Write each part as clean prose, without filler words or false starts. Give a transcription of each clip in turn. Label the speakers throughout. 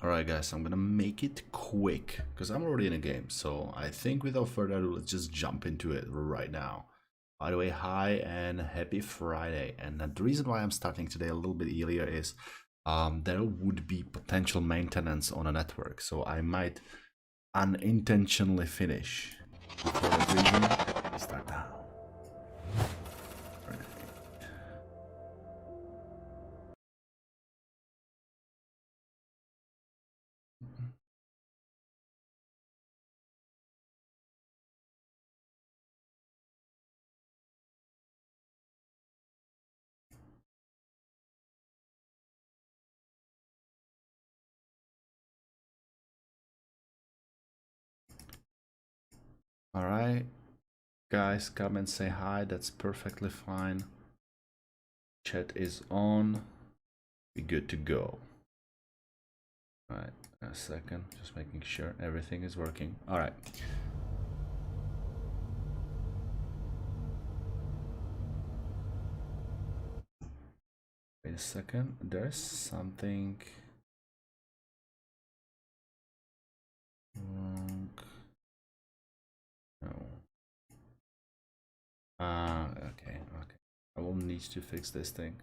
Speaker 1: Alright guys, I'm gonna make it quick because I'm already in a game. So I think without further ado, let's just jump into it right now. By the way, hi and happy Friday. And the reason why I'm starting today a little bit earlier is there would be potential maintenance on a network. So I might unintentionally finish. For that reason, we start now. Alright, guys, come and say hi. That's perfectly fine. Chat is on. Be good to go. Alright, a second. Just making sure everything is working. Alright. Wait a second. There's something wrong. No. Okay. I will need to fix this thing.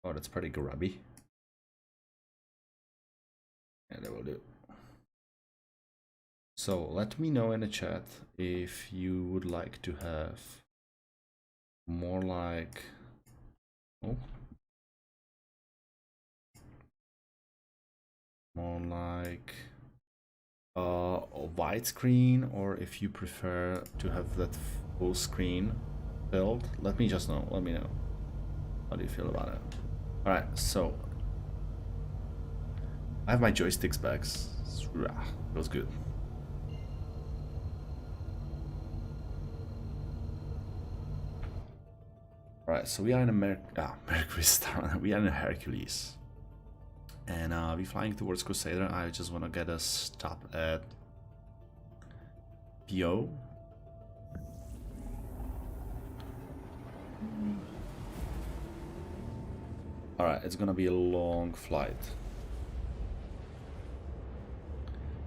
Speaker 1: Oh, that's pretty grubby. Yeah, that will do. So let me know in the chat if you would like to have more like a widescreen, or if you prefer to have that full screen filled. Let me just know. Let me know. How do you feel about it? All right, so I have my joysticks back. Feels good. All right, so we are in Mercury Star. We are in a Hercules, and we're flying towards Crusader. I just want to get a stop at PO. All right, it's gonna be a long flight.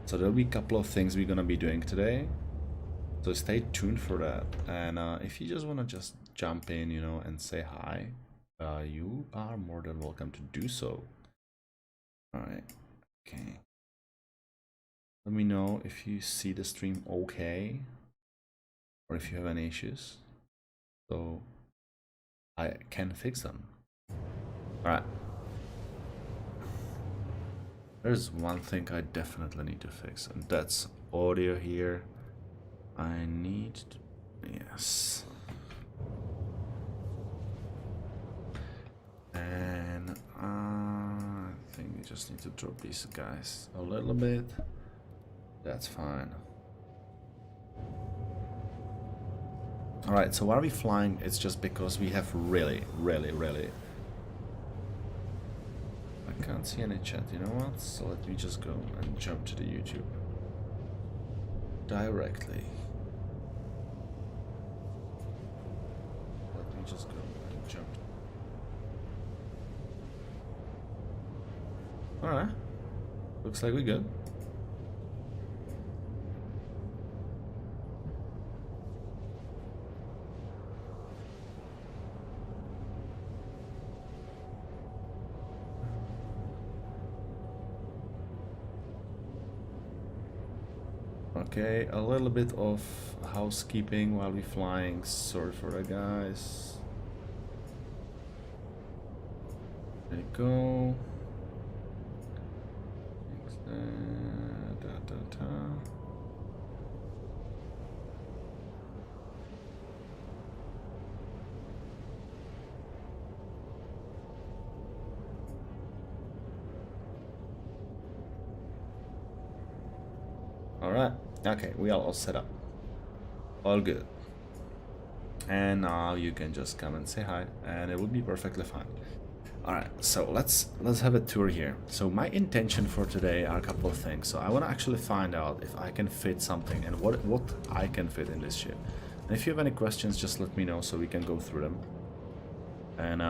Speaker 1: So there'll be a couple of things we're gonna be doing today. So stay tuned for that. And if you just wanna just jump in, you know, and say hi, you are more than welcome to do so. All right, okay. Let me know if you see the stream okay, or if you have any issues, so I can fix them. All right. There's one thing I definitely need to fix, and that's audio here. I need to, yes. And I think we just need to drop these guys a little bit. That's fine. All right, so why are we flying? It's just because we have really I can't see any chat, you know what? So let me just go and jump to the YouTube directly. Let me just go and jump. Alright. Looks like we're good. Okay, a little bit of housekeeping while we're flying. Sorry for that, guys. There you go. All right. Okay, we are all set up. All good. And now you can just come and say hi, and it will be perfectly fine. Alright, so let's have a tour here. So my intention for today are a couple of things. So I want to actually find out if I can fit something and what I can fit in this ship. And if you have any questions, just let me know so we can go through them. And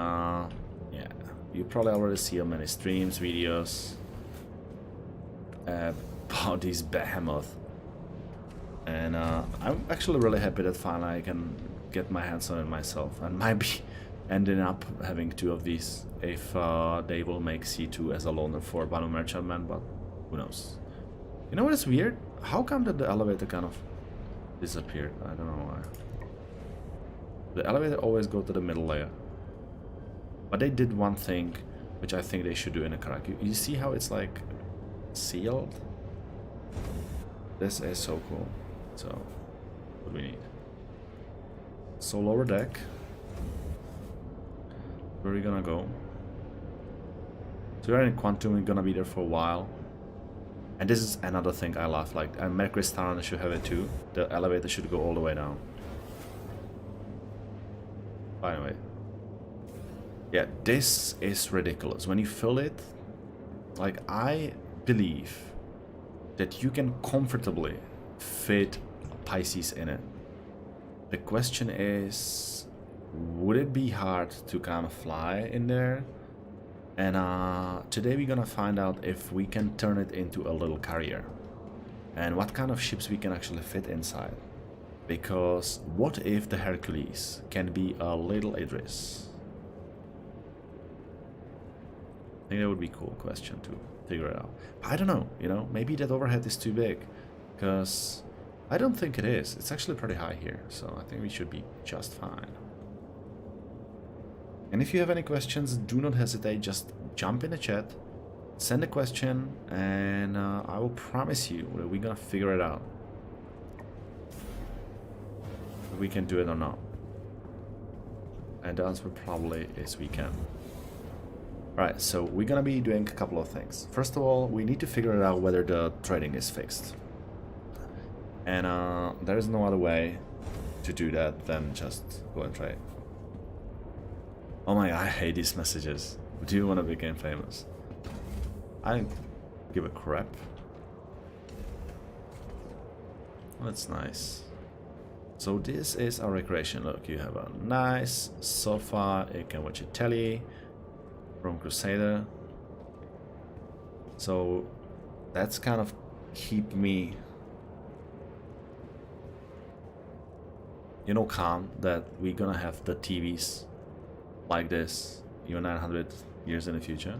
Speaker 1: yeah, you probably already see how many streams, videos about these behemoth. And I'm actually really happy that finally I can get my hands on it myself, and might be ending up having 2 of these if they will make C2 as a loaner for Banu Merchantman, but who knows. You know what is weird? How come that the elevator kind of disappeared? I don't know why. The elevator always go to the middle layer. But they did one thing which I think they should do in a crack. You see how it's like sealed? This is so cool. So, what do we need? So lower deck. Where are we gonna go? So we're in Quantum, we're gonna be there for a while. And this is another thing I love, like, and Mercury Star should have it too. The elevator should go all the way down. By the way. Yeah, this is ridiculous. When you fill it, like, I believe that you can comfortably fit Pisces in it. The question is, would it be hard to kind of fly in there? And today we're gonna find out if we can turn it into a little carrier and what kind of ships we can actually fit inside. Because what if the Hercules can be a little Idris? I think that would be a cool question to figure it out. I don't know, you know, maybe that overhead is too big, because I don't think it is. It's actually pretty high here, so I think we should be just fine. And if you have any questions, do not hesitate, just jump in the chat, send a question, and I will promise you that we're gonna figure it out. If we can do it or not. And the answer probably is we can. Right, so we're gonna be doing a couple of things. First of all, we need to figure out whether the trading is fixed. And there's no other way to do that than just go and trade. Oh my god, I hate these messages. Do you want to become famous? I don't give a crap. That's nice. So this is our recreation. Look, you have a nice sofa, you can watch a telly from Crusader. So that's kind of keep me, you know, calm that we're gonna have the TVs like this even 900 years in the future.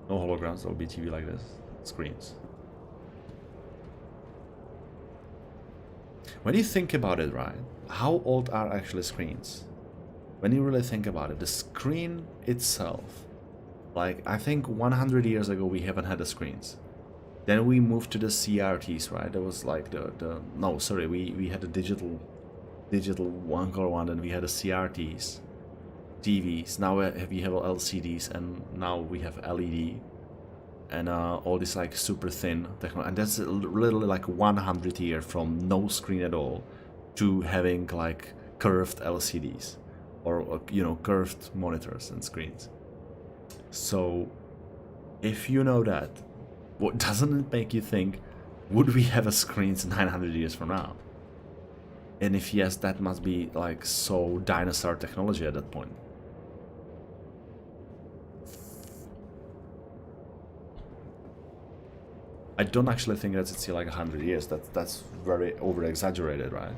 Speaker 1: No holograms, there'll be TV like this. Screens. When you think about it, right, how old are actually screens? When you really think about it, the screen itself, like, I think 100 years ago we haven't had the screens. Then we moved to the CRTs, right? That was like no, sorry, we had the digital one color one, and we had the CRTs, TVs. Now we have LCDs, and now we have LED, and all this like super thin technology. And that's literally like 100 years from no screen at all to having like curved LCDs, or you know, curved monitors and screens. So if you know that, what doesn't it make you think, would we have a screens 900 years from now? And if yes, that must be like so dinosaur technology at that point. I don't actually think that it's like 100 years. That's very over exaggerated, right?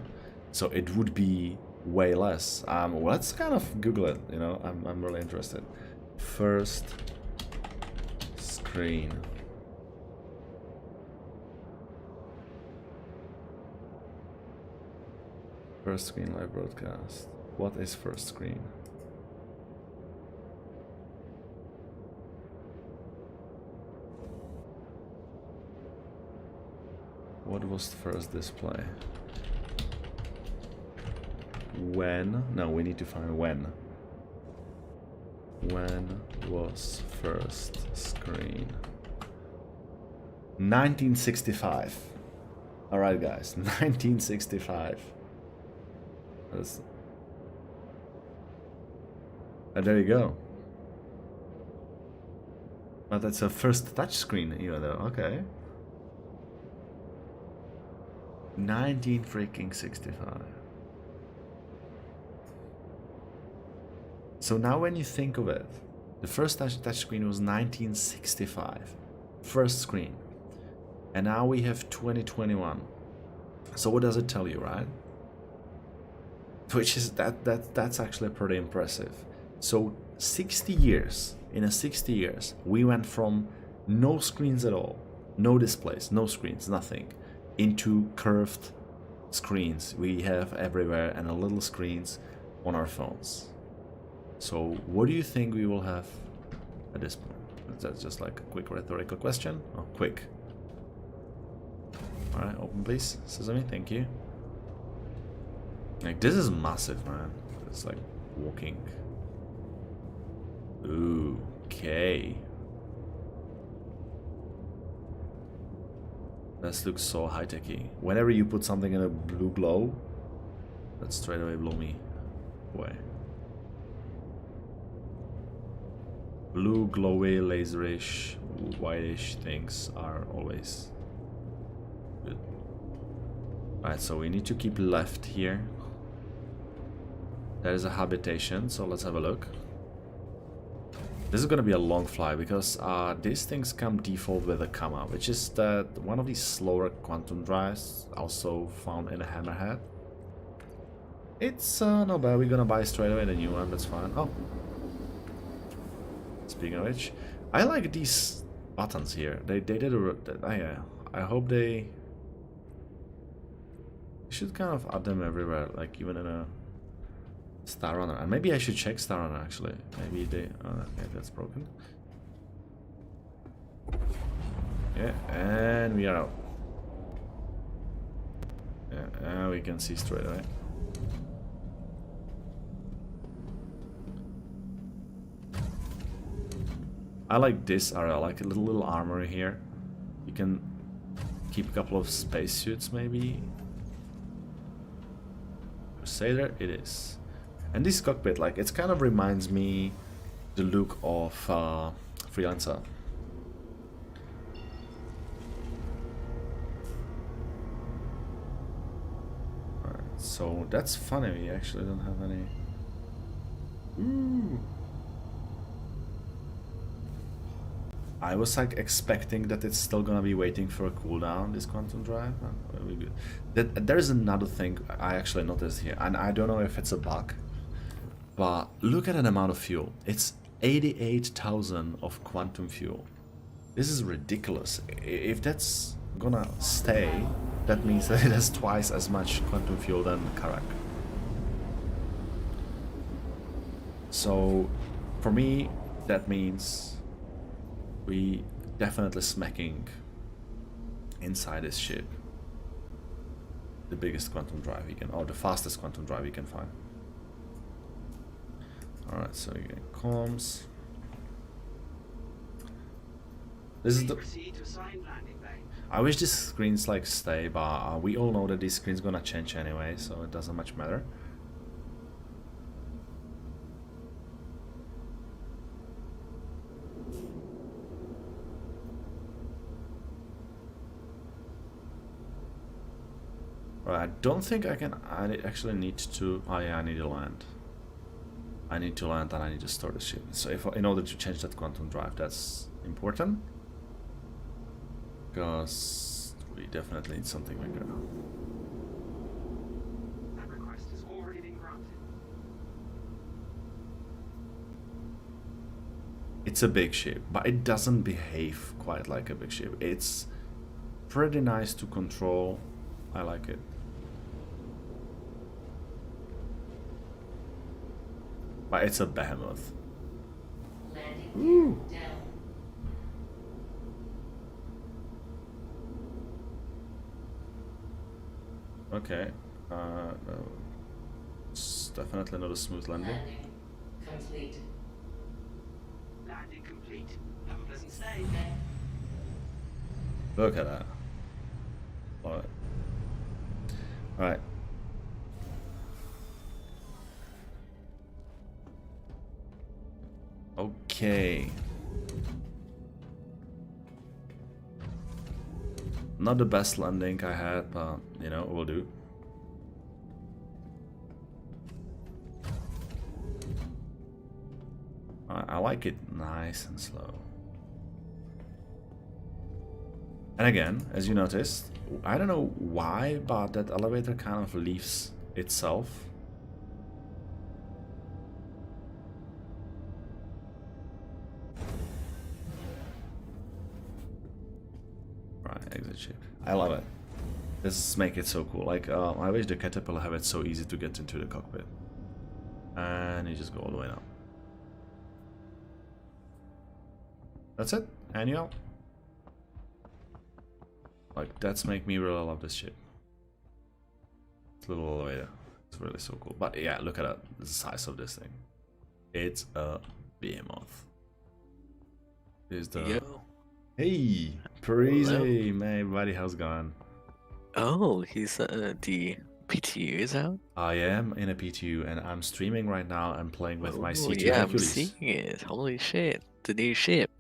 Speaker 1: So it would be way less. Let's kind of Google it. You know, I'm really interested. First screen. First screen live broadcast. What is first screen? What was first display? When? No, we need to find when. When was first screen? 1965. Alright guys, 1965. And there you go. Oh, that's a first touch screen even though. Okay. 1965. So now when you think of it, the first touch screen was 1965. First screen. And now we have 2021. So what does it tell you, right? Which is that's actually pretty impressive. So 60 years, in a 60 years, we went from no screens at all, no displays, no screens, nothing, into curved screens we have everywhere and little screens on our phones. So what do you think we will have at this point? That's just like a quick rhetorical question. Oh, quick. Alright, open please, Sesame, thank you. Like, this is massive, man. It's like walking. Ooh, okay. This looks so high-techy. Whenever you put something in a blue glow, that straight away blew me away. Blue, glowy, laserish, whitish things are always good. Alright, so we need to keep left here. There is a habitation, so let's have a look. This is gonna be a long fly because these things come default with a comma, which is that one of these slower quantum drives also found in a hammerhead. It's not bad. We're gonna buy straight away the new one. That's fine. Oh, speaking of which, I like these buttons here. They did a. I hope they should kind of add them everywhere, like even in a Star Runner. And maybe I should check Star Runner actually. Maybe they. Okay, that's broken. Yeah, and we are out. Yeah, and we can see straight away. I like this area, like a little armory here. You can keep a couple of spacesuits maybe. Crusader it is. And this cockpit, like, it kind of reminds me the look of Freelancer. Alright, so that's funny, we actually don't have any. Ooh. I was like expecting that it's still gonna be waiting for a cooldown, this quantum drive. Very good. There's another thing I actually noticed here, and I don't know if it's a bug, but look at an amount of fuel. It's 88,000 of quantum fuel. This is ridiculous. If that's gonna stay, that means that it has twice as much quantum fuel than Karak. So for me, that means we definitely smacking inside this ship the biggest quantum drive you can, or the fastest quantum drive you can find. Alright, so you get comms. This is the. I wish these screens like stay, but we all know that this screen's gonna change anyway, so it doesn't much matter. Right, I don't think I can. I actually need to. Oh yeah, I need to land. I need to land and I need to store the ship. So if in order to change that quantum drive, that's important. Because we definitely need something bigger.
Speaker 2: That request has already been granted.
Speaker 1: It's a big ship, but it doesn't behave quite like a big ship. It's pretty nice to control. I like it. But it's a behemoth. Ooh. Okay. No. It's definitely not a smooth landing.
Speaker 3: Complete.
Speaker 2: Landing complete. Have a pleasant stay.
Speaker 1: Look at that. Alright. Alright. Okay. Not the best landing I had, but you know, it will do. I like it nice and slow. And again, as you noticed, I don't know why, but that elevator kind of leaves itself. Right, exit ship. I love it. This make it so cool. Like, I wish the caterpillar have it so easy to get into the cockpit. And you just go all the way down. That's it. And you out. Like, that's make me really love this ship. It's a little elevator. It's really so cool. But yeah, look at that. The size of this thing. It's a behemoth. Is the
Speaker 3: Yo.
Speaker 1: hey, Parisi, man, buddy, how's it going?
Speaker 3: Oh, he's the PTU is out.
Speaker 1: I am in a PTU and I'm streaming right now. I'm playing with my C2
Speaker 3: yeah, I'm
Speaker 1: Hercules.
Speaker 3: seeing it. Holy shit, the new ship.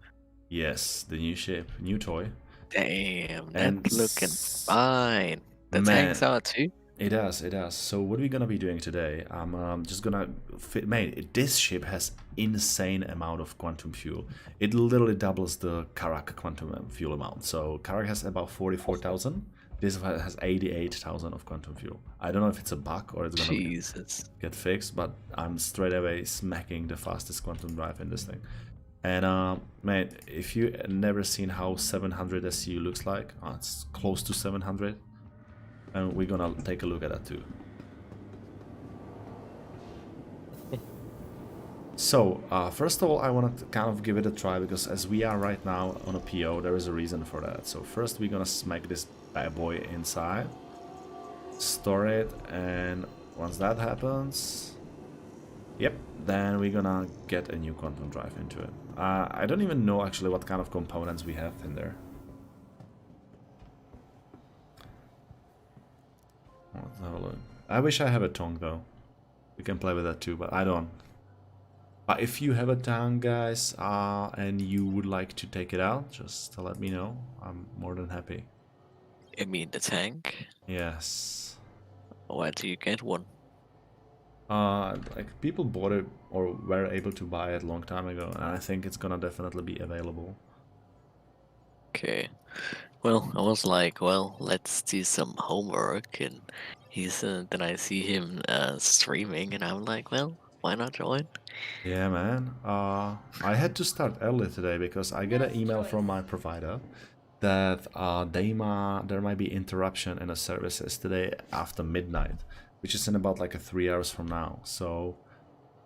Speaker 1: Yes, the new ship, new toy.
Speaker 3: Damn,
Speaker 1: And
Speaker 3: that's looking fine. The
Speaker 1: man,
Speaker 3: tanks are too.
Speaker 1: It does, it does. So what we're gonna be doing today, I'm just gonna mate, this ship has insane amount of quantum fuel. It literally doubles the Karak quantum fuel amount. So Karak has about 44,000. This has 88,000 of quantum fuel. I don't know if it's a bug or it's gonna
Speaker 3: Jesus.
Speaker 1: get fixed, but I'm straight away smacking the fastest quantum drive in this thing. And mate, if you never seen how 700 SU looks like, it's close to 700. And we're gonna take a look at that too. So, first of all, I want to kind of give it a try, because as we are right now on a PO, there is a reason for that. So first we're gonna smack this bad boy inside, store it, and once that happens, yep, then we're gonna get a new quantum drive into it. I don't even know actually what kind of components we have in there. Let's have a look. I wish I have a tongue though. We can play with that too, but I don't. But if you have a tongue, guys, and you would like to take it out, just let me know. I'm more than happy.
Speaker 3: You mean the tank?
Speaker 1: Yes.
Speaker 3: Where do you get one?
Speaker 1: Like people bought it or were able to buy it a long time ago, and I think it's gonna definitely be available.
Speaker 3: Okay. Well, I was like, well, let's do some homework, and then I see him streaming, and I'm like, well, why not join?
Speaker 1: Yeah, man. I had to start early today because I get an email from my provider that there might be interruption in the services today after midnight, which is in about like 3 hours from now. So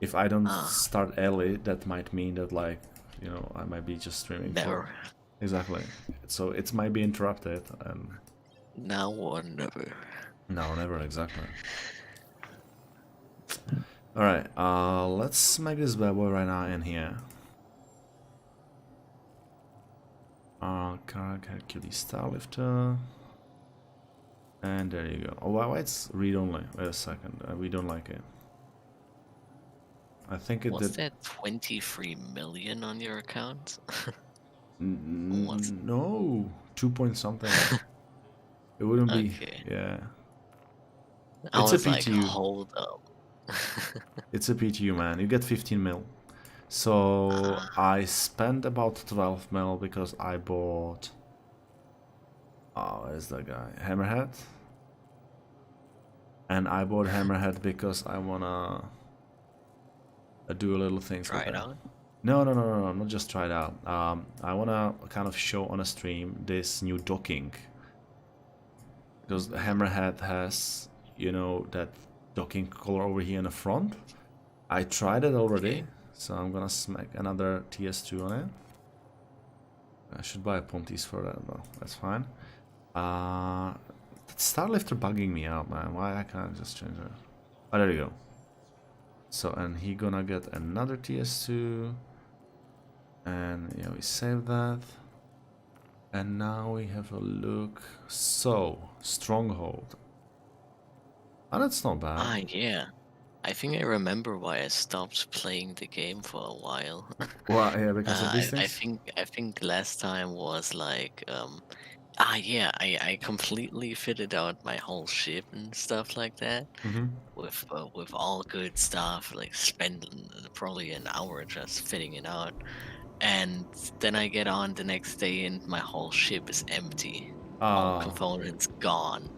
Speaker 1: if I don't start early, that might mean that, like, you know, I might be just streaming
Speaker 3: Never.
Speaker 1: Exactly. So it might be interrupted, and
Speaker 3: Now or never.
Speaker 1: no, never, exactly. Alright, let's make this bad boy right now in here. Karak Hercules Starlifter. And there you go. Oh, why it's read only? Wait a second, we don't like it. I think it
Speaker 3: Was
Speaker 1: did.
Speaker 3: that 23 million on your account?
Speaker 1: No, 2 point something. It wouldn't be.
Speaker 3: Okay.
Speaker 1: Yeah.
Speaker 3: I
Speaker 1: It's
Speaker 3: was
Speaker 1: a
Speaker 3: like,
Speaker 1: PTU.
Speaker 3: hold up.
Speaker 1: It's a PTU, man. You get 15 mil. So I spent about 12 mil because I bought. Oh, where's that guy? Hammerhead. And I bought Hammerhead because I wanna do a little things
Speaker 3: Try
Speaker 1: with
Speaker 3: it
Speaker 1: that.
Speaker 3: out.
Speaker 1: No, not just try it out. I wanna kind of show on a stream this new docking, because the Hammerhead has, you know, that docking color over here in the front. I tried it already,
Speaker 3: Okay.
Speaker 1: so I'm gonna smack another TS2 on it. I should buy a Pontis for that, but that's fine. That Starlifter bugging me out, man. Why I can't just change it? Oh, there you go. So, and he gonna get another TS2. And yeah, we save that. And now we have a look. So, Stronghold. Oh, that's not bad.
Speaker 3: Yeah. I think I remember why I stopped playing the game for a while.
Speaker 1: Well, yeah, because of these things.
Speaker 3: I think last time was like Yeah, I completely fitted out my whole ship and stuff like that with all good stuff. Like spent probably an hour just fitting it out, and then I get on the next day and my whole ship is empty, all
Speaker 1: Ah,
Speaker 3: components gone.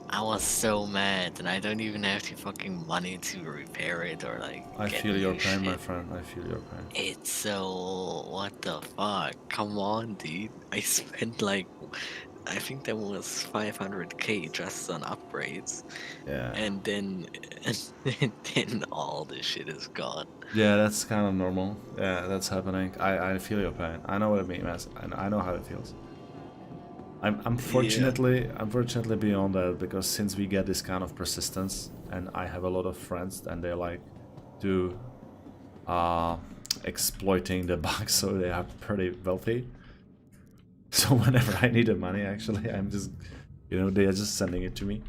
Speaker 3: I was so mad, and I don't even have the fucking money to repair it or like
Speaker 1: I
Speaker 3: get
Speaker 1: feel your
Speaker 3: new
Speaker 1: pain, my
Speaker 3: shit.
Speaker 1: friend. I feel your pain.
Speaker 3: It's so what the fuck? Come on, dude. I spent like I think that was 500k just on upgrades,
Speaker 1: Yeah.
Speaker 3: and then and then all this shit is gone.
Speaker 1: Yeah, that's kind of normal. Yeah, that's happening. I feel your pain. I know what it means. I know how it feels. I'm
Speaker 3: Yeah.
Speaker 1: fortunately beyond that, because since we get this kind of persistence, and I have a lot of friends and they like to exploiting the bugs, so they are pretty wealthy. So whenever I need the money, actually, I'm just, they are just sending it to me,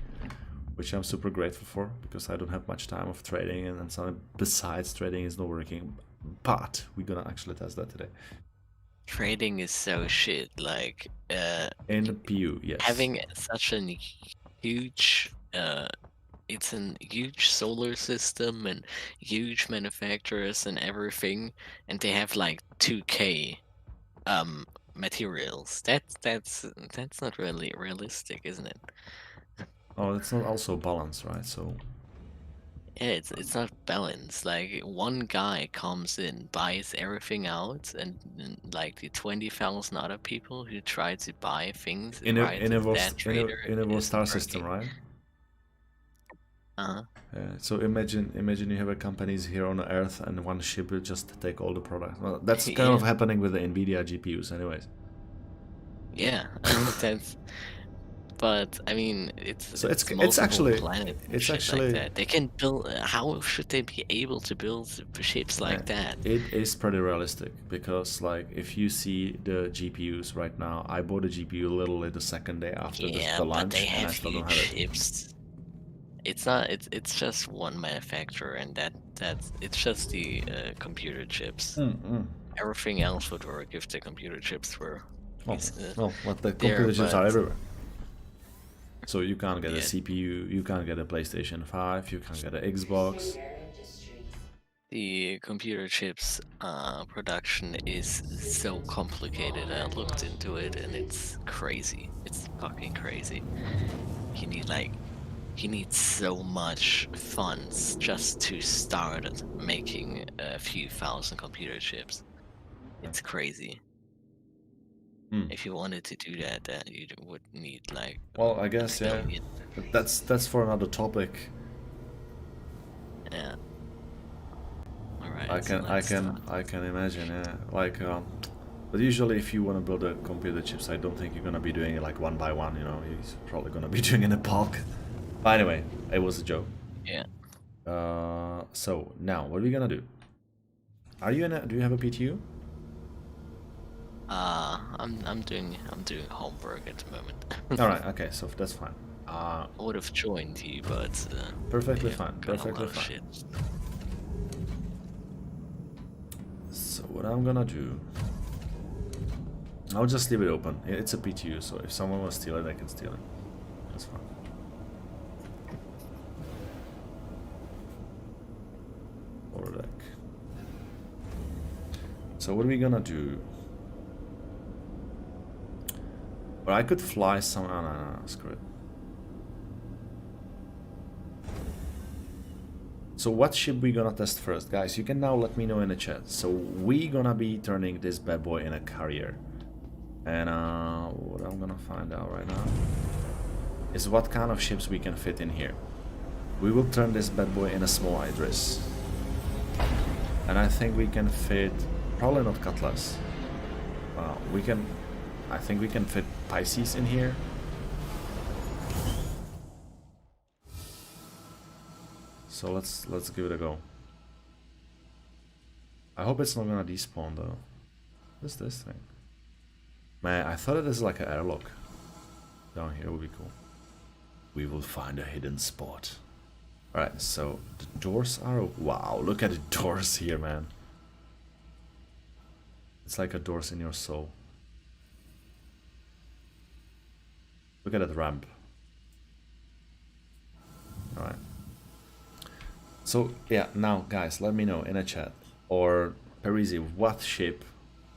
Speaker 1: which I'm super grateful for, because I don't have much time of trading, and something besides trading is not working. But we're gonna actually test that today.
Speaker 3: Trading is so shit. Like,
Speaker 1: In the PU, yes.
Speaker 3: having such a huge, it's a huge solar system and huge manufacturers and everything, and they have like 2k um materials. That's not really realistic, isn't it?
Speaker 1: Oh, it's not also balance, right? So,
Speaker 3: Yeah, it's not balanced. Like one guy comes in, buys everything out, and like the 20,000 other people who try to buy things right
Speaker 1: in a
Speaker 3: as that trader
Speaker 1: star
Speaker 3: isn't
Speaker 1: system,
Speaker 3: working.
Speaker 1: right?
Speaker 3: Uh,
Speaker 1: So imagine you have a companies here on Earth, and one ship will just take all the products. Well, that's kind of
Speaker 3: yeah,
Speaker 1: happening with the Nvidia GPUs, anyways.
Speaker 3: yeah. That's but I mean,
Speaker 1: So
Speaker 3: it's
Speaker 1: it's
Speaker 3: multiple
Speaker 1: actually
Speaker 3: planets and
Speaker 1: it's
Speaker 3: shit like
Speaker 1: actually
Speaker 3: that. They can build. How should they be able to build ships
Speaker 1: uh,
Speaker 3: like that?
Speaker 1: it is pretty realistic, because like if you see the GPUs right now, I bought a GPU literally the second day after
Speaker 3: Yeah,
Speaker 1: the
Speaker 3: but they
Speaker 1: launch, and I
Speaker 3: have
Speaker 1: still don't
Speaker 3: huge
Speaker 1: have it.
Speaker 3: ships. It's not. It's just one manufacturer, and that's it's just the computer chips. Everything else would work if the computer chips were
Speaker 1: Oh, well, what the
Speaker 3: there,
Speaker 1: computer chips
Speaker 3: but
Speaker 1: are everywhere. So you can't get a
Speaker 3: yeah,
Speaker 1: CPU, you can't get a PlayStation 5, you can't get an Xbox.
Speaker 3: the computer chips production is so complicated. I looked into it, and it's crazy. It's fucking crazy. You need like you need so much funds just to start making a few thousand computer chips. It's crazy.
Speaker 1: Hmm.
Speaker 3: If you wanted to do that, you would need like
Speaker 1: Well, I
Speaker 3: a
Speaker 1: guess, yeah.
Speaker 3: billion.
Speaker 1: But that's for another topic.
Speaker 3: Yeah. All right. So let's talk.
Speaker 1: I can imagine, yeah. Like, but usually if you want to build a computer chips, I don't think you're gonna be doing it like one by one. You're probably gonna be doing it in a bulk. But anyway, it was a joke.
Speaker 3: Yeah.
Speaker 1: So now what are we gonna do? Are you in a? Do you have a PTU?
Speaker 3: I'm doing homework at the moment.
Speaker 1: All right. Okay. So that's fine.
Speaker 3: I would have joined you, but
Speaker 1: Perfectly
Speaker 3: yeah,
Speaker 1: fine.
Speaker 3: got a
Speaker 1: Perfectly
Speaker 3: lot of
Speaker 1: fine.
Speaker 3: shit.
Speaker 1: So what I'm gonna do, I'll just leave it open. It's a PTU, so if someone wants to steal it, they can steal it. That's fine. Or like. So what are we gonna do? Or I could fly some. Oh, no, screw it. So what ship we gonna test first, guys? You can now let me know in the chat. So we gonna be turning this bad boy in a carrier, and what I'm gonna find out right now is what kind of ships we can fit in here. We will turn this bad boy in a small Idris, and I think we can fit probably not Cutlass. We can. I think we can fit Pisces in here. So let's give it a go. I hope it's not gonna despawn though. What's this thing? Man, I thought it is like an airlock. Down here would be cool. We will find a hidden spot. Alright, so the doors are... Wow, look at the doors here, man. It's like a doors in your soul. Look at that ramp. Alright. So, yeah, now, guys, let me know in a chat. Or, Parisi, what ship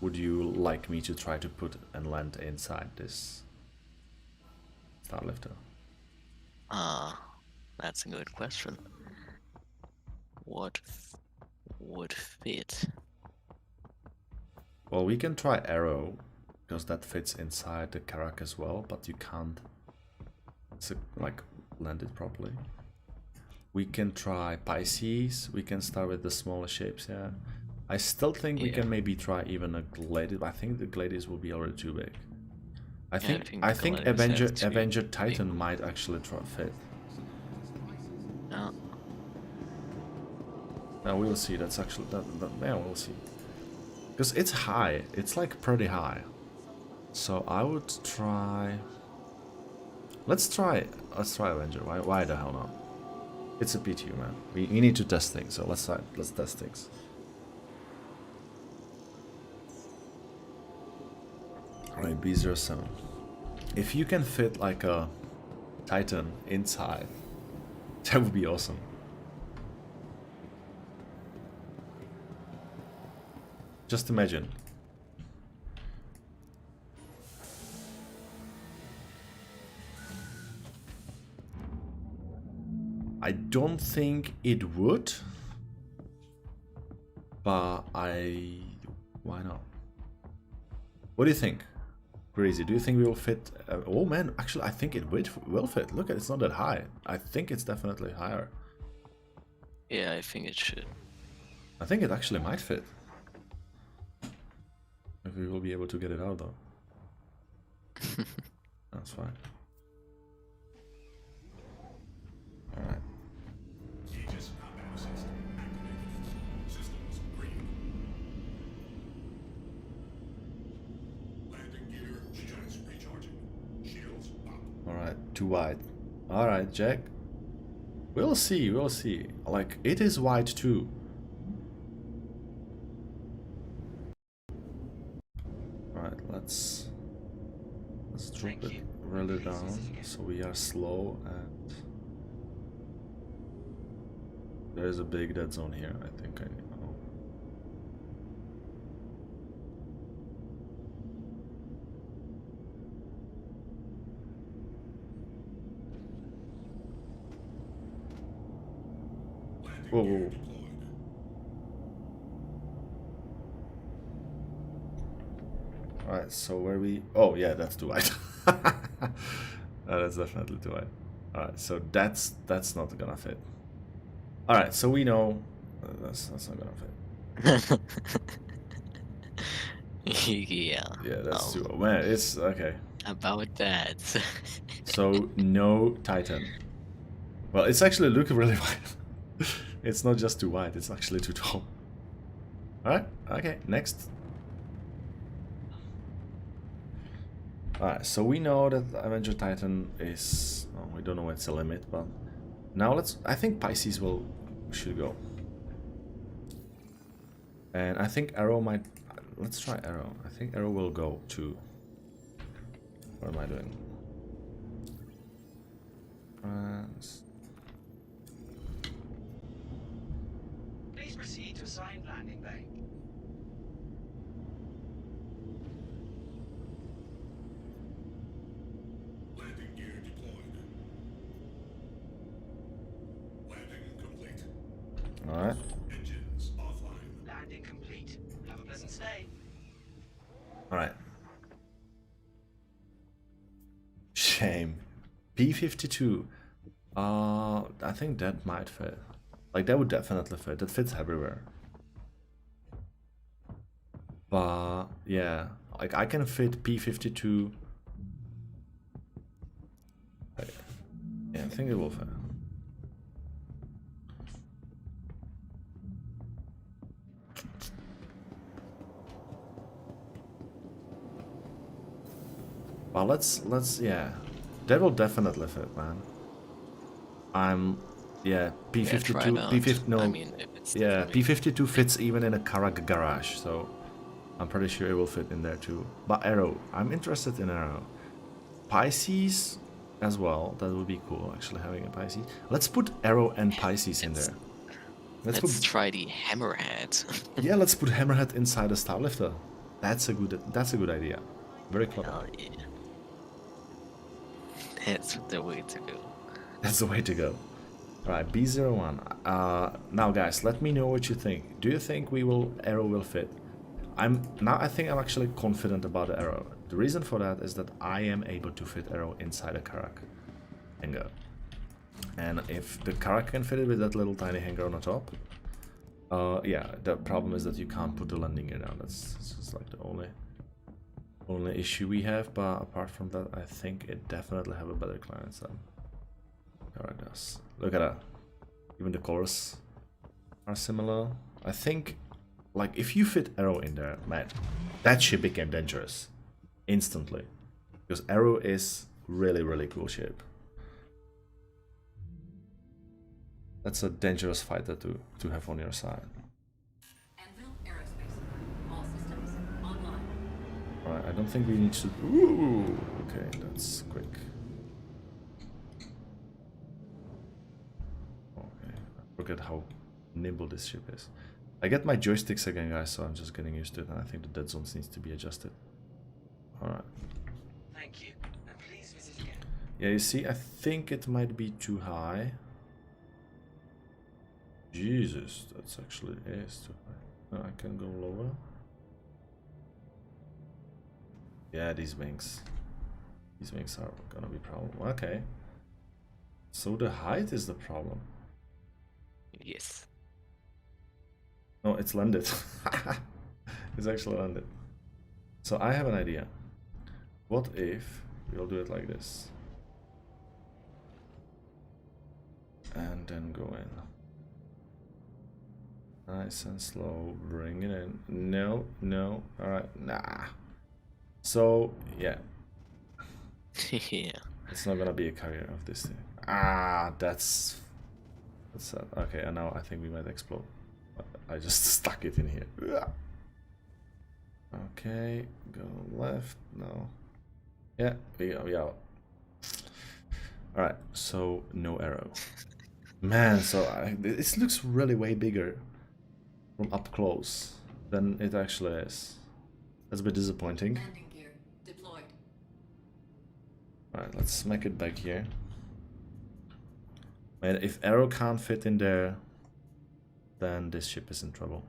Speaker 1: would you like me to try to put and land inside this Starlifter?
Speaker 3: That's a good question. What would fit?
Speaker 1: Well, we can try Arrow, because that fits inside the Karak as well, but you can't, like, land it properly. We can try Pisces, we can start with the smaller shapes, yeah. I still think we can maybe try even a Gladius, but I think the Gladius will be already too big. I think Avenger Titan might actually fit.
Speaker 3: No.
Speaker 1: Now we'll see, that's actually, yeah, we'll see. Because it's high, it's like pretty high. So I would try... Let's try Avenger, why the hell not? It's a PTU, man. We need to test things, so let's test things. Alright, B07. If you can fit like a Titan inside, that would be awesome. Just imagine. I don't think it would, but why not? What do you think? Crazy, do you think we will fit? Oh man, actually I think it will fit. Look, it's not that high. I think it's definitely higher.
Speaker 3: Yeah, I think it should.
Speaker 1: I think it actually might fit. If we will be able to get it out though. That's fine. Alright. Alright, too wide. Alright, Jack. We'll see, we'll see. Like, it is wide too. Alright, let's drop it really down so we are slow, and there's a big dead zone here. I think I know. Whoa, whoa, whoa. Alright, so where we... Oh, yeah, that's too wide. That's definitely too wide. Alright, so that's not gonna fit. Alright, so we know... that's not gonna fit.
Speaker 3: Yeah.
Speaker 1: Yeah, that's too... Oh, man, it's... Okay.
Speaker 3: About that.
Speaker 1: So, no Titan. Well, it's actually looking really wide. It's not just too wide, it's actually too tall. Alright, okay, next. Alright, so we know that Avenger Titan is... Oh, we don't know what's the limit, but... Now let's... I think Pisces should go. And I think Arrow might... Let's try Arrow. I think Arrow will go too. What am I doing? France...
Speaker 2: Please proceed to assigned landing bay.
Speaker 4: Landing gear deployed. Landing complete.
Speaker 1: Alright.
Speaker 4: Engines offline.
Speaker 2: Landing complete. Have a pleasant stay.
Speaker 1: Alright. Shame. P-52. I think that might fit. Like, that would definitely fit. That fits everywhere. But, yeah. Like, I can fit P-52. Yeah, I think it will fit. Well, let's, yeah. That will definitely fit, man. Yeah, P-52,
Speaker 3: yeah,
Speaker 1: P-50, no,
Speaker 3: I mean, if it's
Speaker 1: yeah, P-52 fits even in a Karak garage, so I'm pretty sure it will fit in there too. But Arrow, I'm interested in Arrow. Pisces as well. That would be cool, actually, having a Pisces. Let's put Arrow and Pisces in there. Let's
Speaker 3: Let's
Speaker 1: put,
Speaker 3: try the hammerhead.
Speaker 1: yeah, let's put Hammerhead inside the Starlifter. That's a good idea. Very clever.
Speaker 3: Hell yeah. That's the way to go.
Speaker 1: That's the way to go. Alright, B01. Now guys, let me know what you think. Do you think Arrow will fit? I think I'm actually confident about the Arrow. The reason for that is that I am able to fit Arrow inside a Karak hangar. And if the Karak can fit it with that little tiny hangar on the top, yeah, the problem is that you can't put the landing gear down. That's just like the only issue we have, but apart from that, I think it definitely have a better clearance than Karak does. Look at that. Even the colors are similar. I think, like, if you fit Arrow in there, man, that ship became dangerous instantly. Because Arrow is really cool ship. That's a dangerous fighter to have on your side.
Speaker 5: Anvil Aerospace. All systems online.
Speaker 1: Alright, I don't think we need to... Ooh, okay, that's quick. Okay, I forget how nimble this ship is. I get my joysticks again, guys, so I'm just getting used to it, and I think the dead zones needs to be adjusted. Alright.
Speaker 2: Thank you. And please visit again.
Speaker 1: Yeah, you see, I think it might be too high. Jesus, that's actually is too high. No, I can go lower. Yeah, these wings are gonna be problem. Okay. So the height is the problem.
Speaker 3: Yes.
Speaker 1: No, it's landed. It's actually landed. So I have an idea. What if we'll do it like this? And then go in. Nice and slow, bring it in. No, alright, nah. So, yeah.
Speaker 3: Yeah.
Speaker 1: It's not gonna be a carrier of this thing. Ah, that's sad. Okay, and now I think we might explode. I just stuck it in here. Okay, go left, no. Yeah, we out. Alright, so no Arrow. Man, so this looks really way bigger from up close than it actually is. That's a bit disappointing.
Speaker 5: Landing gear deployed.
Speaker 1: Alright, let's smack it back here. And if Arrow can't fit in there, then this ship is in trouble.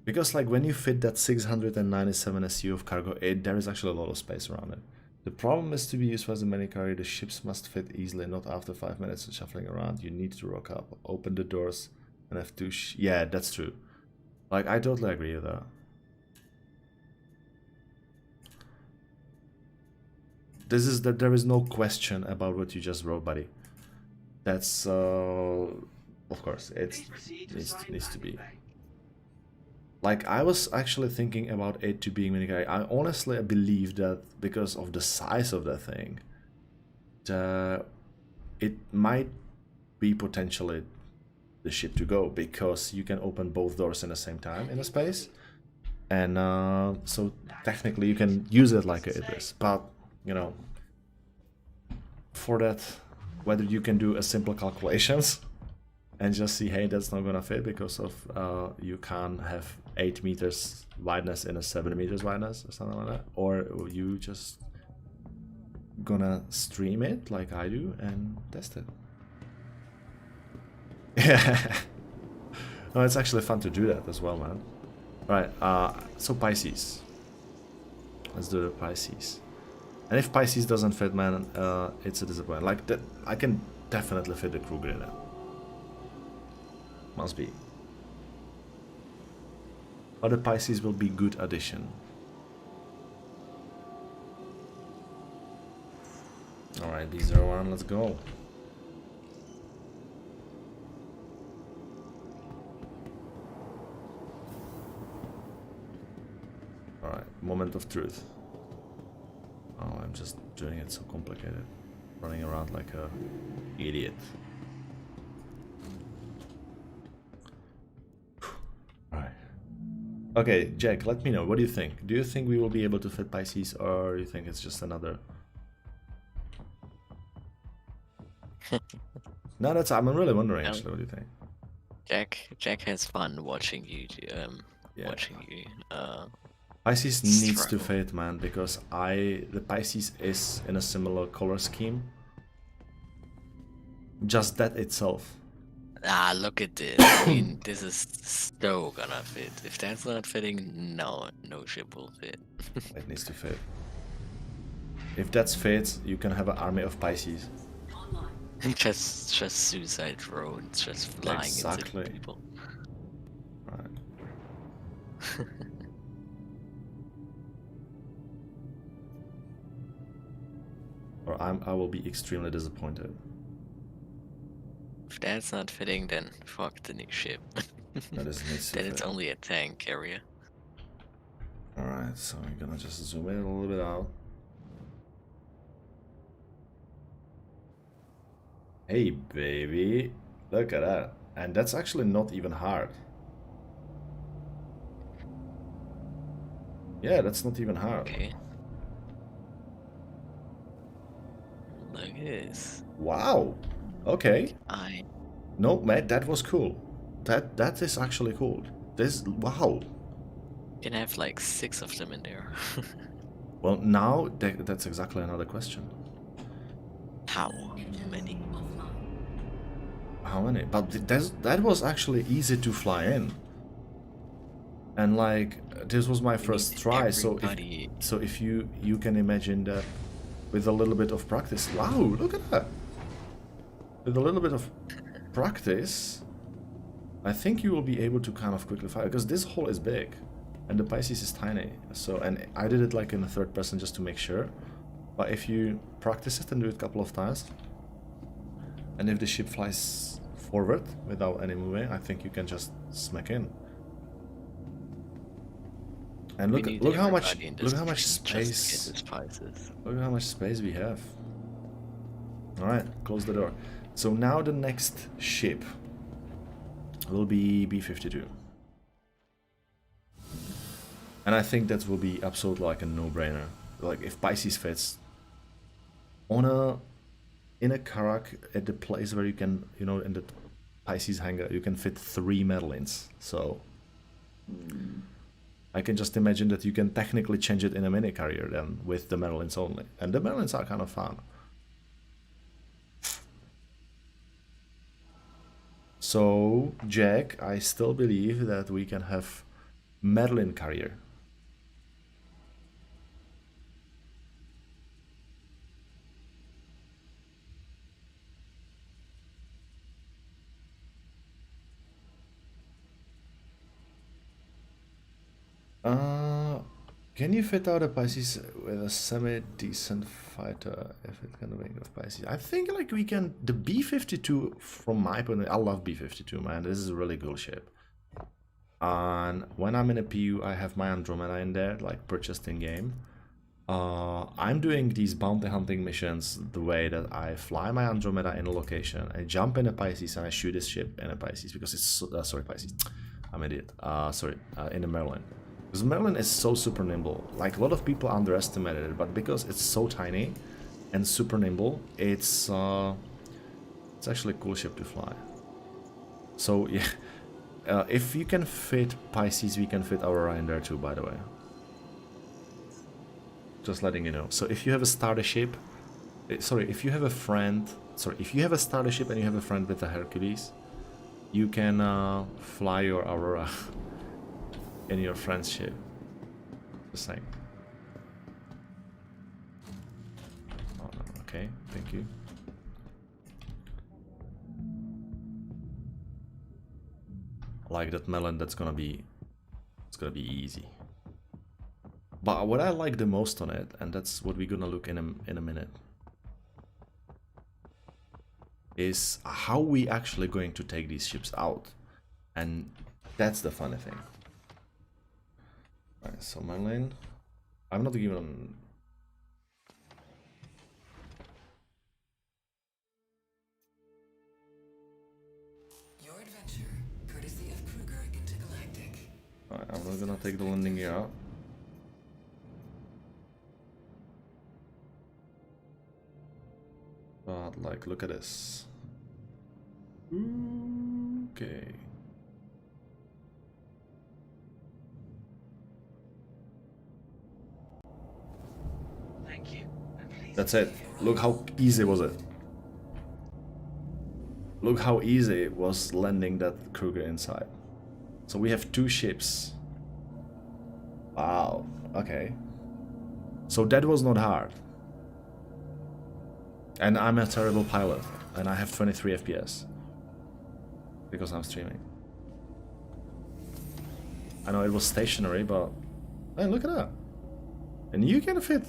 Speaker 1: Because like when you fit that 697 SU of cargo, there is actually a lot of space around it. The problem is to be used as a mini carrier, the ships must fit easily, not after 5 minutes of shuffling around. You need to rock up, open the doors, and have to yeah, that's true. Like, I totally agree with that. There is no question about what you just wrote, buddy. That's of course it needs to be. Like, I was actually thinking about it to being mini carrier. I honestly believe that because of the size of that thing, it might be potentially the ship to go, because you can open both doors in the same time in a space, and so technically you can use it like it is. But you know, for that, whether you can do a simple calculations and just see, hey, that's not gonna fit because of you can't have 8 meters wideness in a 7 meters wideness or something like that, or you just gonna stream it like I do and test it. Yeah. No, it's actually fun to do that as well, man. Right, so Pisces. Let's do the Pisces. And if Pisces doesn't fit, man, it's a disappointment. Like, that, I can definitely fit the crew grenade. Must be. But the Pisces will be good addition. Alright, B01, let's go. Alright, moment of truth. Oh, I'm just doing it so complicated. Running around like a idiot. Alright. Okay, Jack, let me know. What do you think? Do you think we will be able to fit Pisces, or do you think it's just another No, that's I'm really wondering
Speaker 3: No.
Speaker 1: actually. What do you think?
Speaker 3: Jack has fun watching you
Speaker 1: Yeah.
Speaker 3: watching you
Speaker 1: Pisces needs to
Speaker 3: struggle.
Speaker 1: fade, man, because the Pisces is in a similar color scheme. Just that itself.
Speaker 3: Ah, look at this. I mean, this is so gonna fit. If that's not fitting, no ship will fit.
Speaker 1: It needs to fade. If that's fades, you can have an army of Pisces.
Speaker 5: Online.
Speaker 3: just suicide drones just flying
Speaker 1: Exactly.
Speaker 3: into people.
Speaker 1: Right. Or I will be extremely disappointed.
Speaker 3: If that's not fitting, then fuck the new ship.
Speaker 1: That is needs to
Speaker 3: Then it's
Speaker 1: fit.
Speaker 3: only a tank carrier.
Speaker 1: Alright, so I'm gonna just zoom in a little bit out. Hey baby, look at that. And that's actually not even hard. Yeah, that's not even hard.
Speaker 3: Okay. Look at this.
Speaker 1: Wow. Okay.
Speaker 3: I
Speaker 1: No, man, that was cool. That is actually cool. This, wow.
Speaker 3: can have like 6 of them in there.
Speaker 1: Well, now that's exactly another question.
Speaker 3: How many?
Speaker 5: Offline.
Speaker 1: How many? But that was actually easy to fly in. And like this was my first
Speaker 3: need
Speaker 1: try,
Speaker 3: everybody-
Speaker 1: so if you can imagine that with a little bit of practice. Wow, look at that. With a little bit of practice, I think you will be able to kind of quickly fly, because this hole is big and the Pisces is tiny. So, and I did it like in the third person just to make sure. But if you practice it and do it a couple of times, and if the ship flies forward without any moving, I think you can just smack in. And
Speaker 3: We
Speaker 1: look
Speaker 3: need
Speaker 1: look how much
Speaker 3: everybody in this
Speaker 1: look how much
Speaker 3: stream just to get
Speaker 1: space
Speaker 3: his prizes.
Speaker 1: look how much space we have. All right, close the door. So now the next ship will be B-52. And I think that will be absolutely like a no-brainer. Like if Pisces fits in a Karak at the place where you can, you know, in the Pisces hangar, you can fit 3 Medellins. So I can just imagine that you can technically change it in a mini carrier then with the Medellins only. And the Medellins are kind of fun. So, Jack, I still believe that we can have Merlin carrier. Can you fit out a Pisces with a semi-decent fighter if it can wing of Pisces? I think like we can. The B-52, from my point of view, I love B-52, man. This is a really cool ship. And when I'm in a PU, I have my Andromeda in there, like purchased in game. I'm doing these bounty hunting missions the way that I fly my Andromeda in a location, I jump in a Pisces and I shoot this ship in a Pisces because it's sorry Pisces, I'm an idiot. In a Merlin. Because Merlin is so super nimble. Like a lot of people underestimated it, but because it's so tiny and super nimble, it's actually a cool ship to fly. So yeah, if you can fit Pisces, we can fit Aurora in there too, by the way. Just letting you know. So if you have a starter ship, if you have a friend, if you have a starter ship and you have a friend with a Hercules, you can fly your Aurora in your friend's ship. Just saying. Oh, no. Okay, thank you. Like that melon, it's gonna be easy. But what I like the most on it, and that's what we're gonna look in a minute, is how we actually going to take these ships out, and that's the funny thing. Alright, so my lane, I'm not even.
Speaker 5: Your adventure, courtesy of Kruger Intergalactic.
Speaker 1: Alright, I'm not gonna take the landing gear out. But like, look at this. Okay.
Speaker 2: Thank you. And please
Speaker 1: That's it. Look how easy was it. Look how easy it was landing that Kruger inside. So we have 2 ships. Wow. Okay. So that was not hard. And I'm a terrible pilot. And I have 23 FPS. Because I'm streaming. I know it was stationary, but... Hey, look at that. And you can fit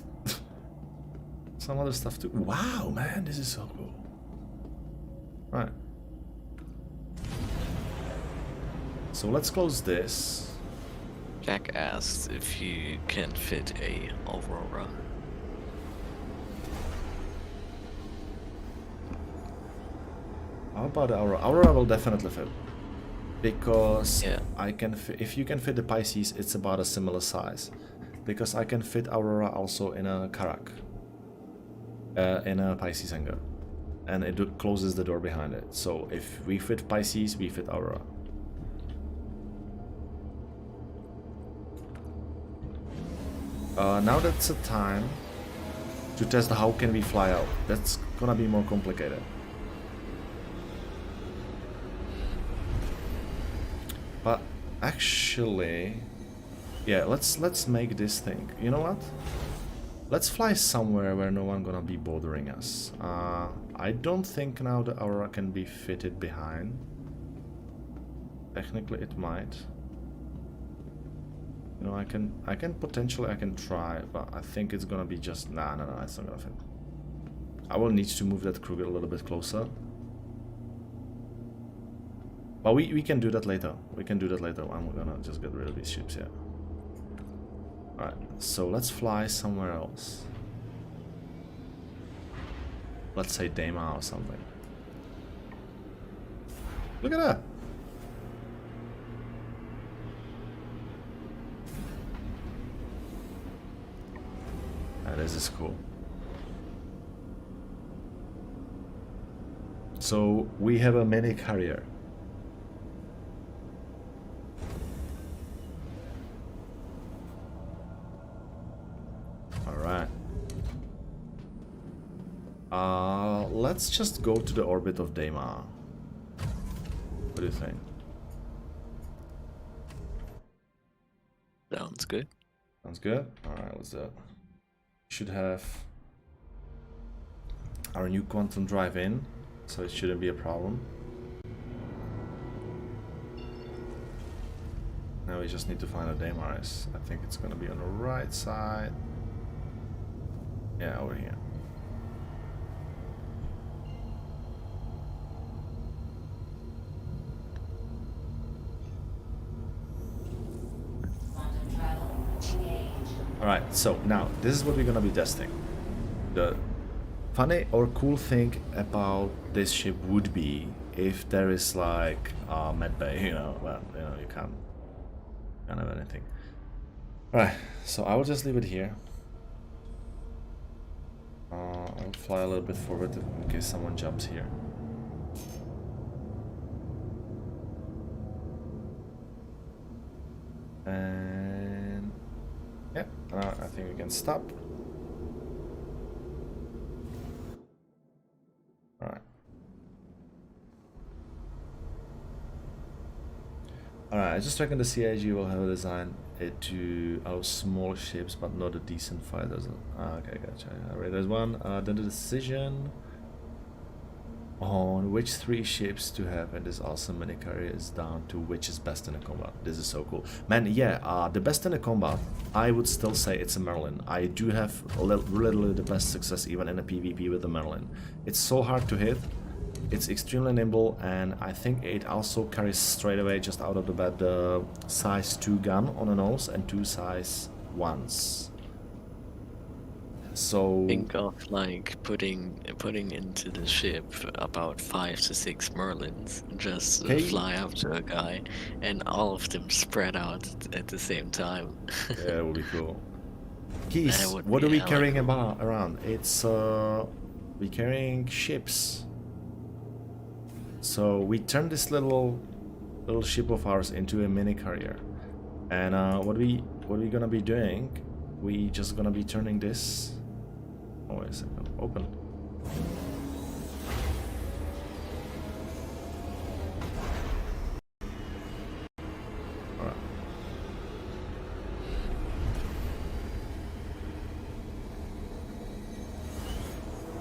Speaker 1: some other stuff too. Wow, man, this is so cool. Right. So let's close this.
Speaker 3: Jack asks if you can fit a Aurora.
Speaker 1: How about the Aurora? Aurora will definitely fit. Because
Speaker 3: Yeah.
Speaker 1: I can fit, if you can fit the Pisces, it's about a similar size. Because I can fit Aurora also in a Karak. In a Pisces hangar. And it closes the door behind it. So if we fit Pisces, we fit Aurora. Now that's a time to test how can we fly out. That's gonna be more complicated. But actually, yeah, let's make this thing. You know what? Let's fly somewhere where no one gonna be bothering us. I don't think now the Aurora can be fitted behind. Technically, it might. You know, I can potentially try, but I think it's gonna be just no, it's not gonna fit. I will need to move that Kruger a little bit closer. But we can do that later. We can do that later. I'm gonna just get rid of these ships here. Alright, so let's fly somewhere else. Let's say Dema or something. Look at that! This is cool. So we have a mini carrier. Alright. Let's just go to the orbit of Dema. What do you think?
Speaker 3: Sounds good.
Speaker 1: Sounds good? Alright, let's do it. Should have our new quantum drive in, so it shouldn't be a problem. Now we just need to find a Demaris. I think it's gonna be on the right side. Yeah, over here. Alright, so now this is what we're gonna be testing. The funny or cool thing about this ship would be if there is like a medbay, you know, well, you know, you can't have anything. Alright, so I will just leave it here. I'll fly a little bit forward in case someone jumps here. And yeah, I think we can stop. Alright. Alright, I just reckon the CIG will have a design it to our small ships, but not a decent fighters. Okay, gotcha. Alright, there's one. Then the decision on which 3 ships to have in this awesome mini carrier is down to which is best in the combat. This is so cool, man. Yeah, the best in the combat, I would still say it's a Merlin. I do have literally the best success even in a PvP with the Merlin. It's so hard to hit, it's extremely nimble, and I think it also carries straight away just out of the bat the size 2 gun on the nose and 2 size 1s. So
Speaker 3: Think of like putting into the ship about 5 to 6 Merlins, just
Speaker 1: Okay.
Speaker 3: fly up to a guy, and all of them spread out at the same time.
Speaker 1: yeah, it would be cool. Keys,
Speaker 3: That would
Speaker 1: what
Speaker 3: be
Speaker 1: are we
Speaker 3: hella
Speaker 1: carrying
Speaker 3: cool.
Speaker 1: around? It's We're carrying ships. So we turned this little ship of ours into a mini carrier. And what we gonna be doing? We just gonna be turning this. Oh, wait a second. Open. Alright.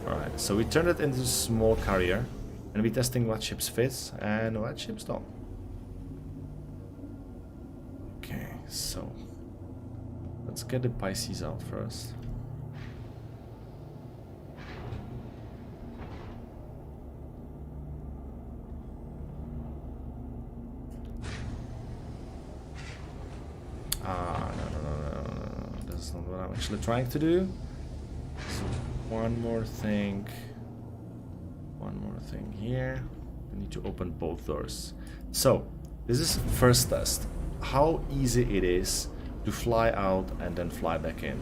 Speaker 1: Alright, so we turned it into a small carrier, and we're testing what ships fit and what ships don't. Okay, so let's get the Pisces out first. No. That's not what I'm actually trying to do. So one more thing here. We need to open both doors. So this is first test. How easy it is to fly out and then fly back in.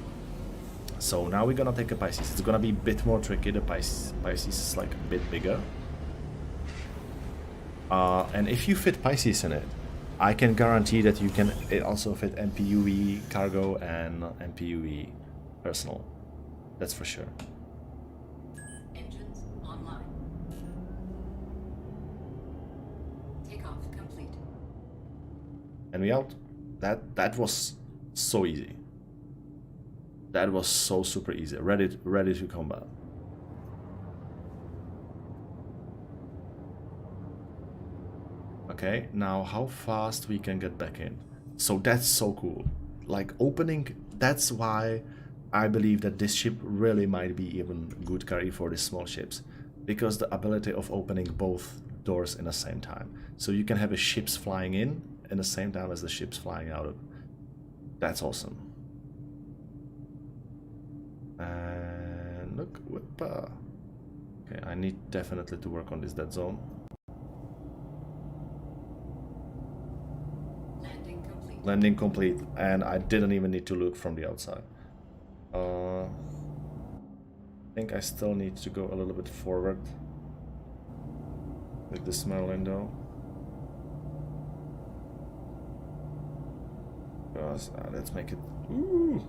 Speaker 1: So now we're gonna take a Pisces. It's gonna be a bit more tricky. The Pisces is like a bit bigger. And if you fit Pisces in it, I can guarantee that you can also fit MPUE cargo and MPUE personal. That's for sure.
Speaker 5: Engines online. Takeoff complete.
Speaker 1: And we out. That was so easy. That was so super easy. Ready to combat. Okay, now how fast we can get back in. So that's so cool. Like opening, that's why I believe that this ship really might be even good carry for these small ships. Because the ability of opening both doors in the same time. So you can have a ships flying in the same time as the ships flying out of. That's awesome. And look, whoopa. Okay, I need definitely to work on this dead zone. Landing complete, and I didn't even need to look from the outside. I think I still need to go a little bit forward with this Merlin though. Because, let's make it. Ooh.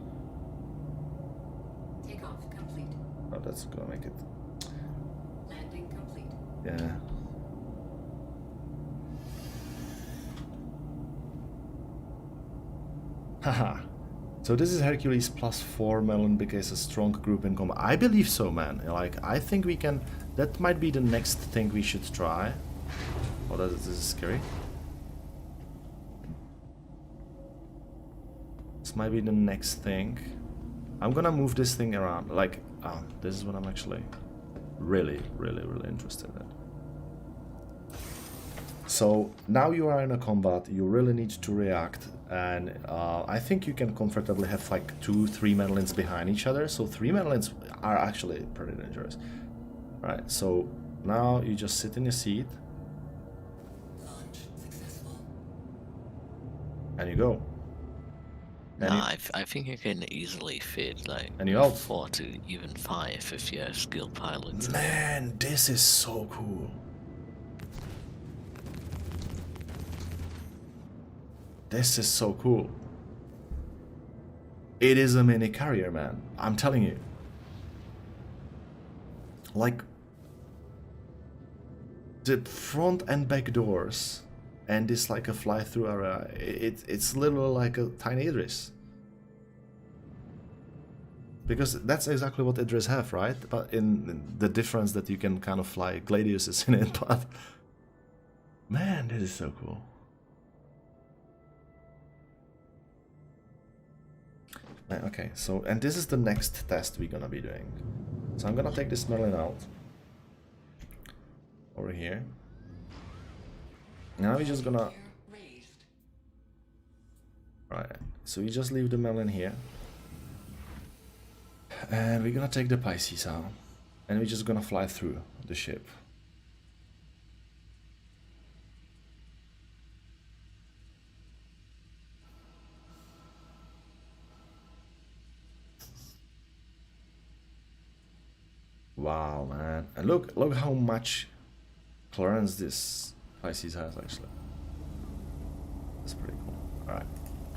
Speaker 5: Takeoff complete.
Speaker 1: Oh, that's gonna make it.
Speaker 5: Landing complete.
Speaker 1: Yeah. Haha. So this is Hercules +4 Melon because a strong group in combat. I believe so, man. Like, I think we can. That might be the next thing we should try. Oh, this is scary. This might be the next thing. I'm gonna move this thing around. Like, this is what I'm actually really interested in. So now you are in a combat, you really need to react, and I think you can comfortably have like 2-3 Madeleines behind each other. So 3 Madeleines are actually pretty dangerous. Right, so now you just sit in your seat.
Speaker 5: Launch successful.
Speaker 1: And you go. And
Speaker 3: No, I think you can easily fit like
Speaker 1: And you out.
Speaker 3: 4 to even 5 if you have skilled pilots.
Speaker 1: Man, this is so cool. This is so cool. It is a mini carrier, man. I'm telling you. Like, the front and back doors and this like a fly-through area, it's literally like a tiny Idris. Because that's exactly what Idris have, right? But in the difference that you can kind of fly Gladiuses in it, but man, this is so cool. Okay, so, and this is the next test we're gonna be doing. So I'm gonna take this Merlin out. Over here. Now we're just gonna... Right, so we just leave the Merlin here. And we're gonna take the Pisces out. And we're just gonna fly through the ship. Wow, man. And look how much clearance this Pisces has, actually. That's pretty cool. Alright,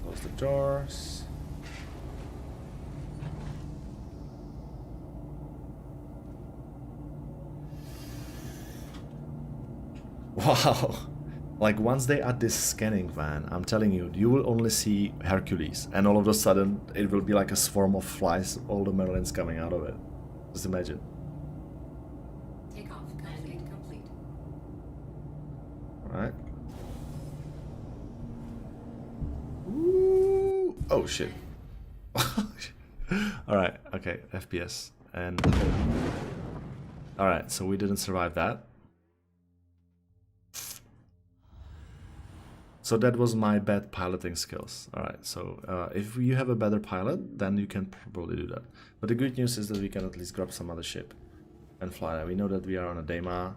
Speaker 1: close the doors. Wow. Like, once they add this scanning van, I'm telling you, you will only see Hercules, and all of a sudden, it will be like a swarm of flies, all the Merlins coming out of it. Just imagine.
Speaker 5: Takeoff complete.
Speaker 1: Alright. Ooh. Oh, shit. Alright, okay, FPS. And... Alright, so we didn't survive that. So that was my bad piloting skills. Alright, so if you have a better pilot, then you can probably do that. But the good news is that we can at least grab some other ship and fly there. We know that we are on a Daima.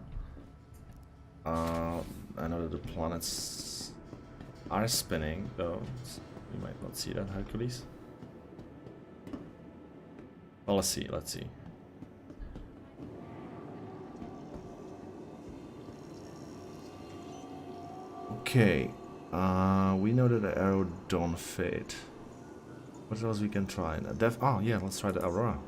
Speaker 1: I know that the planets are spinning, though. You might not see that, Hercules. Well, let's see, let's see. Okay. We know that the arrow don't fit. What else we can try? Oh yeah, let's try the Aurora.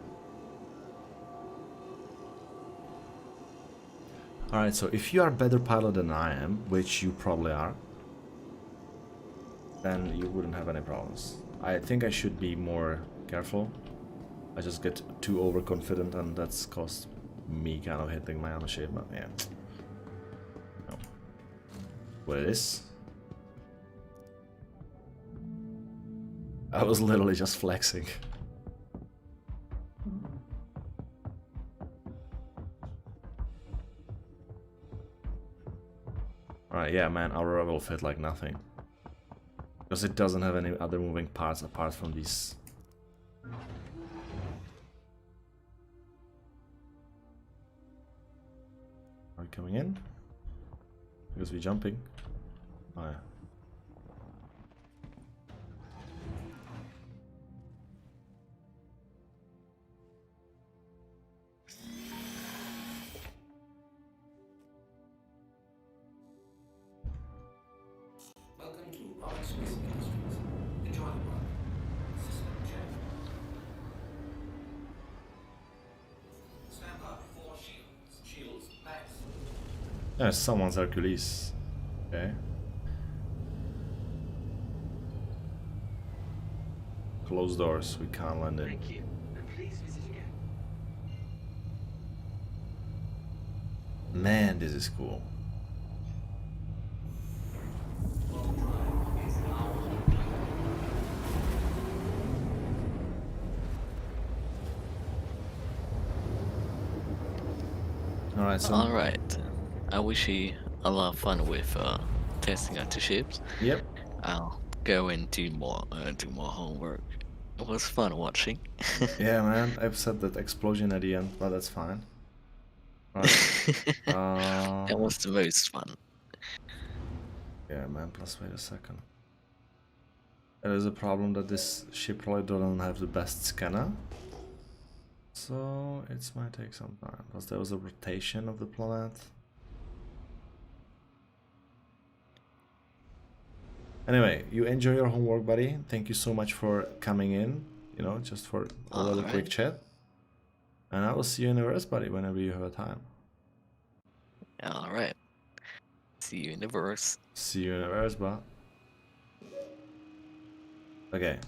Speaker 1: Alright, so if you are a better pilot than I am, which you probably are, then you wouldn't have any problems. I think I should be more careful. I just get too overconfident, and that's caused me kind of hitting my own ship, but yeah. No. What it is? I was literally just flexing. Alright, yeah, man, Aurora will fit like nothing. Because it doesn't have any other moving parts apart from these. Are we coming in? Because we're jumping. Oh yeah.
Speaker 2: Welcome to Robert Smith Industries. Enjoy the ride. System check. Stand by for shields. Shields max.
Speaker 1: There's someone's Hercules. Okay. Closed doors, we can't land in.
Speaker 2: Thank you. And please visit again.
Speaker 1: Man, this is cool. Alright, so...
Speaker 3: Alright. I wish you a lot of fun with testing out the ships.
Speaker 1: Yep.
Speaker 3: I'll go and do more homework. It was fun watching.
Speaker 1: Yeah, man, I upset that explosion at the end, but that's fine. Right.
Speaker 3: That was the most fun.
Speaker 1: Yeah, man, plus wait a second. There is a problem that this ship probably doesn't have the best scanner. So it might take some time. Plus there was a rotation of the planet. Anyway, you enjoy your homework, buddy. Thank you so much for coming in, you know, just for a little quick chat. And I will see you in the verse, buddy, whenever you have a time.
Speaker 3: Alright. See you in the verse.
Speaker 1: See you in the verse, bud. Okay.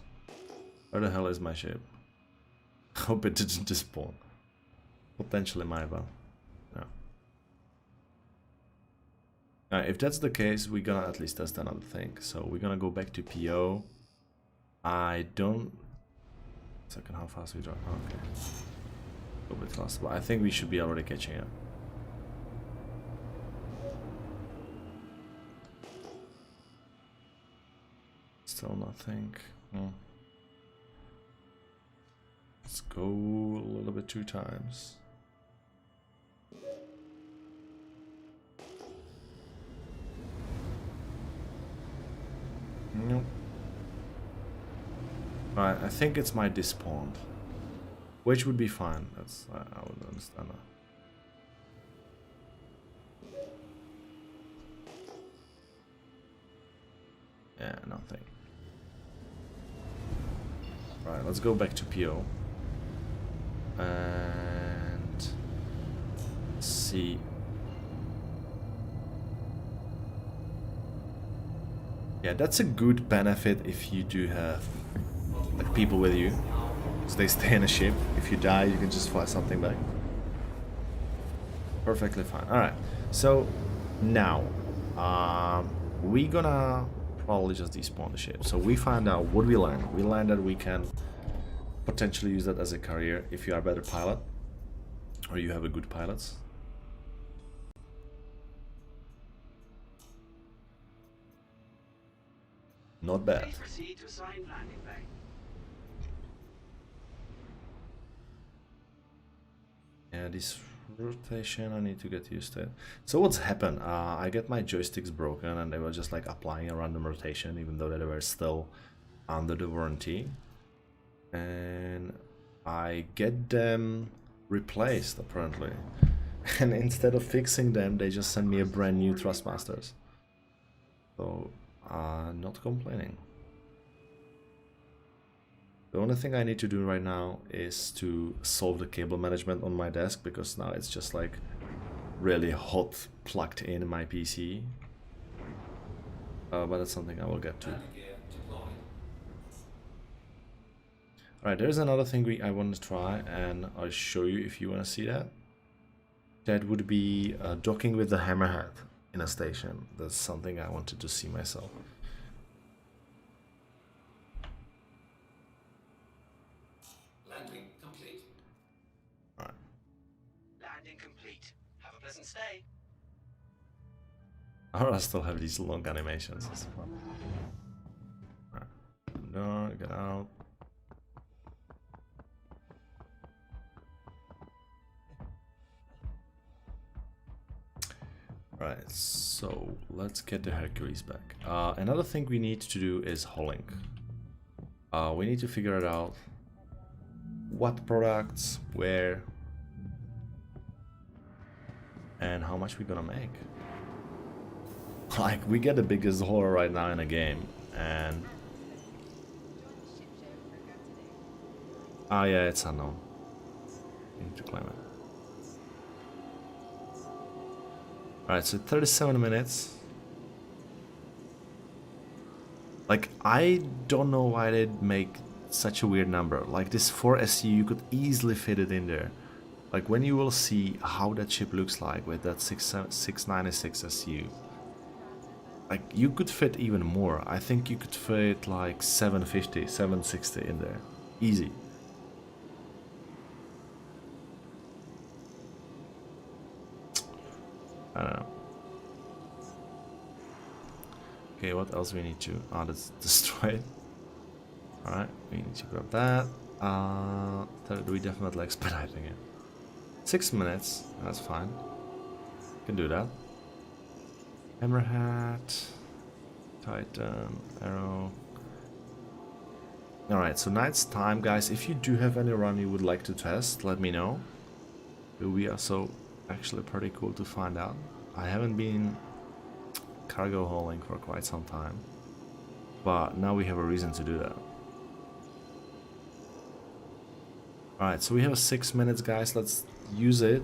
Speaker 1: Where the hell is my ship? Hope it didn't despawn. Potentially my bad. No. If that's the case, we're gonna at least test another thing. So we're gonna go back to PO. I don't... Second, how fast we drive? Oh, okay. A little bit faster, but I think we should be already catching up. Still nothing. Let's go a little bit 2 times. Nope. Right, I think it's my despawned. which would be fine. That's I would understand that. Yeah, nothing. Right, let's go back to PO and see. Yeah, that's a good benefit if you do have like people with you, so they stay in a ship. If you die, you can just fly something back. Perfectly fine. All right, so now we gonna probably just despawn the ship. So we find out what we learned. We learned that we can potentially use that as a career if you are a better pilot or you have a good pilots. Not bad.
Speaker 6: Please proceed to assigned landing bay.
Speaker 1: Yeah, this rotation, I need to get used to it. So what's happened? I get my joysticks broken and they were just like applying a random rotation even though they were still under the warranty. And I get them replaced apparently. And instead of fixing them, they just send me a brand new Thrustmasters. So, not complaining. The only thing I need to do right now is to solve the cable management on my desk, because now it's just like really hot plugged in my PC. But that's something I will get to.
Speaker 2: Landing gear deployed.
Speaker 1: Alright, there's another thing I want to try, and I'll show you if you want to see that. That would be docking with the hammerhead in a station. That's something I wanted to see myself.
Speaker 2: Landing complete.
Speaker 1: Alright.
Speaker 6: Landing complete. Have a pleasant stay.
Speaker 1: I still have these long animations. It's fun. Alright. No, get out. Right, so let's get the Hercules back. Another thing we need to do is hauling. We need to figure it out. What products, where, and how much we're gonna make. Like, we get the biggest hauler right now in a game, and... yeah, it's unknown. We need to claim it. Alright, so 37 minutes. Like, I don't know why they'd make such a weird number. Like, this 4 SU, you could easily fit it in there. Like, when you will see how that ship looks like with that 696 SU. Like, you could fit even more. I think you could fit like 750, 760 in there. Easy. I don't know. Okay, what else we need to... that's destroy it. Alright, we need to grab that. We definitely expediting it. 6 minutes, that's fine. Can do that. Hammerhead, Titan, Arrow. Alright, so night's time, guys. If you do have any run you would like to test, let me know. It will be also actually pretty cool to find out. I haven't been cargo hauling for quite some time, but now we have a reason to do that. Alright, so we have 6 minutes, guys. Let's use it.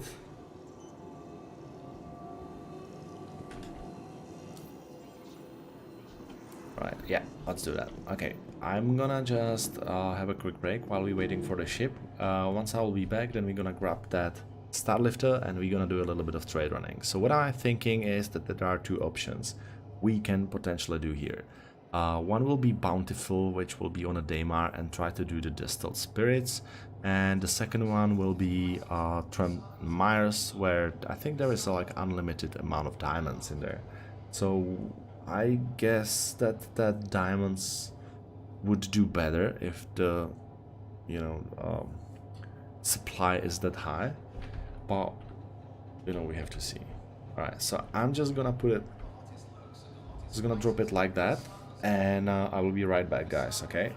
Speaker 1: Alright, yeah, let's do that. Okay, I'm gonna just have a quick break while we're waiting for the ship. Once I'll be back, then we're gonna grab that Starlifter and we're gonna do a little bit of trade running. So what I'm thinking is that there are two options we can potentially do here. One will be Bountiful, which will be on a Daymar and try to do the distilled spirits, and the second one will be Myers, where I think there is like unlimited amount of diamonds in there. So I guess that diamonds would do better if the supply is that high, but we have to see. All right, so I'm just gonna drop it like that, and I will be right back, guys. Okay.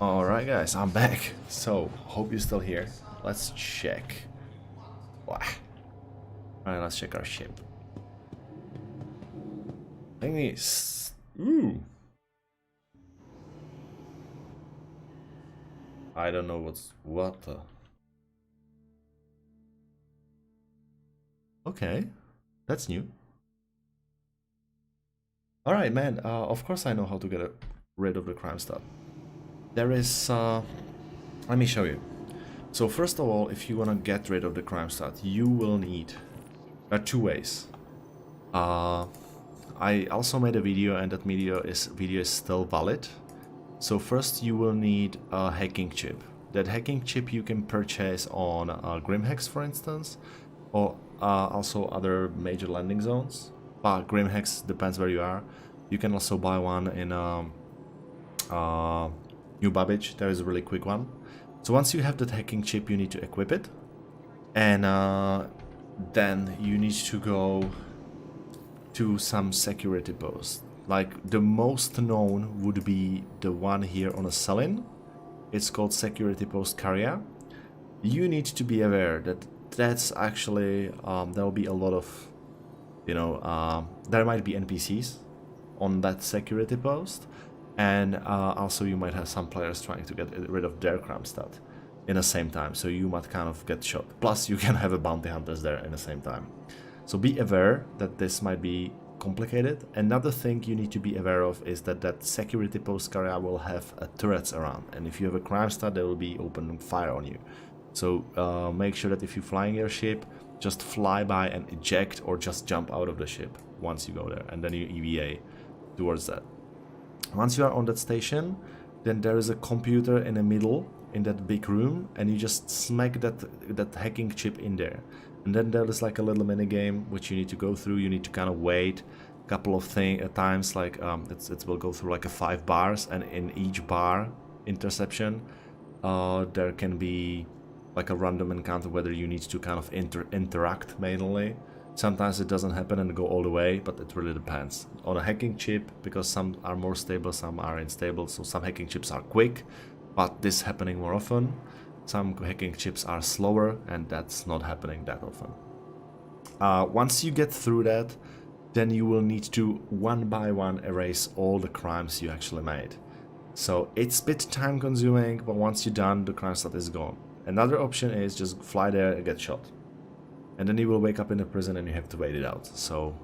Speaker 1: Alright guys, I'm back. So, hope you're still here. Let's check. Alright, let's check our ship. Thing is... Ooh! I don't know what the... Okay, that's new. Alright man, of course I know how to get rid of the crime stat. There is... let me show you. So first of all, if you want to get rid of the crime stat, you will need... There are two ways. I also made a video and that video is still valid. So first you will need a hacking chip. That hacking chip you can purchase on Grimhex, for instance, or also other major landing zones. But Grimhex depends where you are. You can also buy one in New Babbage. There is a really quick one. So once you have that hacking chip, you need to equip it, and then you need to go to some security post. Like the most known would be the one here on a Selin. It's called Security Post Carrier. You need to be aware that that's actually there will be a lot of, you know, there might be NPCs on that security post, and also you might have some players trying to get rid of their crime stat in the same time, so you might kind of get shot. Plus you can have a bounty hunters there in the same time. So be aware that this might be complicated. Another thing you need to be aware of is that that security post carrier will have turrets around, and if you have a crime stat, they will be opening fire on you. So make sure that if you're flying your ship, just fly by and eject, or just jump out of the ship once you go there, and then you EVA towards that. Once you are on that station, then there is a computer in the middle in that big room, and you just smack that hacking chip in there. And then there is like a little mini game which you need to go through. You need to kind of wait a couple of times, like it will go through like 5 bars, and in each bar interception there can be like a random encounter whether you need to kind of interact manually. Sometimes it doesn't happen and go all the way, but it really depends on a hacking chip, because some are more stable, some are unstable. So some hacking chips are quick, but this is happening more often. Some hacking chips are slower, and that's not happening that often. Once you get through that, then you will need to one by one erase all the crimes you actually made. So it's a bit time consuming, but once you're done, the crime stat is gone. Another option is just fly there and get shot. And then you will wake up in the prison and you have to wait it out. So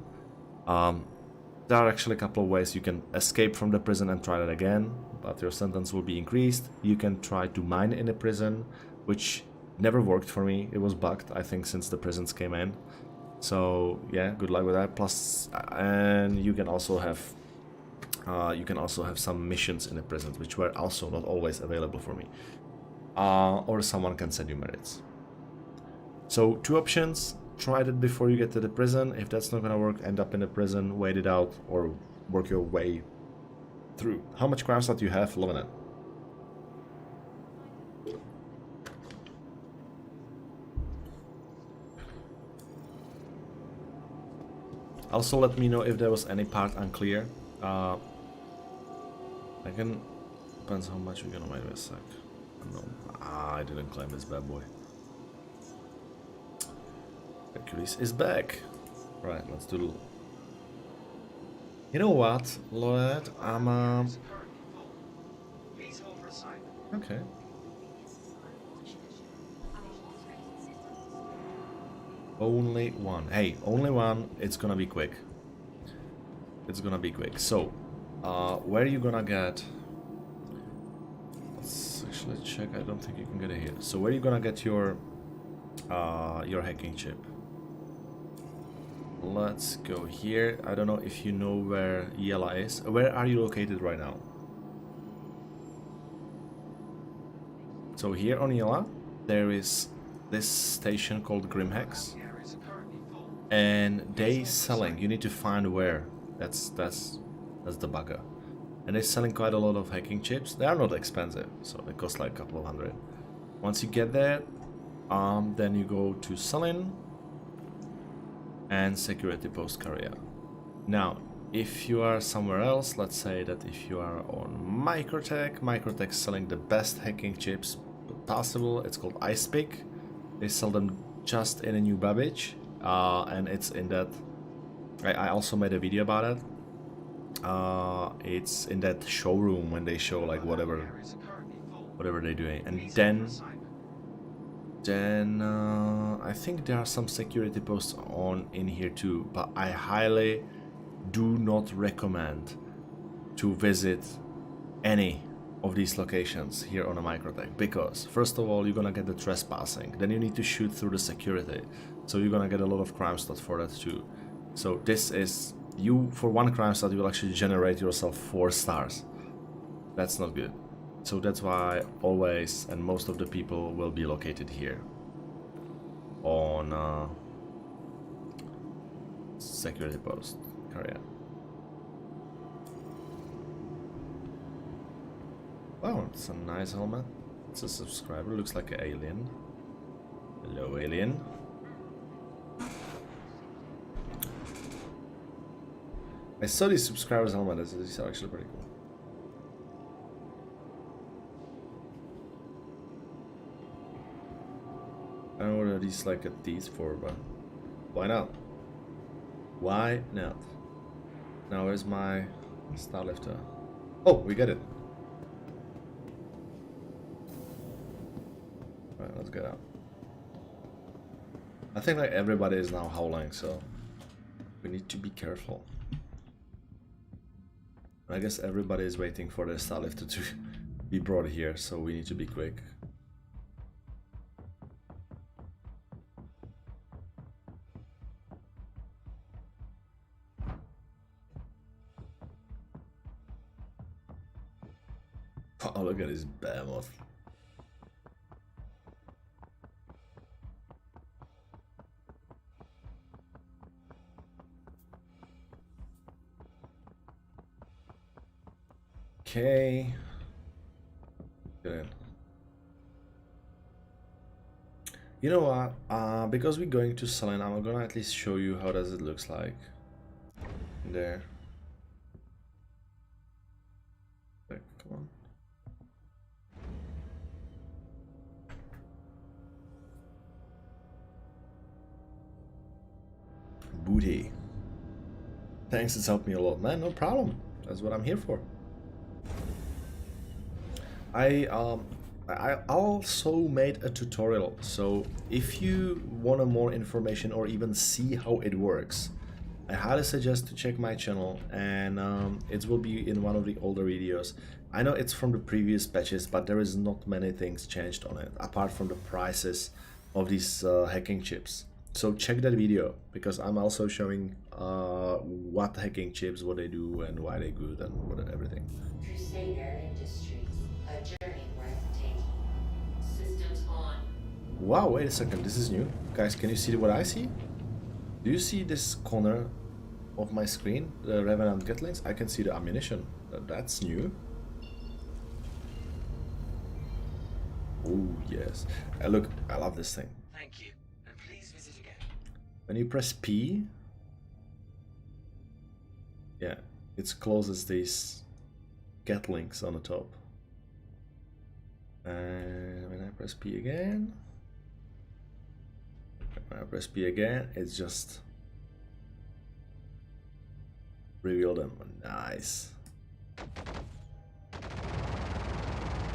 Speaker 1: there are actually a couple of ways you can escape from the prison and try that again, but your sentence will be increased. You can try to mine in a prison, which never worked for me. It was bugged, I think, since the prisons came in. So yeah, good luck with that. Plus, and you can also have some missions in the prisons, which were also not always available for me. Or someone can send you merits. So 2 options. Try that before you get to the prison. If that's not gonna work, end up in the prison, wait it out, or work your way through. How much crime stat you have? Loving it. Also let me know if there was any part unclear. I can... Depends how much we're gonna wait a sec. No. I didn't claim this bad boy. Hercules is back. Right, let's do... You know what, Lloyd? I'm
Speaker 6: Please hold for assignment.
Speaker 1: okay. Only one. Hey, only one. It's gonna be quick. It's gonna be quick. So, where are you gonna get... Let's actually check. I don't think you can get it here. So where are you gonna get your hacking chip? Let's go here. I don't know if you know where Yella is. Where are you located right now? So here on Yella, there is this station called Grimhex, and they selling. You need to find where. That's the bugger. And they're selling quite a lot of hacking chips. They are not expensive, so they cost like a couple of hundred. Once you get there, then you go to Selin and Security Post Carrier. Now, if you are somewhere else, let's say that if you are on Microtech's selling the best hacking chips possible. It's called iSpeak. They sell them just in a new Babbage, and it's in that. I also made a video about it. It's in that showroom when they show like whatever they're doing, and then I think there are some security posts on in here too, but I highly do not recommend to visit any of these locations here on a Microtech, because first of all you're gonna get the trespassing, then you need to shoot through the security, so you're gonna get a lot of crime stats for that too. So this is, you for one crime stat you will actually generate yourself 4 stars. That's not good. So that's why always and most of the people will be located here on security post area. Wow, it's a nice helmet. It's a subscriber, looks like an alien. Hello, alien. I saw these subscribers' helmets, these are actually pretty cool. I don't know what are these like a teeth for, but why not? Why not? Now where's my Starlifter? Oh, we get it. Alright, let's get out. I think like everybody is now howling, so we need to be careful. I guess everybody is waiting for the Starlifter to be brought here, so we need to be quick. Oh, look at this behemoth. Okay. Get in. You know what? Because we're going to Selene, I'm gonna at least show you how does it looks like there. Come on. Booty. Thanks, it's helped me a lot, man. No problem. That's what I'm here for. I also made a tutorial, so if you want more information or even see how it works, I highly suggest to check my channel, and it will be in one of the older videos. I know it's from the previous patches, but there is not many things changed on it apart from the prices of these hacking chips. So check that video, because I'm also showing what hacking chips, what they do and why they're good and what everything.
Speaker 5: Crusader Industries, a journey worth taking. Systems on.
Speaker 1: Wow, wait a second, this is new. Guys, can you see what I see? Do you see this corner of my screen, the Revenant Gatlings? I can see the ammunition. That's new. Oh yes. Look, I love this thing.
Speaker 6: Thank you, and please visit again.
Speaker 1: When you press P, yeah, it closes these Gatlings on the top. And when I press P again, it's just reveal them. Nice.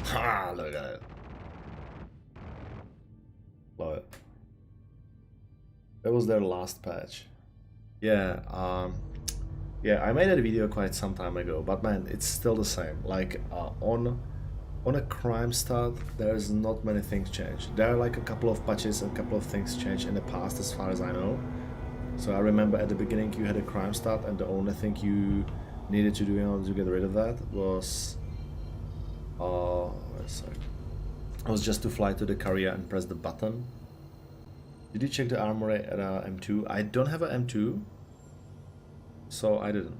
Speaker 1: Ha! Look at it. Love it. That was their last patch. Yeah, yeah, I made that video quite some time ago, but man, it's still the same. Like on a crime stat, there's not many things changed. There are like a couple of patches and a couple of things changed in the past, as far as I know. So I remember at the beginning you had a crime stat, and the only thing you needed to do in order to get rid of that was just to fly to the carrier and press the button. Did you check the armory at M2? I don't have an M2, so I didn't.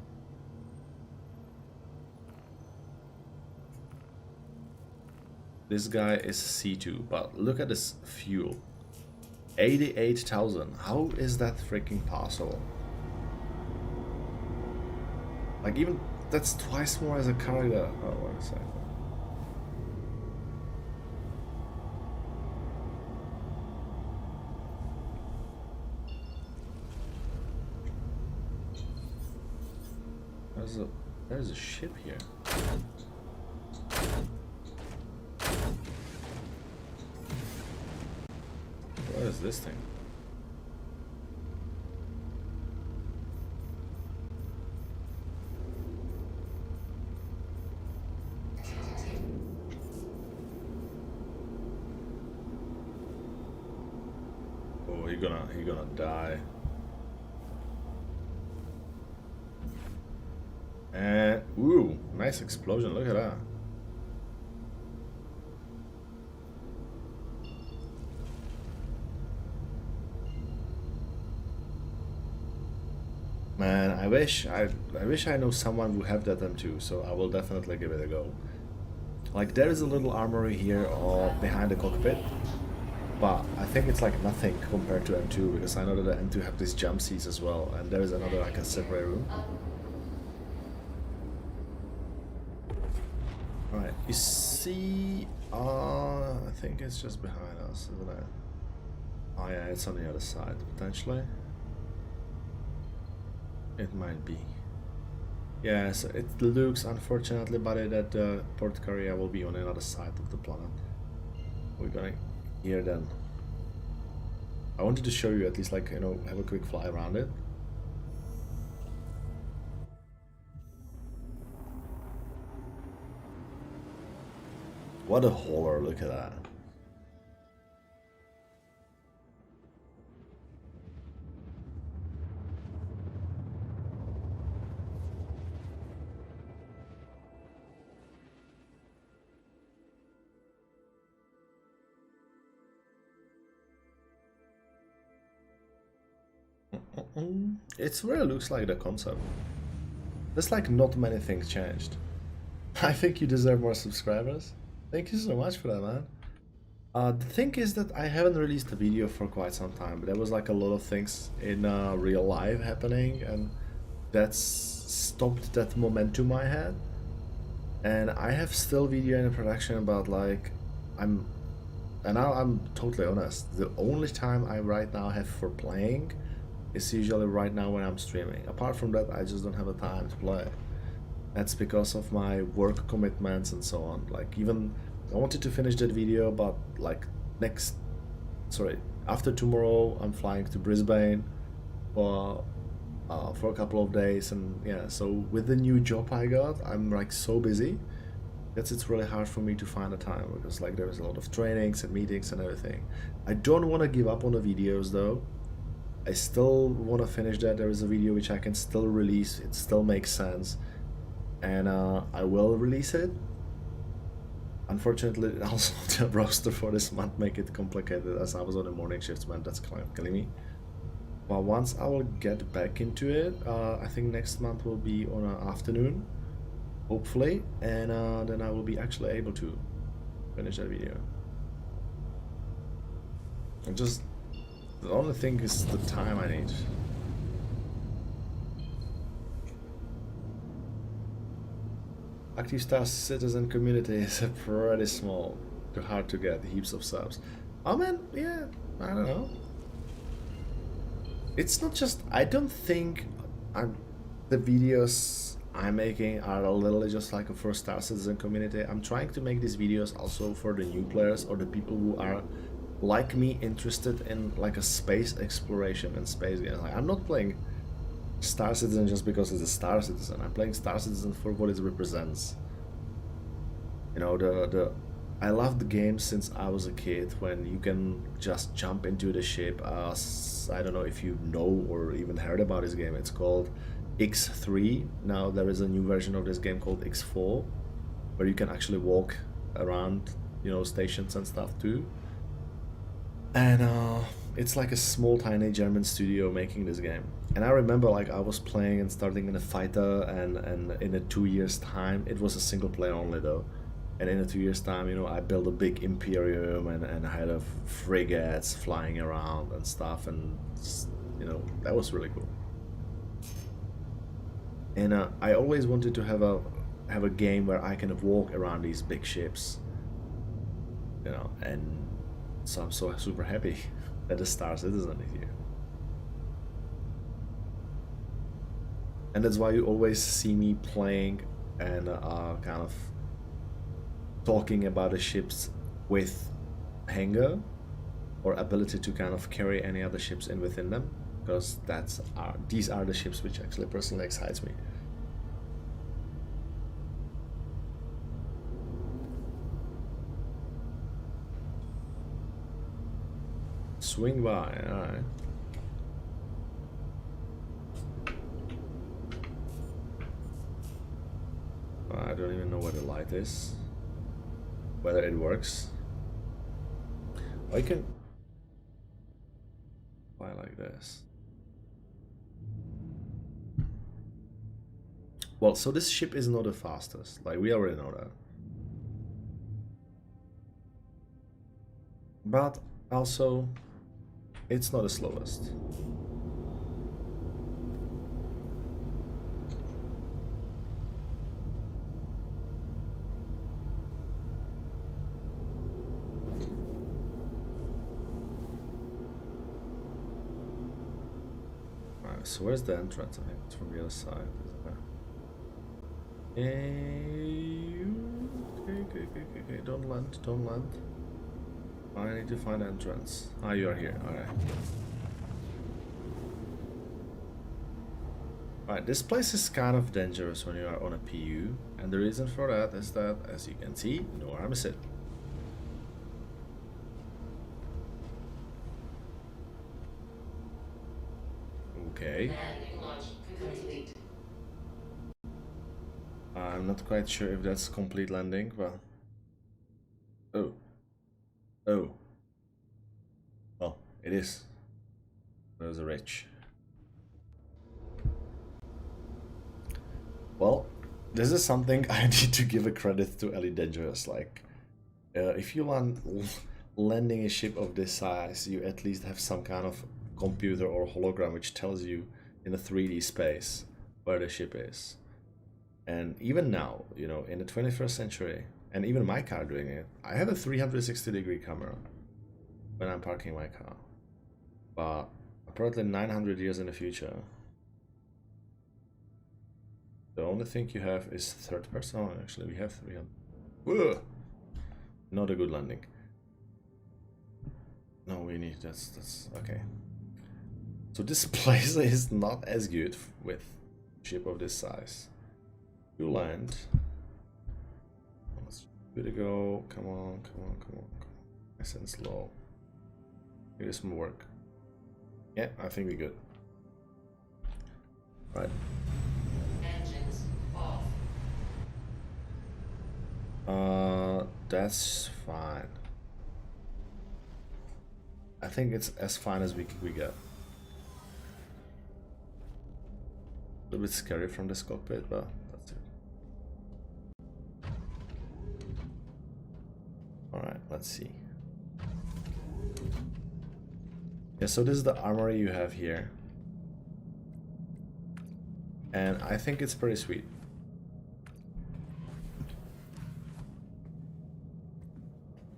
Speaker 1: This guy is C2, but look at this fuel. 88,000. How is that freaking possible? Like even that's twice more as a character. Oh, wait a second. There's a ship here. What is this thing? Oh, he gonna die. And ooh, nice explosion! Look at that. Man, I wish I know someone who have that M2, so I will definitely give it a go. Like there is a little armory here behind the cockpit, but I think it's like nothing compared to M2 because I know that the M2 have these jump seats as well, and there is another like a separate room. Alright, you see, I think it's just behind us, isn't it? Oh yeah, it's on the other side, potentially. It might be. Yes, it looks unfortunately, buddy, that the port carrier will be on another side of the planet. We're gonna here then. I wanted to show you at least, like, you know, have a quick fly around it. What a hauler, look at that. It really looks like the concept. There's like not many things changed. I think you deserve more subscribers. Thank you so much for that, man. The thing is that I haven't released a video for quite some time. There was like a lot of things in real life happening, and that's stopped that momentum I had. And I have still video in production, but like I'm totally honest. The only time I right now have for playing is usually right now when I'm streaming. Apart from that, I just don't have the time to play. That's because of my work commitments and so on. Like even I wanted to finish that video, but like after tomorrow I'm flying to Brisbane for a couple of days, and yeah, so with the new job I got, I'm like so busy that it's really hard for me to find the time because like there's a lot of trainings and meetings and everything. I don't want to give up on the videos though. I still want to finish that. There is a video which I can still release. It still makes sense, and I will release it. Unfortunately, also the roster for this month make it complicated as I was on the morning shifts, man. That's killing me. But once I will get back into it, I think next month will be on an afternoon, hopefully, and then I will be actually able to finish that video. And just the only thing is the time I need. Active Star Citizen community is pretty small, too hard to get heaps of subs. Oh man, yeah, I don't know. It's not just, I don't think the videos I'm making are literally just like a for Star Citizen community. I'm trying to make these videos also for the new players or the people who are like me interested in like a space exploration and space games. Like, I'm not playing Star Citizen just because it's a Star Citizen. I'm playing Star Citizen for what it represents. You know, I love the game since I was a kid, when you can just jump into the ship. I don't know if you know or even heard about this game. It's called X3. Now there is a new version of this game called X4, where you can actually walk around, you know, stations and stuff too. And it's like a small tiny German studio making this game. And I remember like I was playing and starting in a fighter, and in a 2 years time, it was a single player only though. And in a 2 years time, you know, I built a big Imperium and I had a frigates flying around and stuff, and you know, that was really cool. And I always wanted to have a game where I can walk around these big ships, you know, and so I'm so super happy that the Star Citizen is here. And that's why you always see me playing and kind of talking about the ships with hangar or ability to kind of carry any other ships in within them, because these are the ships which actually personally excites me. Swing by, alright. I don't even know where the light is, whether it works. I can fly like this. Well, so this ship is not the fastest, like we already know that. But also, it's not the slowest. Alright, so where's the entrance? I think it's from the other side, isn't it? Okay, don't land, don't land. I need to find entrance. Ah, you are here, alright. Alright, this place is kind of dangerous when you are on a PU, and the reason for that is that, as you can see, no arm is it. Okay.
Speaker 5: Landing launch complete.
Speaker 1: I'm not quite sure if that's complete landing, but... Oh. Oh. Well, it is. There's a ridge. Well, this is something I need to give a credit to Elite Dangerous. Like, if you landing a ship of this size, you at least have some kind of computer or hologram which tells you in a 3D space where the ship is. And even now, you know, in the 21st century, and even my car doing it, I have a 360-degree camera when I'm parking my car. But apparently 900 years in the future, the only thing you have is third person. Oh, actually, we have 300. Whoa! Not a good landing. No, we need, that's okay. So this place is not as good with a ship of this size. You land. Good to go. Come on, come on, come on, come on. Nice and slow. Give it some work. Yeah, I think we're good. Right.
Speaker 5: Engines off.
Speaker 1: That's fine. I think it's as fine as we get. A little bit scary from this cockpit, but that's it. Alright, let's see. Yeah, so this is the armory you have here. And I think it's pretty sweet.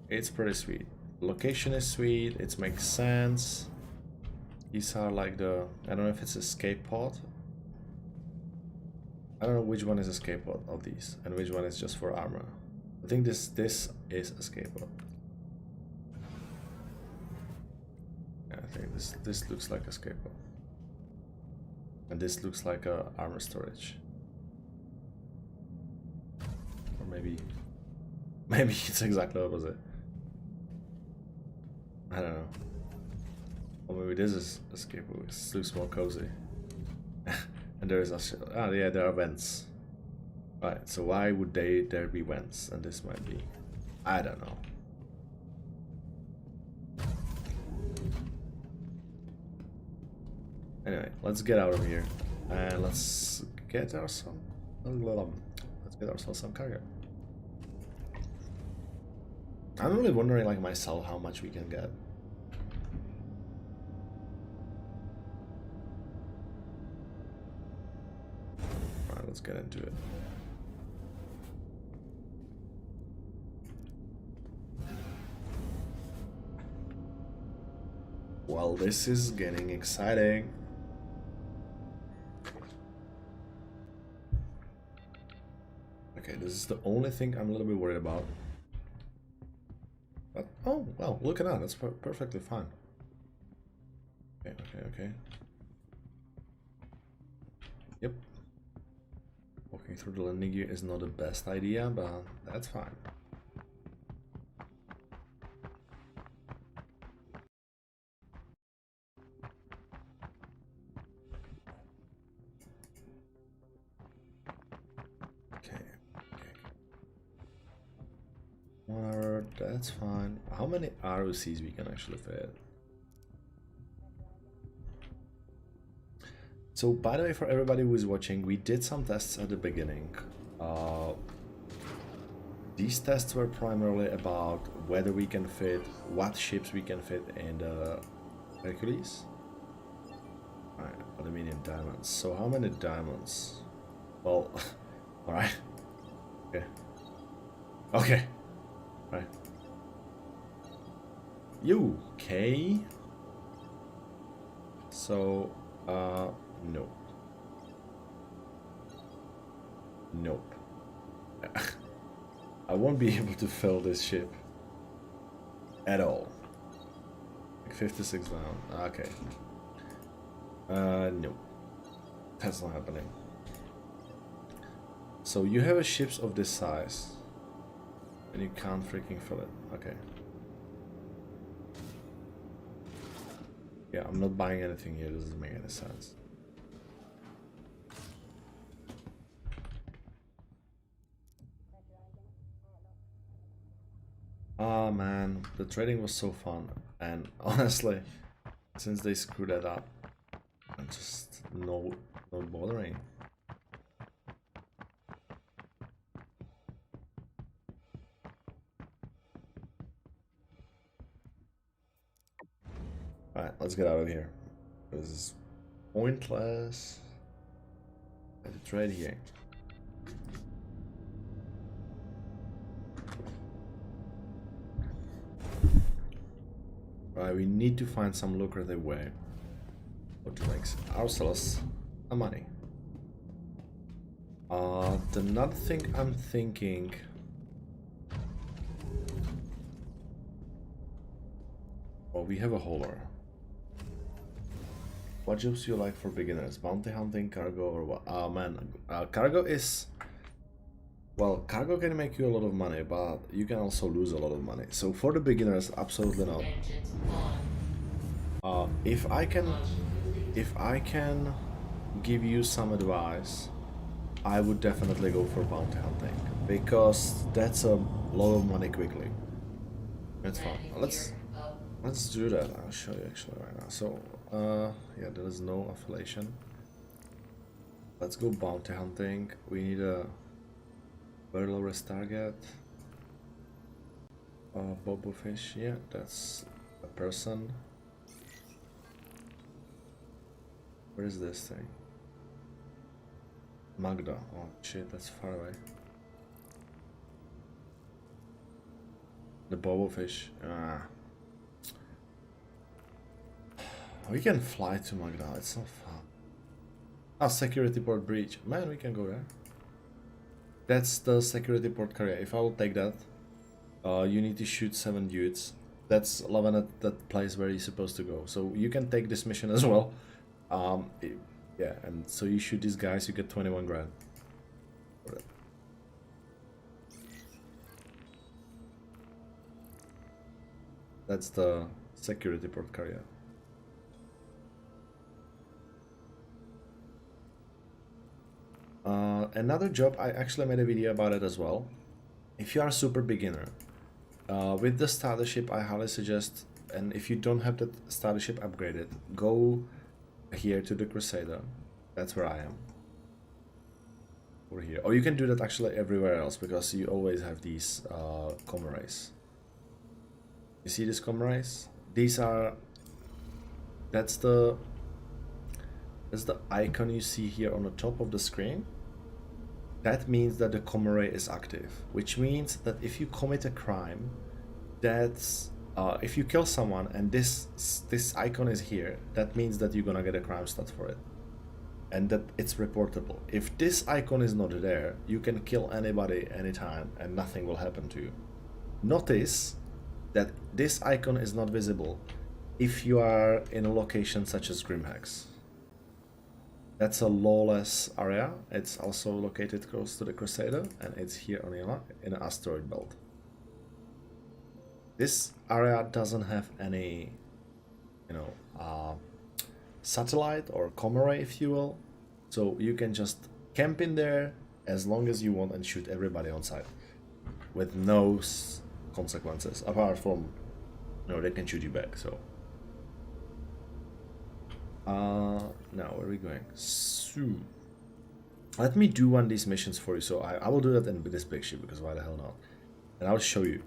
Speaker 1: It's pretty sweet. Location is sweet, it makes sense. These are like the, I don't know if it's escape pod. I don't know which one is escape pod of these and which one is just for armor. I think this is escape pod. Yeah, I think this looks like escape pod. And this looks like a armor storage. Or maybe it's exactly opposite. I don't know. Or maybe this is escape. This looks more cozy. And there is also, oh yeah, there are vents. Right, so why would there be vents? And this might be, I don't know. Anyway, let's get out of here and let's get ourselves some cargo. I'm really wondering, like myself, how much we can get. let's get into it. Well, this is getting exciting. Okay, this is the only thing I'm a little bit worried about. But, oh, well, look at that, that's perfectly fine. Okay, okay, okay. Yep. Walking through the landing gear is not the best idea, but that's fine. That's fine. How many ROCs we can actually fit? So, by the way, for everybody who is watching, we did some tests at the beginning. These tests were primarily about whether we can fit, what ships we can fit in the Hercules. Alright, aluminium diamonds. So, how many diamonds? Well, alright. Okay. Okay. Right. UK. So, nope. Nope. I won't be able to fill this ship at all. Like 56 down. Okay. Nope. That's not happening. So you have a ships of this size. And you can't freaking fill it. Okay. Yeah, I'm not buying anything here. This doesn't make any sense. Oh man, the trading was so fun. And honestly, since they screwed that up, I'm just not bothering. Alright, let's get out of here. This is pointless. I have to trade here. Right, we need to find some lucrative way to make ourselves a money. Another thing I'm thinking. Oh, we have a hauler. What jobs do you like for beginners? Bounty hunting, cargo, or what? Oh man, cargo is... Well, cargo can make you a lot of money, but you can also lose a lot of money. So for the beginners, absolutely not. If I can give you some advice, I would definitely go for bounty hunting, because that's a lot of money quickly. That's fun. Let's do that. I'll show you actually right now. So, yeah, there is no affiliation. Let's go bounty hunting. We need a very low risk target. Bobo fish. Yeah, that's a person. Where is this thing? Magda. Oh shit, that's far away. The Bobo fish. We can fly to Magda, it's not fun. Ah, security port breach. Man, we can go there. That's the security port carrier. If I will take that, you need to shoot 7 dudes. That's 11 at that place where you're supposed to go. So you can take this mission as well. Yeah, and so you shoot these guys, you get 21 grand. That's the security port carrier. Another job, I actually made a video about it as well. If you are a super beginner, with the starter ship, I highly suggest, and if you don't have the starter ship upgraded, go here to the Crusader. That's where I am. Over here. Or you can do that actually everywhere else, because you always have these comrades. You see these comrades? These are... That's the icon you see here on the top of the screen. that means that the com array is active, which means that if you commit a crime, that's if you kill someone and this icon is here, that means that you're gonna get a crime stat for it, and that it's reportable. If this icon is not there, you can kill anybody anytime and nothing will happen to you. Notice that this icon is not visible if you are in a location such as Grimhex. That's a lawless area. It's also located close to the Crusader, and it's here on in an asteroid belt. This area doesn't have any, satellite or com array, if you will. So you can just camp in there as long as you want and shoot everybody on sight with no consequences, apart from, they can shoot you back. So now where are we going? So let me do one of these missions for you. So I will do that in this big ship, because why the hell not? And I'll show you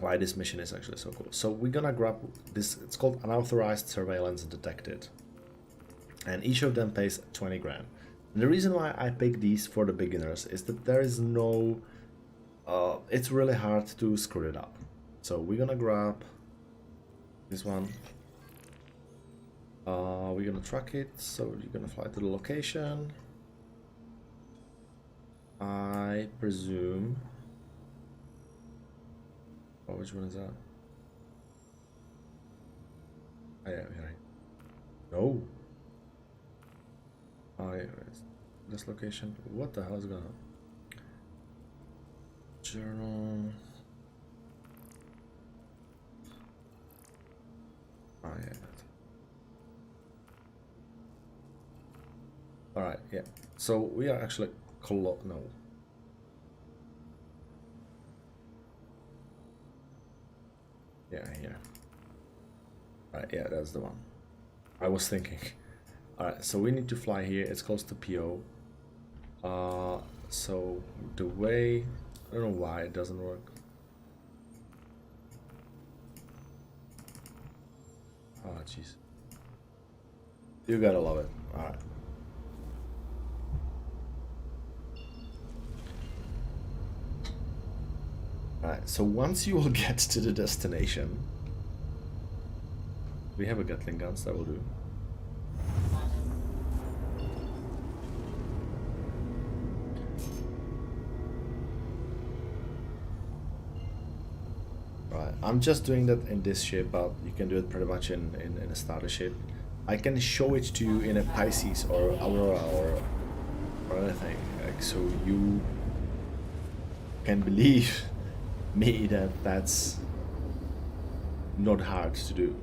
Speaker 1: why this mission is actually so cool. So we're gonna grab this. It's called Unauthorized Surveillance Detected, and each of them pays 20 grand. And the reason why I pick these for the beginners is that there is no it's really hard to screw it up. So we're gonna grab this one. We're gonna track it, so you're gonna fly to the location. I presume. Oh, which one is that? Oh, yeah, right. No. Oh, yeah, it's this location. What the hell is going on? Journal. Oh, yeah. Alright, yeah. So we are actually no. Yeah, here. Alright, yeah, that's the one. I was thinking. Alright, so we need to fly here. It's close to PO. So the way, I don't know why it doesn't work. Oh, jeez. You gotta love it. Alright. Alright, so once you will get to the destination, we have a Gatling guns, that will do. Right, I'm just doing that in this ship, but you can do it pretty much in a starter ship. I can show it to you in a Pisces or Aurora or anything, like, so you can believe me that that's not hard to do.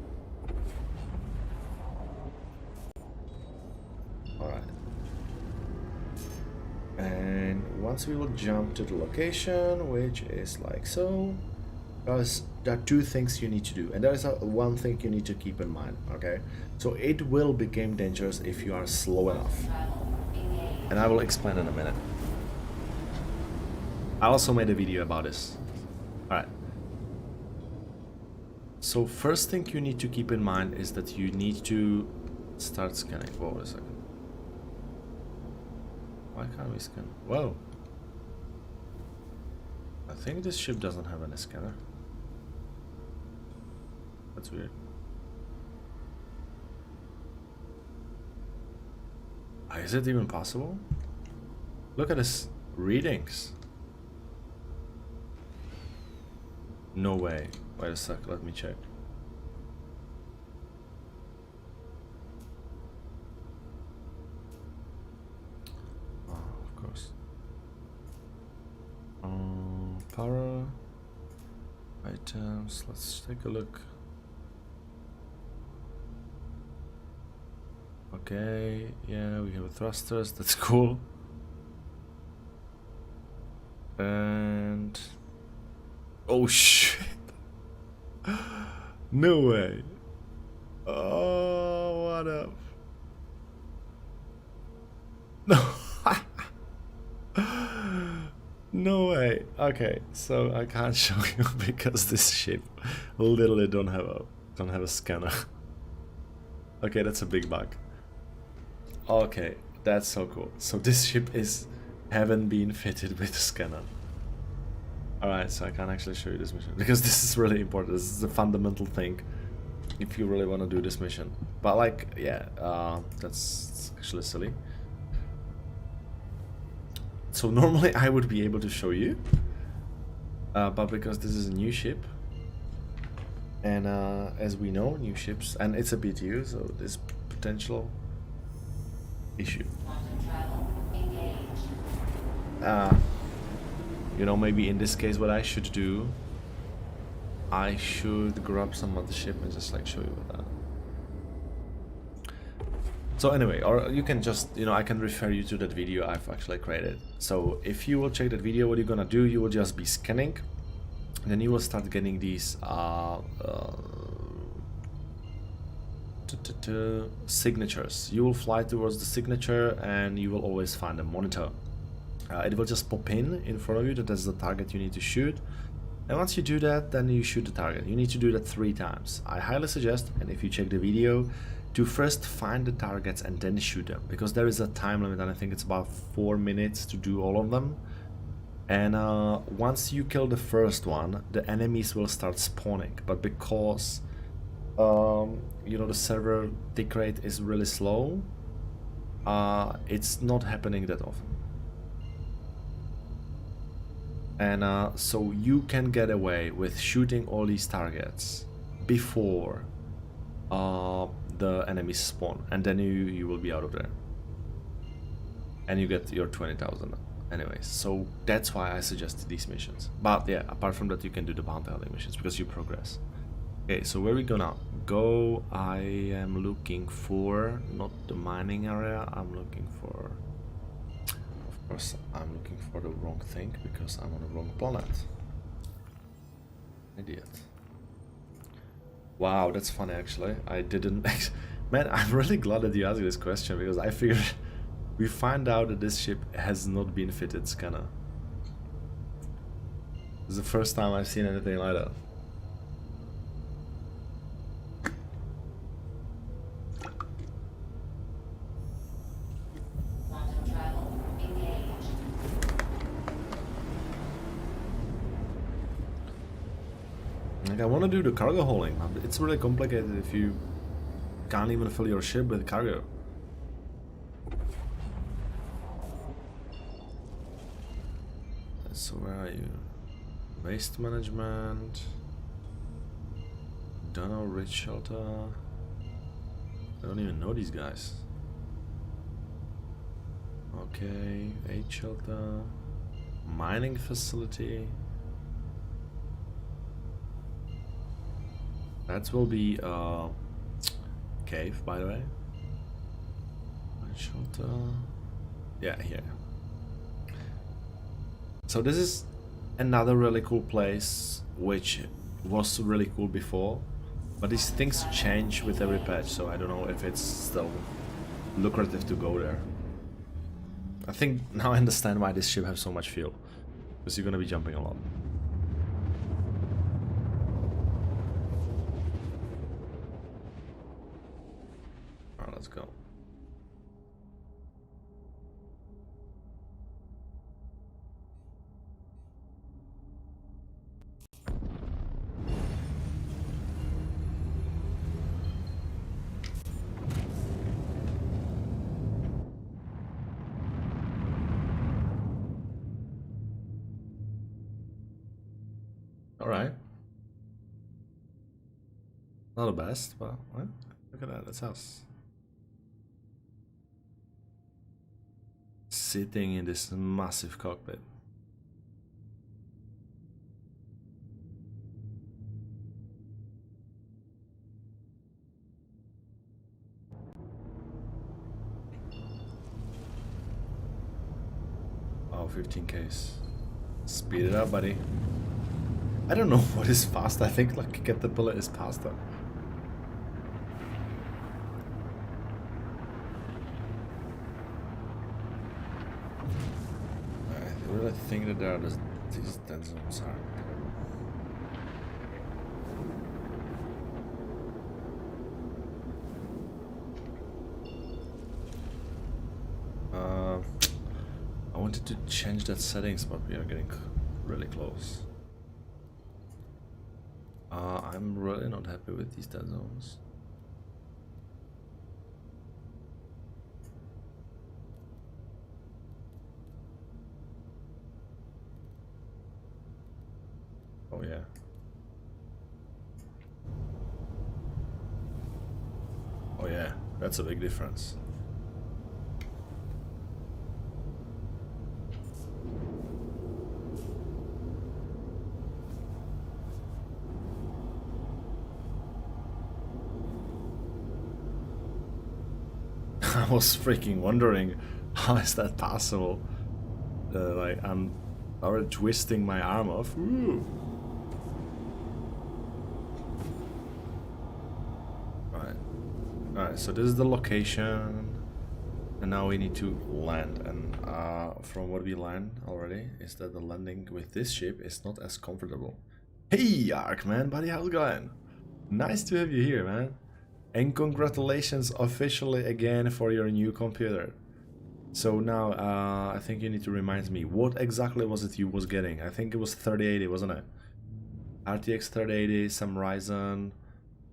Speaker 1: Alright. And once we will jump to the location, which is like so, because there are two things you need to do, and there is one thing you need to keep in mind, okay? So it will become dangerous if you are slow enough, and I will explain in a minute. I also made a video about this. Alright. So first thing you need to keep in mind is that you need to start scanning. Whoa, a second. Why can't we scan? Whoa. I think this ship doesn't have any scanner. That's weird. Is it even possible? Look at this readings. No way. Wait a sec, let me check. Oh, of course. Para items, let's take a look. Okay, yeah, we have thrusters, that's cool. And oh shit. No way. Oh, what up? No. No way. Okay, so I can't show you because this ship literally don't have a scanner. Okay, that's a big bug. Okay, that's so cool. So this ship is haven't been fitted with the scanner. Alright, so I can't actually show you this mission because this is really important. This is a fundamental thing if you really want to do this mission. But like, yeah, that's actually silly. So normally I would be able to show you, but because this is a new ship, and as we know, new ships, and it's a PTU, so there's potential issue.
Speaker 5: Quantum travel engaged.
Speaker 1: You know, maybe in this case what I should do, I should grab some other ship and just like show you that. So anyway, or you can just, you know, I can refer you to that video I've actually created. So if you will check that video, what you're gonna do, you will just be scanning, and then you will start getting these signatures. You will fly towards the signature and you will always find a monitor. It will just pop in front of you that that's the target you need to shoot. And once you do that, then you shoot the target. You need to do that 3 times. I highly suggest, and if you check the video, to first find the targets and then shoot them, because there is a time limit, and I think it's about 4 minutes to do all of them. And once you kill the first one, the enemies will start spawning. But because you know, the server tick rate is really slow, it's not happening that often. And so you can get away with shooting all these targets before the enemies spawn, and then you will be out of there, and you get your 20,000 anyways. So that's why I suggested these missions. But yeah, apart from that, you can do the bounty hunting missions because you progress. Okay, so where we gonna go? I am looking for not the mining area. I'm looking for, of course, I'm looking for the wrong thing because I'm on the wrong planet. Idiot. Wow, that's funny actually. I didn't. Man, I'm really glad that you asked this question because I figured we find out that this ship has not been fitted scanner. It's the first time I've seen anything like that.
Speaker 5: Quantum travel engaged.
Speaker 1: Like, I want to do the cargo hauling, but it's really complicated if you can't even fill your ship with cargo. So where are you? Waste management, Donau Ridge Shelter. I don't even know these guys. Okay, 8 shelter, mining facility. That will be cave, by the way. Shelter. Yeah, here. So this is another really cool place, which was really cool before, but these things change with every patch, so I don't know if it's still lucrative to go there. I think now I understand why this ship has so much fuel, because you're gonna be jumping a lot. Alright, let's go. Alright. Not the best, but well, look at that, that's us. Sitting in this massive cockpit. Oh, 15Ks. Speed it up, buddy. I don't know what is fast. I think like Caterpillar is faster. I really think that there are these dead zones are. I wanted wanted to change that settings, but we are getting really close. I'm really not happy with these dead zones. Oh yeah. Oh yeah, that's a big difference. I was freaking wondering, how is that possible? Like, I'm already twisting my arm off. Ooh. Alright, so this is the location. And now we need to land. And from what we learned already, is that the landing with this ship is not as comfortable. Hey, Ark, man, buddy, how's it going? Nice to have you here, man. And congratulations officially again for your new computer. So now I think you need to remind me, what exactly was it you was getting? I think it was 3080, wasn't it? RTX 3080, some Ryzen.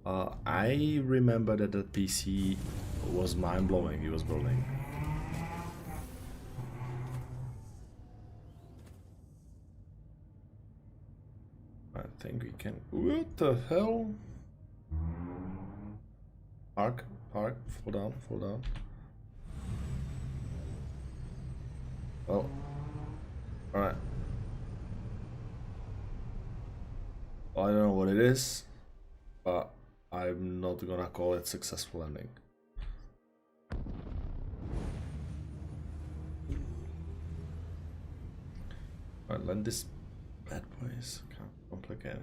Speaker 1: I remember that the PC was mind-blowing, he was building. I think we can... What the hell? Ark, fall down, fall down. Well, alright. I don't know what it is, but I'm not gonna call it successful landing. Alright, land this bad boy is kind of complicated.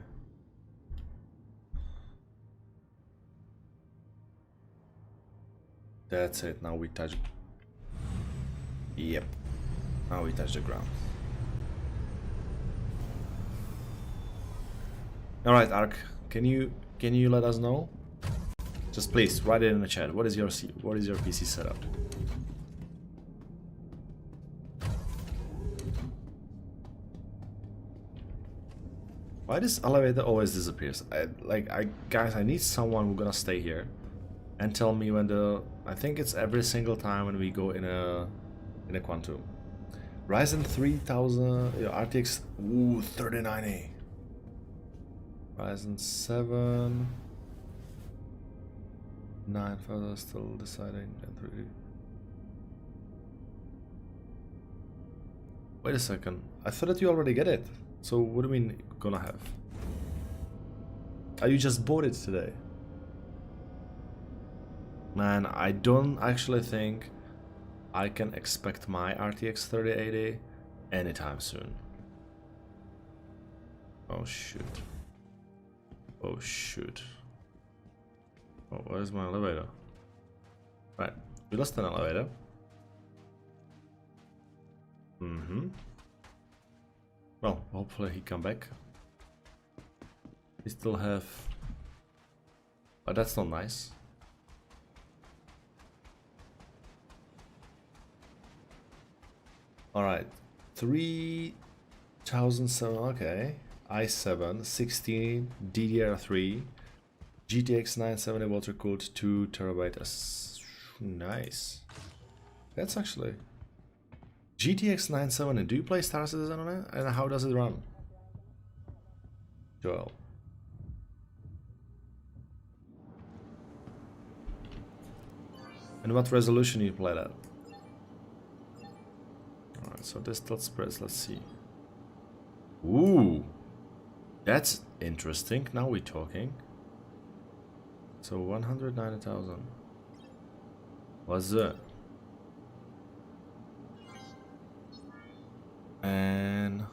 Speaker 1: That's it, now we touch... Yep. Now we touch the ground. Alright, Ark, can you let us know? Just please write it in the chat. What is your PC setup? Why this elevator always disappears? Guys, I need someone who's gonna stay here and tell me when the... I think it's every single time when we go in a quantum. Ryzen 3000, RTX, ooh, 3090. Ryzen 7, 9 further, still deciding. Wait a second, I thought that you already get it. So what do you mean gonna have? You just bought it today? Man, I don't actually think I can expect my RTX 3080 anytime soon. Oh shoot. Oh shoot. Oh, where's my elevator? Right, we lost an elevator. Well, hopefully he come back. We still have... Oh, that's not nice. Alright, 3007, okay. i7, 16, DDR3, GTX 970 water cooled 2 terabyte. Nice. That's actually... GTX 970, do you play Star Citizen on it? And how does it run? Joel. And what resolution you play that? Alright, so this dot spreads, let's see. Ooh, that's interesting. Now we're talking. So 190,000. What's that? And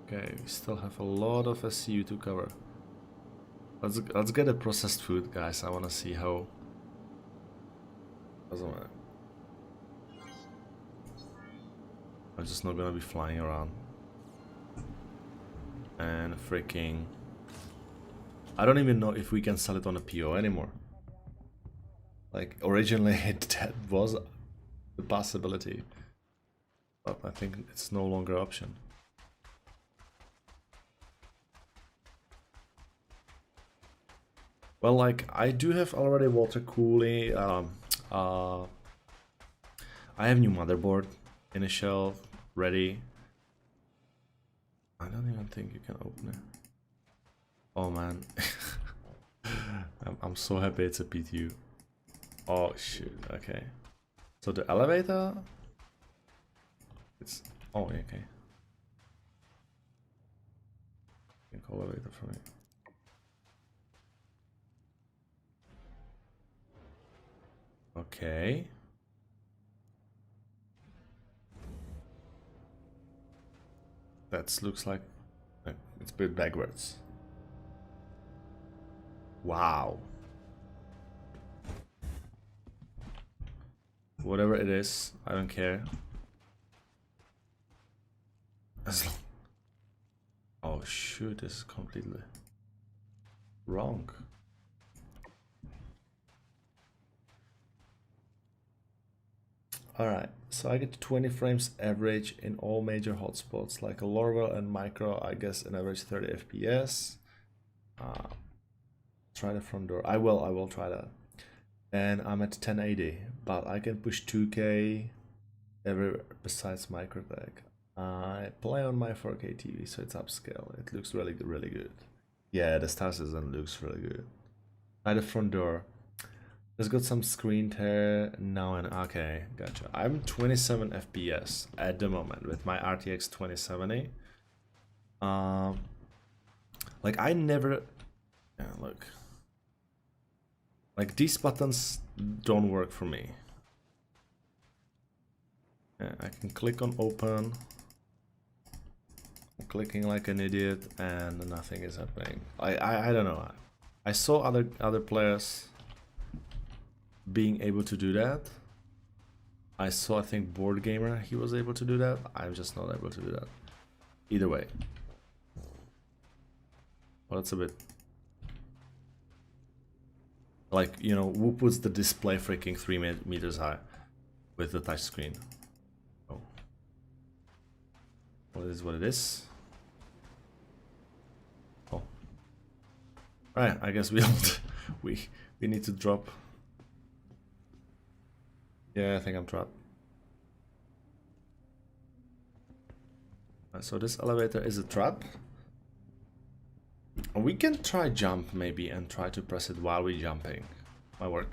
Speaker 1: okay, we still have a lot of SCU to cover. Let's get a processed food, guys. I want to see how. Doesn't matter. I'm just not gonna be flying around. And freaking... I don't even know if we can sell it on a PO anymore. Like, originally that was the possibility. but I think it's no longer an option. Well, like, I do have already water cooling. I have new motherboard in a shelf ready. I don't even think you can open it. Oh man, I'm so happy it's a PTU. Oh shoot, okay. So the elevator, it's, oh okay. You can call elevator for me. Okay. That looks like it's built backwards. Wow. Whatever it is, I don't care. As long... Oh shoot, this is completely wrong. Alright, so I get 20 frames average in all major hotspots like a Lorwell and Micro, I guess an average 30 FPS. Try the front door. I will try that. And I'm at 1080, but I can push 2K everywhere besides Microtech. I play on my 4K TV, so it's upscale. It looks really good. Yeah, the Star Citizen looks really good. Try the front door. There's got some screen tear now and okay, gotcha. I'm 27 FPS at the moment with my RTX 2070. Like I never, yeah, look. Like these buttons don't work for me. Yeah, I can click on open. I'm clicking like an idiot and nothing is happening. I don't know. I saw other players being able to do that. I saw, I think, Board Gamer, he was able to do that. I'm just not able to do that. Either way. Well, it's a bit... Like, you know, who puts the display freaking 3 meters high with the touch screen? Oh. Well, it is what it is. Oh. Alright, I guess we don't... we need to drop... Yeah, I think I'm trapped. So this elevator is a trap. We can try jump maybe and try to press it while we're jumping. Might work.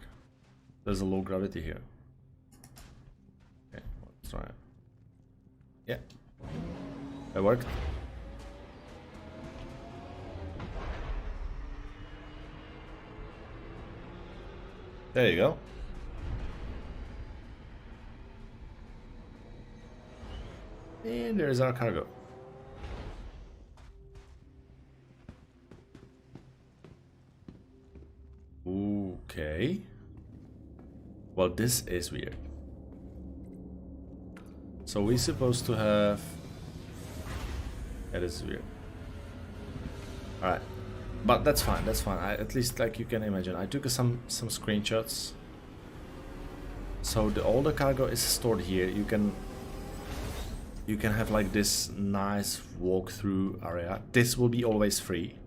Speaker 1: There's a low gravity here. Okay, let's try it. Yeah. That worked. There you go. And there's our cargo. Okay. Well, this is weird. So we're supposed to have... Yeah, this is weird. Alright. But that's fine, that's fine. At least, like you can imagine, I took some screenshots. So all the cargo is stored here. You can have like this nice walk-through area. This will be always free.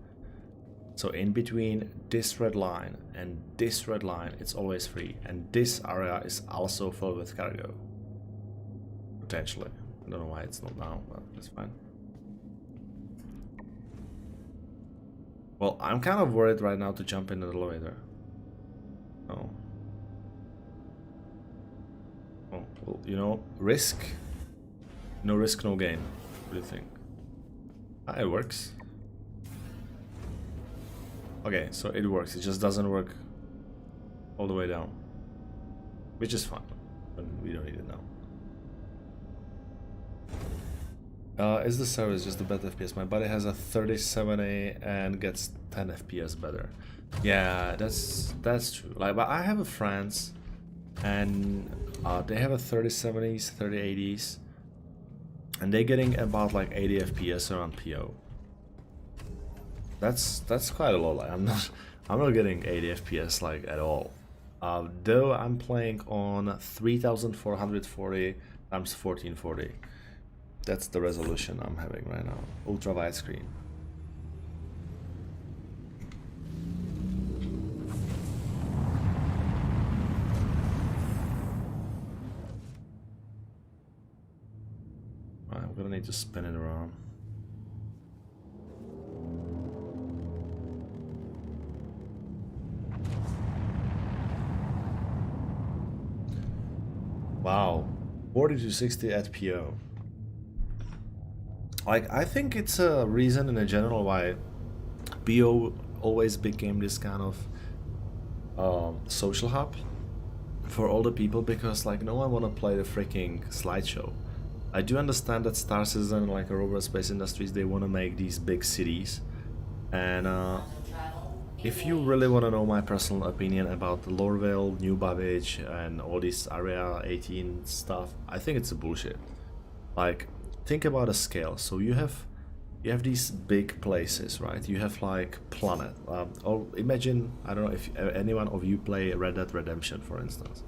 Speaker 1: So in between this red line and this red line, it's always free. And this area is also filled with cargo. Potentially. I don't know why it's not now, but that's fine. Well, I'm kind of worried right now to jump in the elevator. Oh. Oh, well, you know, risk. No risk, no gain. What do you think? Ah, it works. Okay, so it works. It just doesn't work all the way down. Which is fine. But we don't need it now. Is the service just a better FPS? My buddy has a 3070 and gets 10 FPS better. Yeah, that's true. Like, but I have a friends and they have a 3070s, 3080s. And they're getting about like 80 FPS around PO. That's quite a lot. Like I'm not getting 80 FPS like at all. Though I'm playing on 3440 times 1440. That's the resolution I'm having right now. Ultra wide screen. I'm gonna need to spin it around. Wow, 40 to 60 at PO. Like, I think it's a reason in general why PO always became this kind of social hub for all the people, because like no one wanna play the freaking slideshow. I do understand that Star Citizen, like Robot Space Industries, they wanna make these big cities, and if you really want to know my personal opinion about Lorville, New Babbage, and all this Area 18 stuff, I think it's a bullshit. Like, think about a scale. So you have these big places, right? You have like planet. Or imagine, I don't know if anyone of you play Red Dead Redemption, for instance.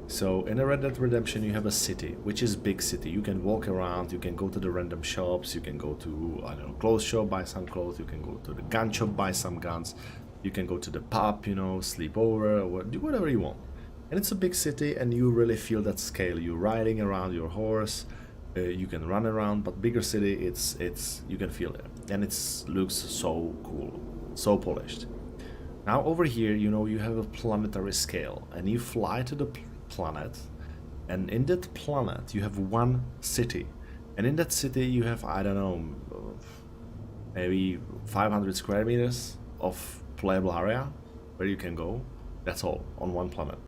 Speaker 1: So in a Red Dead Redemption, you have a city, which is big city. You can walk around, you can go to the random shops, you can go to, I don't know, clothes shop, buy some clothes, you can go to the gun shop, buy some guns, you can go to the pub, you know, sleep over, or do whatever you want. And it's a big city, and you really feel that scale. You're riding around your horse, you can run around, but bigger city, it's you can feel it, and it looks so cool, so polished. Now over here, you know, you have a planetary scale, and you fly to the planet, and in that planet you have one city, and in that city you have, I don't know, maybe 500 square meters of playable area where you can go. That's all on one planet.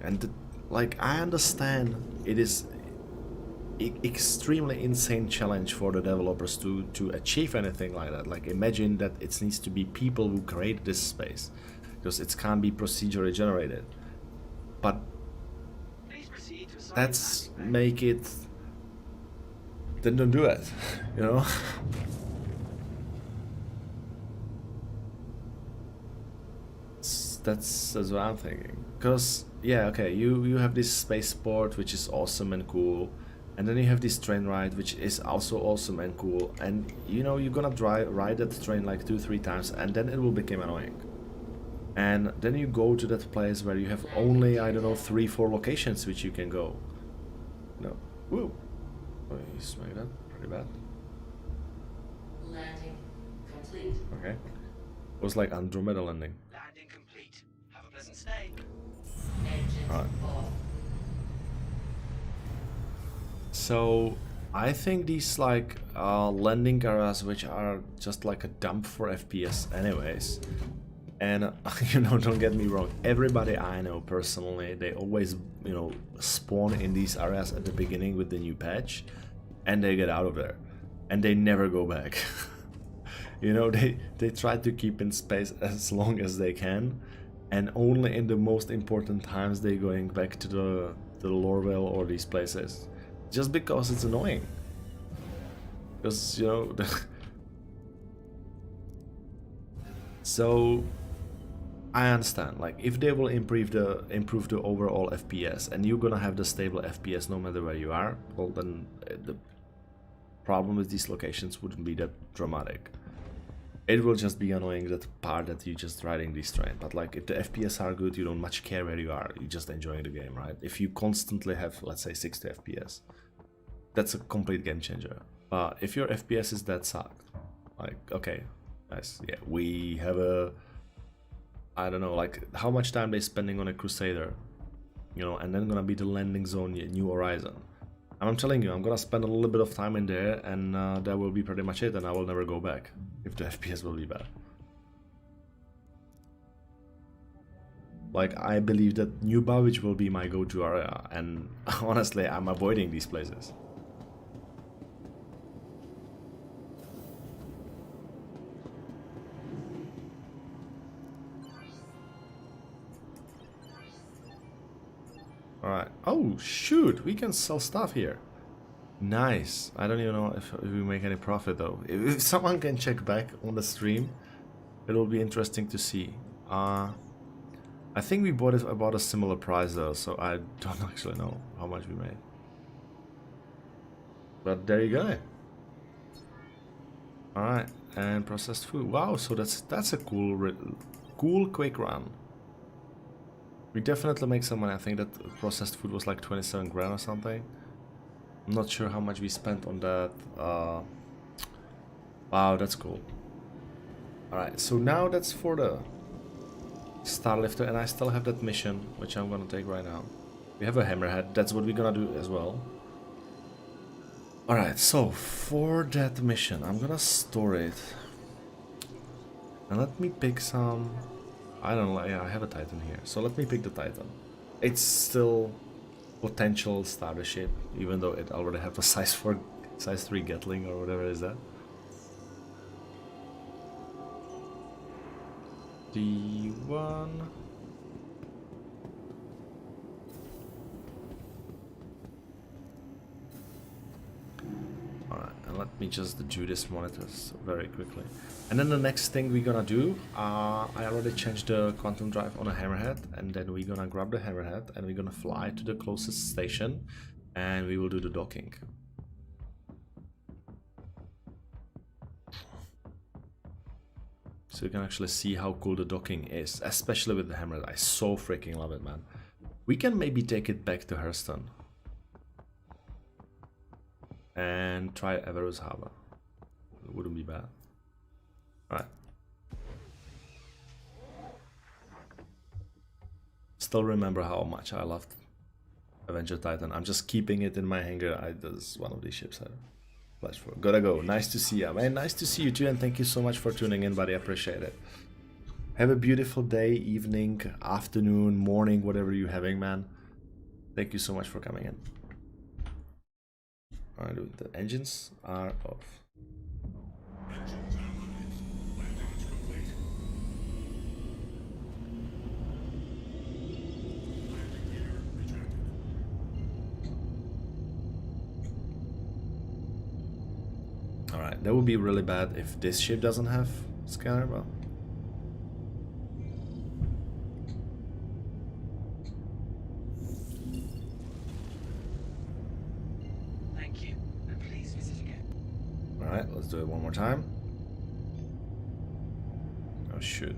Speaker 1: And like, I understand it is extremely insane challenge for the developers to achieve anything like that. Like, imagine that it needs to be people who create this space, because it can't be procedurally generated. But let's make it, then don't do it, you know? That's what I'm thinking. Because, yeah, okay, you have this spaceport, which is awesome and cool, and then you have this train ride, which is also awesome and cool, and you know, you're gonna ride that train like 2-3 times, and then it will become annoying. And then you go to that place where you have only, I don't know, 3-4 locations which you can go. No. Woo! Oh, you smacked that pretty bad.
Speaker 5: Landing complete.
Speaker 1: Okay. It was like Andromeda landing.
Speaker 6: Landing complete. Have a pleasant stay.
Speaker 5: Engines
Speaker 1: Alright.
Speaker 5: off.
Speaker 1: So I think these like landing areas, which are just like a dump for FPS anyways, and you know, don't get me wrong, everybody I know personally, they always, you know, spawn in these areas at the beginning with the new patch, and they get out of there and they never go back. You know, they try to keep in space as long as they can, and only in the most important times they going back to the Lorville or these places, just because it's annoying. Because, you know, so I understand, like, if they will improve the overall FPS, and you're gonna have the stable FPS no matter where you are, well, then the problem with these locations wouldn't be that dramatic. It will just be annoying, that part that you just riding this train. But like, if the FPS are good, you don't much care where you are, you're just enjoying the game, right? If you constantly have, let's say, 60 FPS, that's a complete game changer. But if your FPS is that sucked, like, okay, nice, yeah, we have a, I don't know, like, how much time they spending on a Crusader, you know, and then gonna be the landing zone, New Horizon. And I'm telling you, I'm gonna spend a little bit of time in there, and that will be pretty much it, and I will never go back if the FPS will be bad. Like, I believe that New Babbage will be my go-to area, and honestly, I'm avoiding these places. Alright. Oh, shoot! We can sell stuff here. Nice. I don't even know if we make any profit, though. If someone can check back on the stream, it will be interesting to see. I think we bought it about a similar price, though, so I don't actually know how much we made. But there you go. All right, and processed food. Wow, so that's a cool quick run. We definitely make some money. I think that processed food was like 27 grand or something. I'm not sure how much we spent on that. Wow, that's cool. Alright, so now that's for the Starlifter, and I still have that mission, which I'm gonna take right now. We have a hammerhead, that's what we're gonna do as well. Alright, so for that mission, I'm gonna store it. And let me pick some... I don't know, yeah, I have a Titan here, so let me pick the Titan. It's still potential starter ship, even though it already have a size 3 Gatling or whatever is that. D1. Alright, and let me just do this monitors very quickly. And then the next thing we're gonna do, I already changed the quantum drive on a hammerhead, and then we're gonna grab the hammerhead and we're gonna fly to the closest station and we will do the docking. So you can actually see how cool the docking is, especially with the hammerhead. I so freaking love it, man. We can maybe take it back to Hurston and try Everus Harbor. It wouldn't be bad. Alright. Still remember how much I loved Avenger Titan. I'm just keeping it in my hangar. This is one of these ships I pledged for. Gotta go. Nice to see you, man. Nice to see you too, and thank you so much for tuning in, buddy. I appreciate it. Have a beautiful day, evening, afternoon, morning, whatever you're having, man. Thank you so much for coming in. Alright, the engines are off.
Speaker 4: Engines analyzed. Landing is complete. Landing gear rejected.
Speaker 1: Alright, that would be really bad if this ship doesn't have scanner, but...
Speaker 6: Thank you, and please visit again.
Speaker 1: Alright, let's do it one more time. Oh shoot.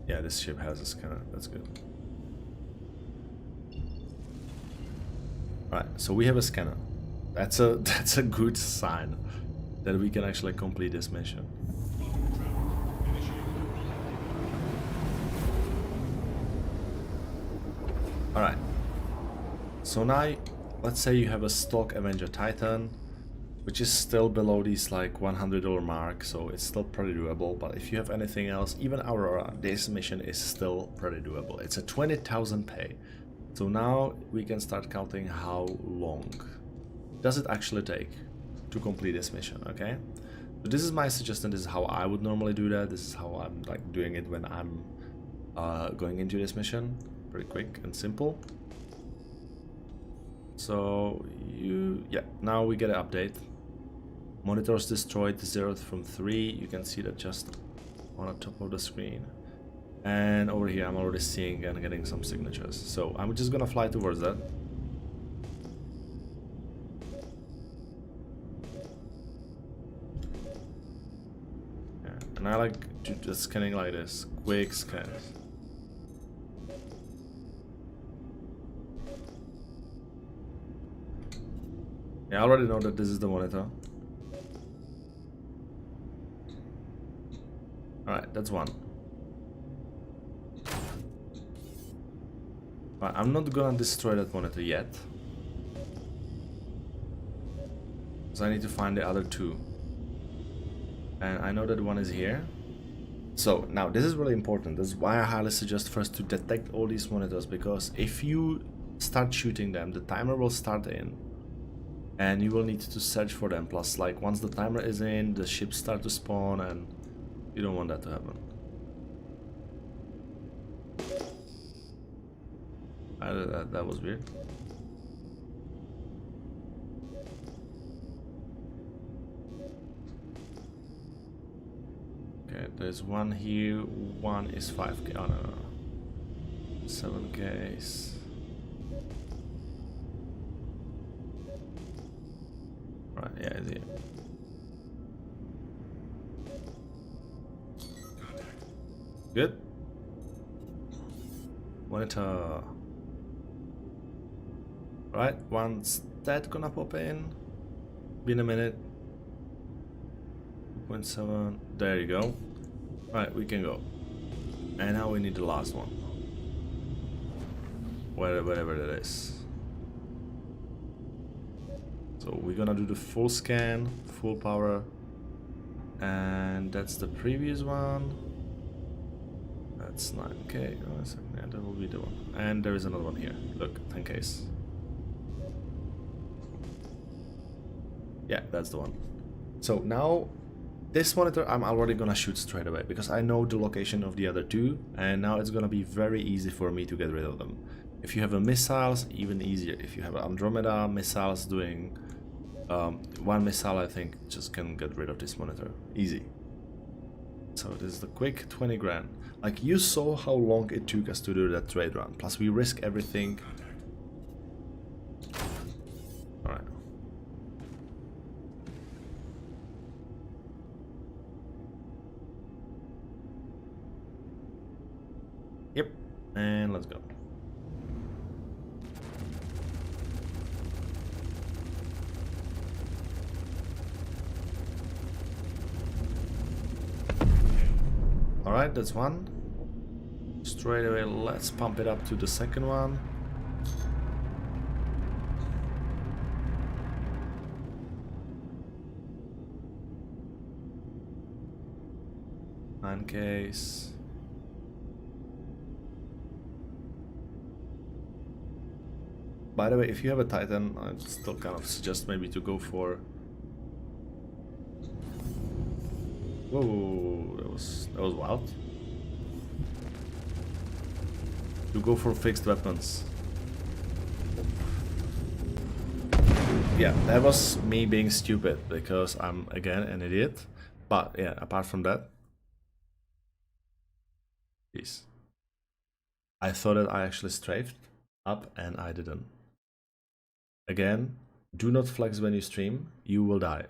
Speaker 1: Yeah, this ship has a scanner, that's good. Alright, so we have a scanner. That's a good sign that we can actually complete this mission. Alright. So now, let's say you have a stock Avenger Titan, which is still below these like $100 mark, so it's still pretty doable. But if you have anything else, even Aurora, this mission is still pretty doable. It's a 20,000 pay. So now we can start counting how long does it actually take to complete this mission, okay? So this is my suggestion, this is how I would normally do that, this is how I'm like doing it when I'm going into this mission. Pretty quick and simple. So now we get an update. Monitors destroyed, 0 from 3, you can see that just on the top of the screen. And over here I'm already seeing and getting some signatures. So I'm just gonna fly towards that. And I like just scanning like this, quick scans. Yeah, I already know that this is the monitor. Alright, that's one. But I'm not gonna destroy that monitor yet. So I need to find the other two. And I know that one is here. So now this is really important. This is why I highly suggest first to detect all these monitors, because if you start shooting them, the timer will start in and you will need to search for them. Plus, like, once the timer is in, the ships start to spawn and you don't want that to happen. That was weird. Okay, there's one here, one is 5k, oh no, 7ks. Alright, yeah, it's here. Good. Monitor. Right, once that gonna pop in. Be in a minute. 2.7. There you go. Right, we can go. And now we need the last one. Whatever that is. So we're gonna do the full scan, full power. And that's the previous one. That's 9K. Oh, a second. Yeah, that will be the one. And there is another one here. Look, 10Ks. Yeah, that's the one. So now, this monitor I'm already gonna shoot straight away because I know the location of the other two, and now it's gonna be very easy for me to get rid of them. If you have a missiles, even easier. If you have Andromeda missiles doing one missile, I think just can get rid of this monitor. Easy. So this is the quick 20 grand. Like, you saw how long it took us to do that trade run. Plus we risk everything. Alright. Yep, and let's go. Alright, that's one. Straight away, let's pump it up to the second one. Nine case. By the way, if you have a Titan, I'd still kind of suggest maybe to go for... Whoa, that was wild. To go for fixed weapons. Yeah, that was me being stupid because I'm again an idiot. But yeah, apart from that, jeez, I thought that I actually strafed up and I didn't. Again, do not flex when you stream, you will die.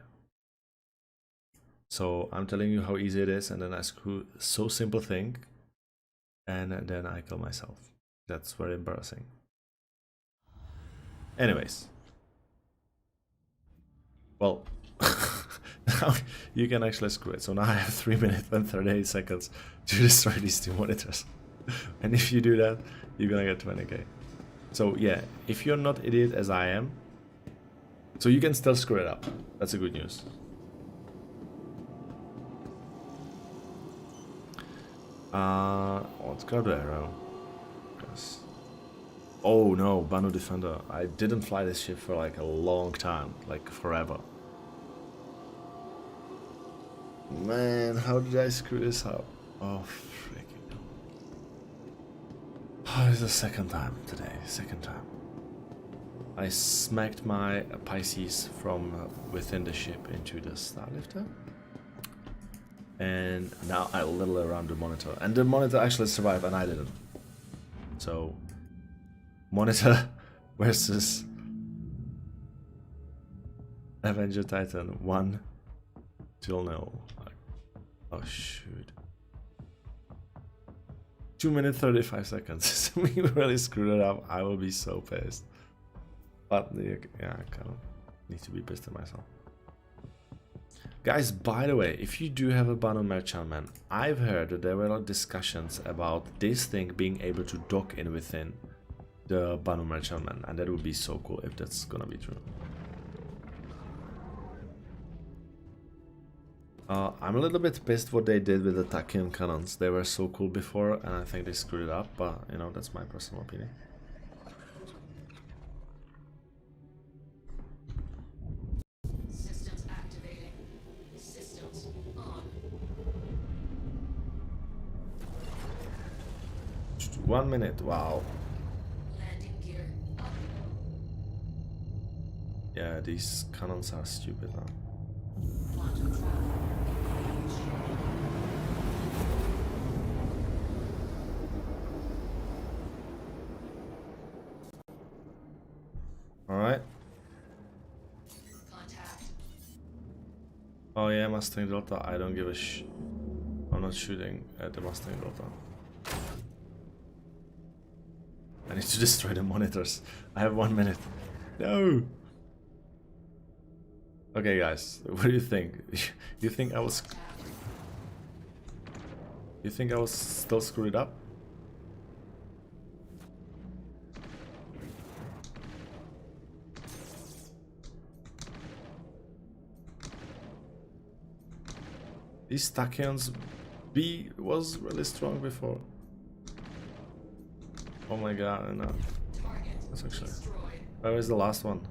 Speaker 1: So I'm telling you how easy it is, and then I screw so simple thing, and then I kill myself. That's very embarrassing. Anyways. Well, now you can actually screw it. So now I have 3 minutes and 38 seconds to destroy these two monitors. And if you do that, you're gonna get 20k. So yeah, if you're not idiot as I am, so you can still screw it up. That's a good news. Let's go to Arrow. Oh no, Banu Defender. I didn't fly this ship for like a long time, like forever. Man, how did I screw this up? Oh, freaking. Oh, it's the second time today, second time. I smacked my Pisces from within the ship into the Starlifter. And now I literally around the monitor. And the monitor actually survived and I didn't. So, monitor versus Avenger Titan 1-0. Oh shoot. 2 minutes 35 seconds. We really screwed it up. I will be so pissed. But yeah, I kind of need to be pissed at myself. Guys, by the way, if you do have a Banu Merchantman, I've heard that there were discussions about this thing being able to dock in within the Banu Merchantman, and that would be so cool if that's gonna be true. I'm a little bit pissed what they did with the Tachyon cannons. They were so cool before, and I think they screwed it up, but you know, that's my personal opinion.
Speaker 5: Systems activating. Systems on.
Speaker 1: 1 minute, wow.
Speaker 5: Landing gear up.
Speaker 1: Yeah, these cannons are stupid now.
Speaker 5: Quantum travel engaged.
Speaker 1: Alright.
Speaker 5: Contact.
Speaker 1: Oh yeah, Mustang Delta. I don't give a I'm not shooting at the Mustang Delta. I need to destroy the monitors. I have 1 minute. No! Okay guys, what do you think? You think I was... You think I was still screwed up? These Tachyons B was really strong before. Oh my god, no. That's actually... Where is the last one?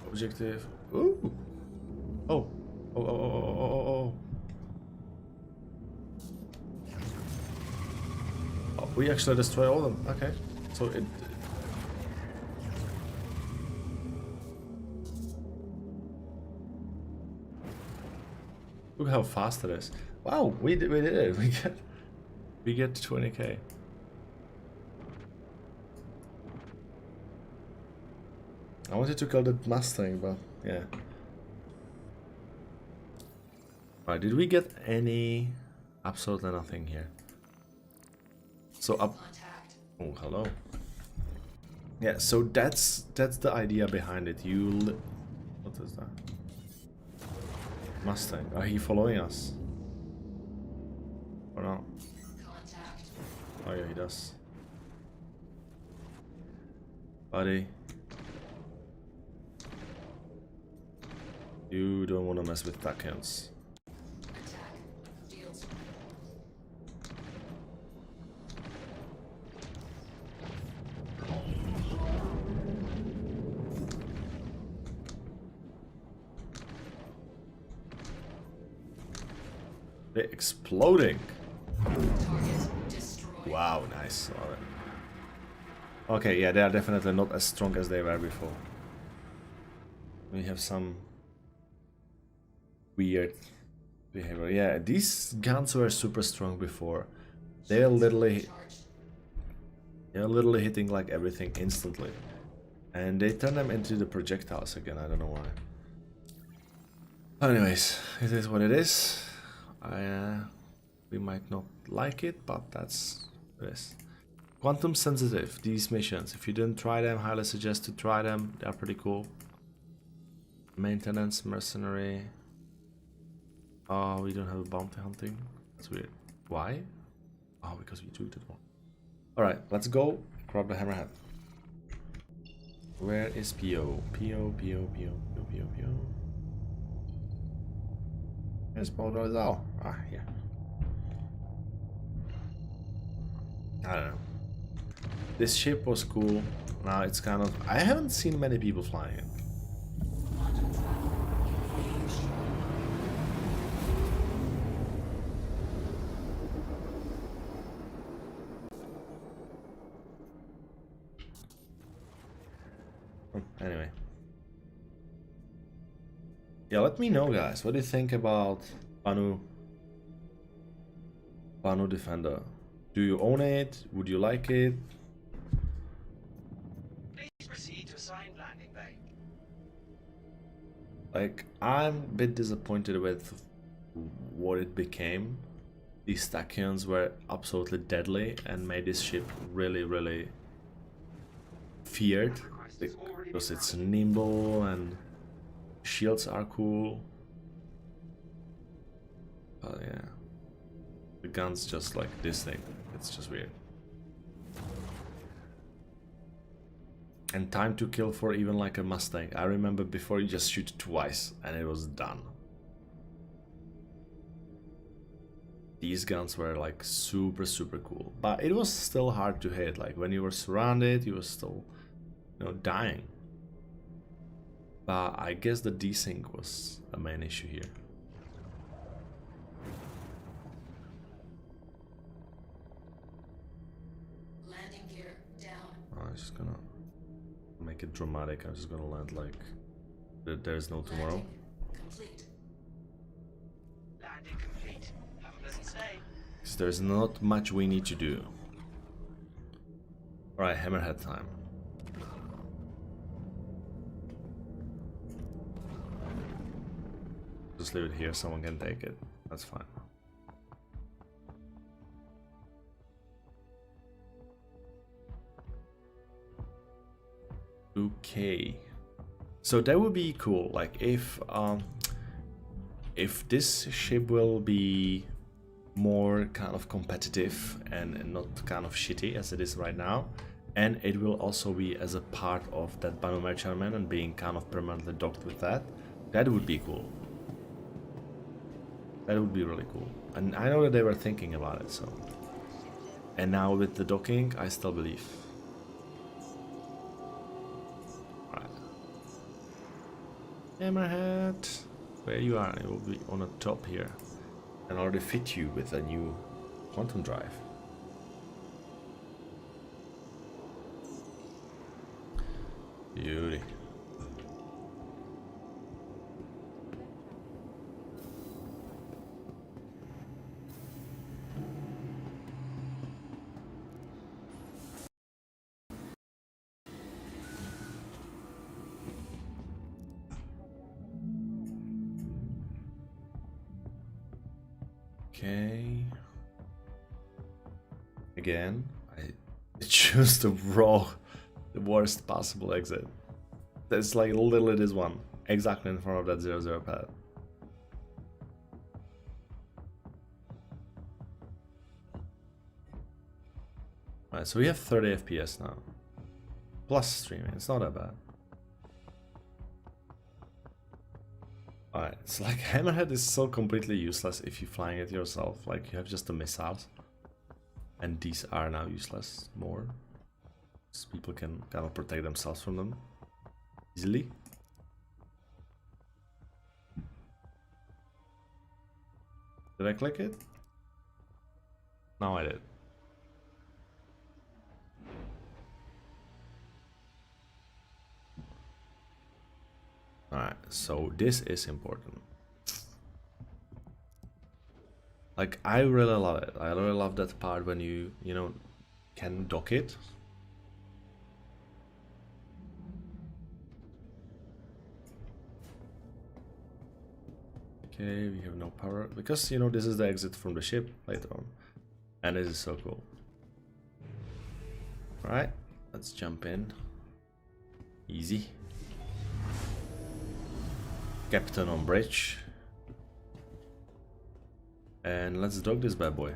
Speaker 1: Objective. Ooh! Oh! Oh, oh, oh, oh, oh, oh, oh. We actually destroy all of them. Okay. So it... Look how fast it is. Wow, we did it. We get 20k. I wanted to call it Mustang, but yeah. Alright, did we get any... Absolutely nothing here. So up... Oh, hello. Yeah, so that's the idea behind it. What is that? Mustang. Are he following us? Or not? Oh yeah, he does. Buddy. You don't want to mess with Tachyons. They're exploding. Wow, nice. Alright. Okay, yeah, they are definitely not as strong as they were before. We have some weird behavior. Yeah, these guns were super strong before. They're literally hitting like everything instantly. And they turn them into the projectiles again, I don't know why. Anyways, it is what it is. We might not like it, but that's this. Quantum sensitive, these missions. If you didn't try them, highly suggest to try them. They are pretty cool. Maintenance, mercenary. Oh, we don't have a bounty hunting. That's weird. Why? Oh, because we tweeted one. Alright, let's go. Grab the hammerhead. Where is PO? PO. Here's Paul. Ah, here. I don't know. This ship was cool. Now it's kind of... I haven't seen many people flying it. Anyway. Yeah, let me know, guys. What do you think about Banu Defender? Do you own it? Would you like it?
Speaker 6: Please proceed to assigned landing bay.
Speaker 1: Like, I'm a bit disappointed with what it became. These Tachyons were absolutely deadly and made this ship really, really feared. Because it's nimble and shields are cool. But yeah. The gun's just like this thing. It's just weird. And time to kill for even like a Mustang. I remember before you just shoot twice and it was done. These guns were like super cool. But it was still hard to hit. Like when you were surrounded, you were still, you know, dying. But I guess the desync was a main issue here.
Speaker 5: Landing gear down.
Speaker 1: I'm just gonna make it dramatic. I'm just gonna land like there's no tomorrow.
Speaker 5: Landing complete.
Speaker 6: Landing complete. Have a pleasant stay.
Speaker 1: Because there's not much we need to do. Alright, hammerhead time. just leave it here, someone can take it. That's fine. Okay. So that would be cool, like if this ship will be more kind of competitive and not kind of shitty as it is right now, and it will also be as a part of that Banu Merchantman and being kind of permanently docked with that, that would be cool. That would be really cool. And I know that they were thinking about it, so. And now with the docking, I still believe. Right. Hammerhead, where you are, it will be on the top here. And already fit you with a new quantum drive. Beauty. Okay. Again, I choose the worst possible exit. That's like literally this one, exactly in front of that 00 pad. Alright, so we have 30 FPS now. Plus streaming, it's not that bad. Alright, it's like Hammerhead is so completely useless if you're flying it yourself. Like you have just the missiles. And these are now useless more. So people can kind of protect themselves from them easily. Did I click it? No, I did. Alright, so this is important. Like, I really love it. I really love that part when you know, can dock it. Okay, we have no power. Because, you know, this is the exit from the ship later on. And this is so cool. Alright, let's jump in. Easy. Captain on bridge. And let's dock this bad boy.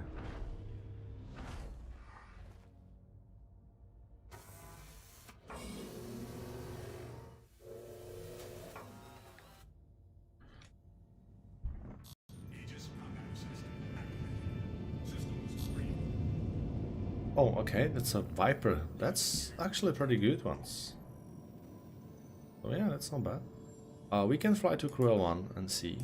Speaker 1: Oh, okay, that's a Viper. That's actually pretty good ones. So yeah, that's not bad. We can fly to Crew L1 and see.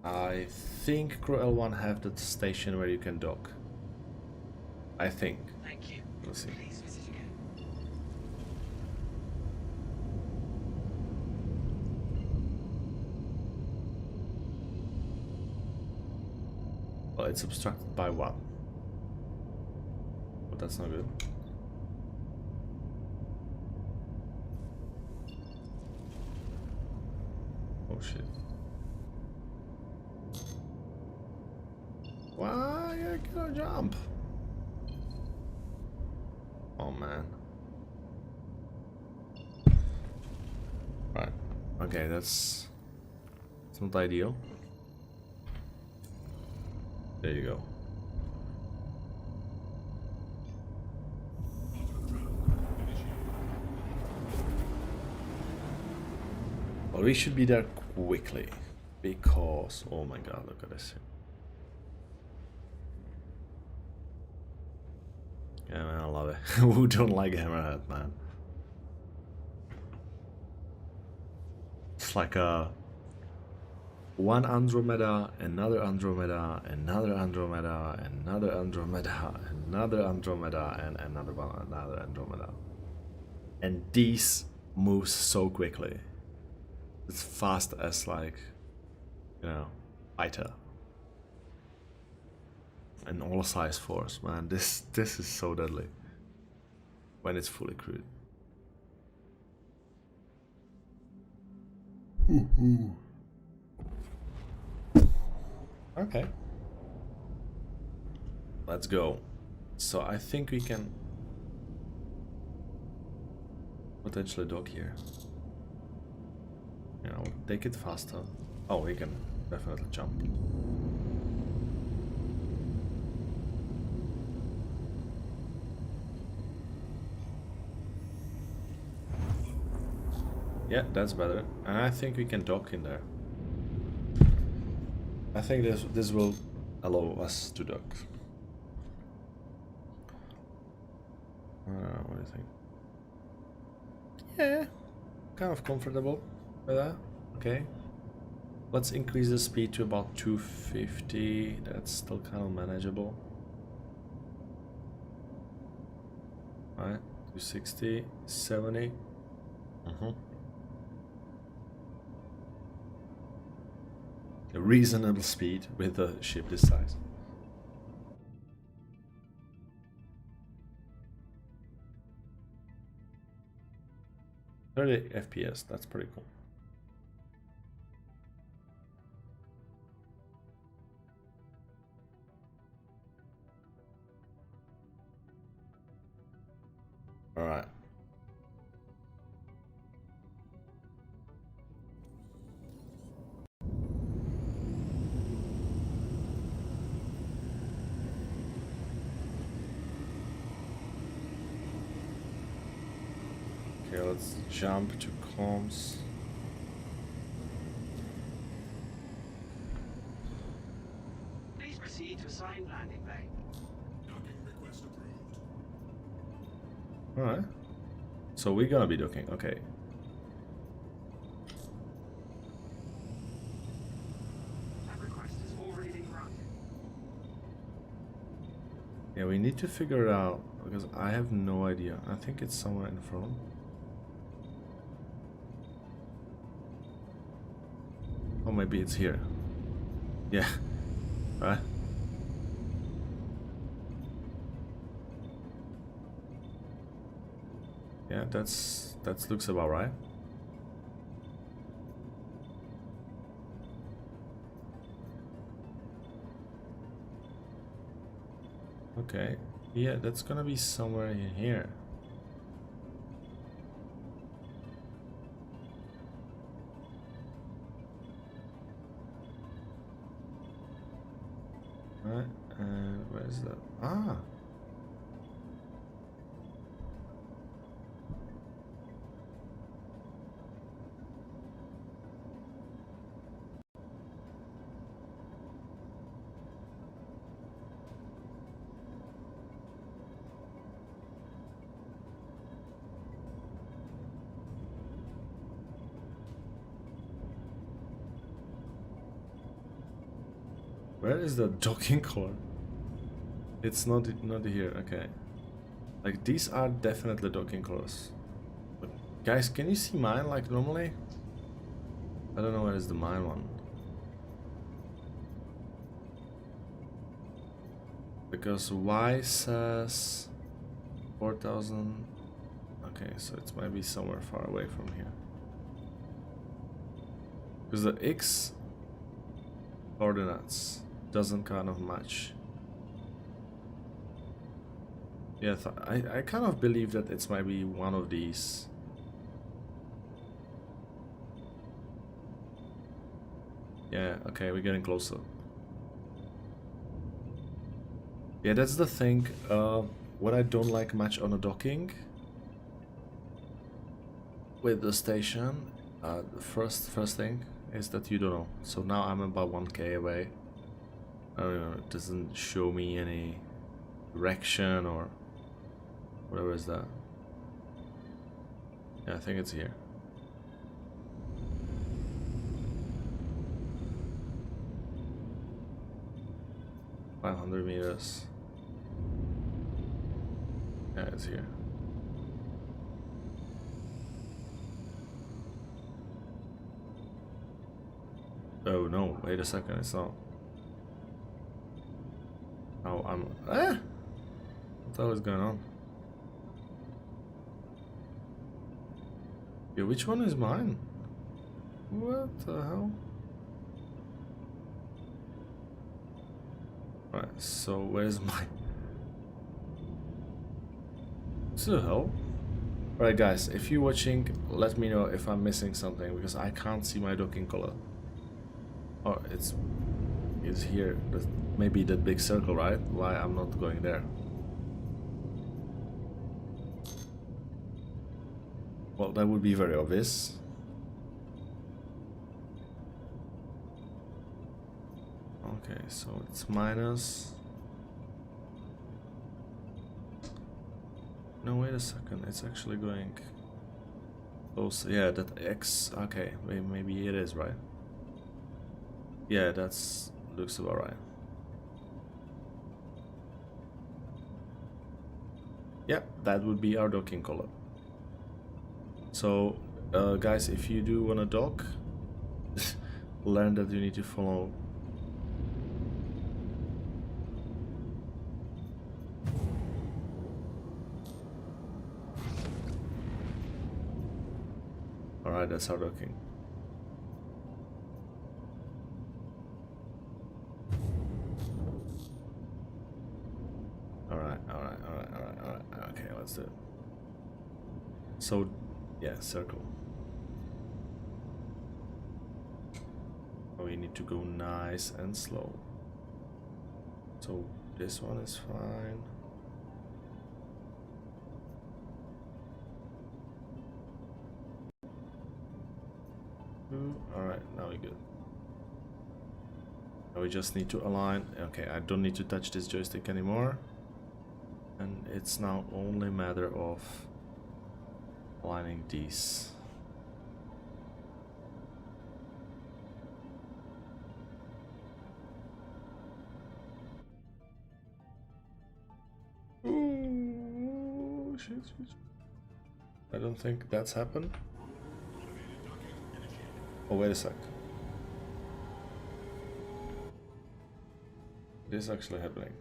Speaker 1: I think Crew L1 have that station where you can dock. I think.
Speaker 6: Thank you.
Speaker 1: We'll see.
Speaker 6: Please visit again.
Speaker 1: Well, it's obstructed by what? But that's not good. Oh shit. Why I cannot jump? Oh man. Right. Okay, it's not ideal. There you go. Well, we should be there quickly because, oh my god, look at this. Yeah, man, I love it. Who don't like Hammerhead, man? It's like one Andromeda, another Andromeda, another Andromeda, another Andromeda, another Andromeda, and another one, another Andromeda. And these move so quickly. It's fast as, like, you know, fighter. And all size force, man. This is so deadly when it's fully crewed. Okay. Let's go. So I think we can potentially dock here. You know, take it faster. Oh, we can definitely jump. Yeah, that's better. And I think we can dock in there. I think this will allow us to dock. What do you think? Yeah, kind of comfortable with that. Okay. Let's increase the speed to about 250. That's still kind of manageable. Alright, 260, 70. A reasonable speed with a ship this size. .30 FPS, that's pretty cool. Alright. Okay, let's jump to comms.
Speaker 6: Please proceed to assigned landing bay.
Speaker 4: Docking request approved.
Speaker 1: Alright. So we're gonna be docking, okay.
Speaker 6: That request has already been granted.
Speaker 1: Yeah, we need to figure it out because I have no idea. I think it's somewhere in front. Oh, maybe it's here. Yeah. Right. Yeah, that looks about right. Okay. Yeah, that's gonna be somewhere in here. Right, and where is that? Ah! Where is the docking core? It's not here. Okay. Like these are definitely docking cores. But guys, can you see mine like normally? I don't know where is the mine one. Because Y says 4,000. Okay, so it's maybe somewhere far away from here. Because the X coordinates doesn't kind of match. Yeah, I kind of believe that it's maybe one of these. Yeah, okay, we're getting closer. Yeah, that's the thing. What I don't like much on a docking with the station, the first thing is that you don't know. So now I'm about 1K away. I don't know, it doesn't show me any direction or whatever is that. Yeah, I think it's here. $500 meters. Yeah, it's here. Oh no, wait a second, it's not. Oh, I'm... What the hell is going on? Yeah, which one is mine? What the hell? Alright, so where's my... What the hell? Alright guys, if you're watching, let me know if I'm missing something, because I can't see my docking color. Oh, it's here. Maybe that big circle, right? Why I'm not going there? Well, that would be very obvious. Okay, so it's minus. No, wait a second. It's actually going close. Yeah, that X. Okay, maybe it is right. Yeah, that's looks about right. Yeah, that would be our docking color. So, guys, if you do want to dock, learn that you need to follow. Alright, that's our docking. Alright. Okay, let's do it. So, yeah, circle. We need to go nice and slow. So, this one is fine. Alright, now we're good. Now we just need to align. Okay, I don't need to touch this joystick anymore. And it's now only a matter of aligning these. Ooh, shit. I don't think that's happened. Oh, wait a sec. This is actually happening.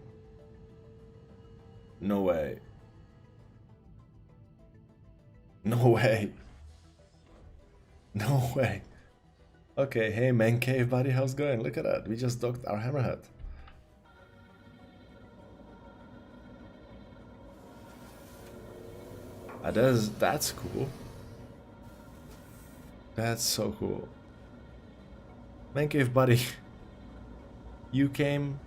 Speaker 1: No way. No way. No way. Okay, hey man cave buddy, how's it going? Look at that. We just docked our hammerhead. That's cool. That's so cool. Man cave buddy. You came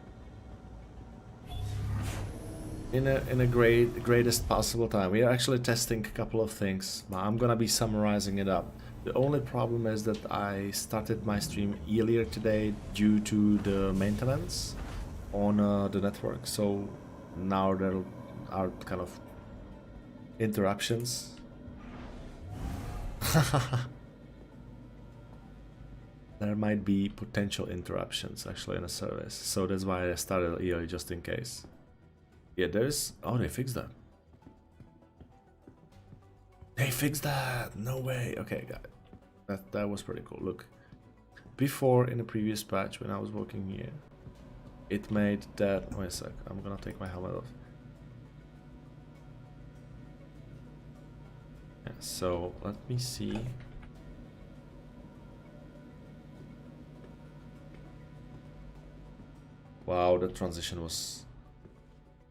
Speaker 1: in a greatest possible time. We are actually testing a couple of things. I'm gonna be summarizing it up. The only problem is that I started my stream earlier today due to the maintenance on the network. So now there are kind of interruptions. There might be potential interruptions actually in a service. So that's why I started early just in case. Yeah, there's... Oh, they fixed that. They fixed that! No way! Okay, got it. That was pretty cool. Look, before in the previous patch when I was working here, it made that... Wait a sec, I'm gonna take my helmet off. Yeah, so let me see. Wow, the transition was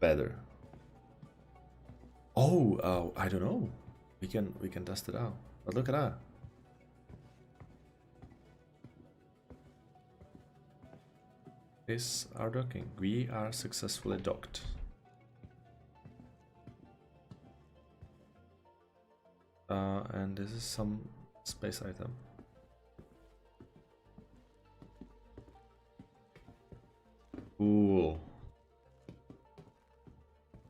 Speaker 1: better. Oh, I don't know. We can test it out. But look at that. This our docking. We are successfully docked. And this is some space item. Cool.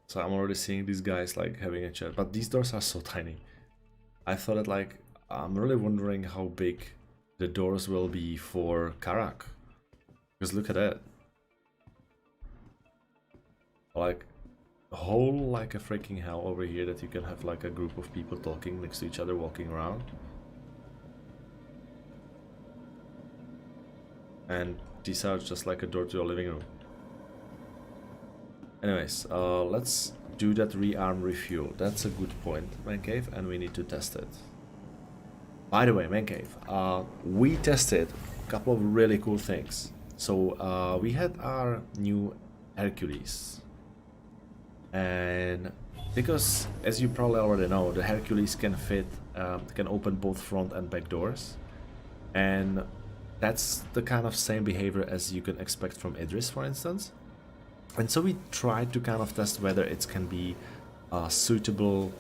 Speaker 1: So I'm already seeing these guys like having a chat, but these doors are so tiny. I thought that like, I'm really wondering how big the doors will be for Karak. Because look at that. Like, a whole like a freaking hell over here that you can have like a group of people talking next to each other walking around. And these are just like a door to your living room. Anyways, let's do that rearm refuel. That's a good point, Man Cave, and we need to test it. By the way, Man Cave, we tested a couple of really cool things. So we had our new Hercules. And because, as you probably already know, the Hercules can can open both front and back doors. And that's the kind of same behavior as you can expect from Idris, for instance. And so we tried to kind of test whether it can be a suitable,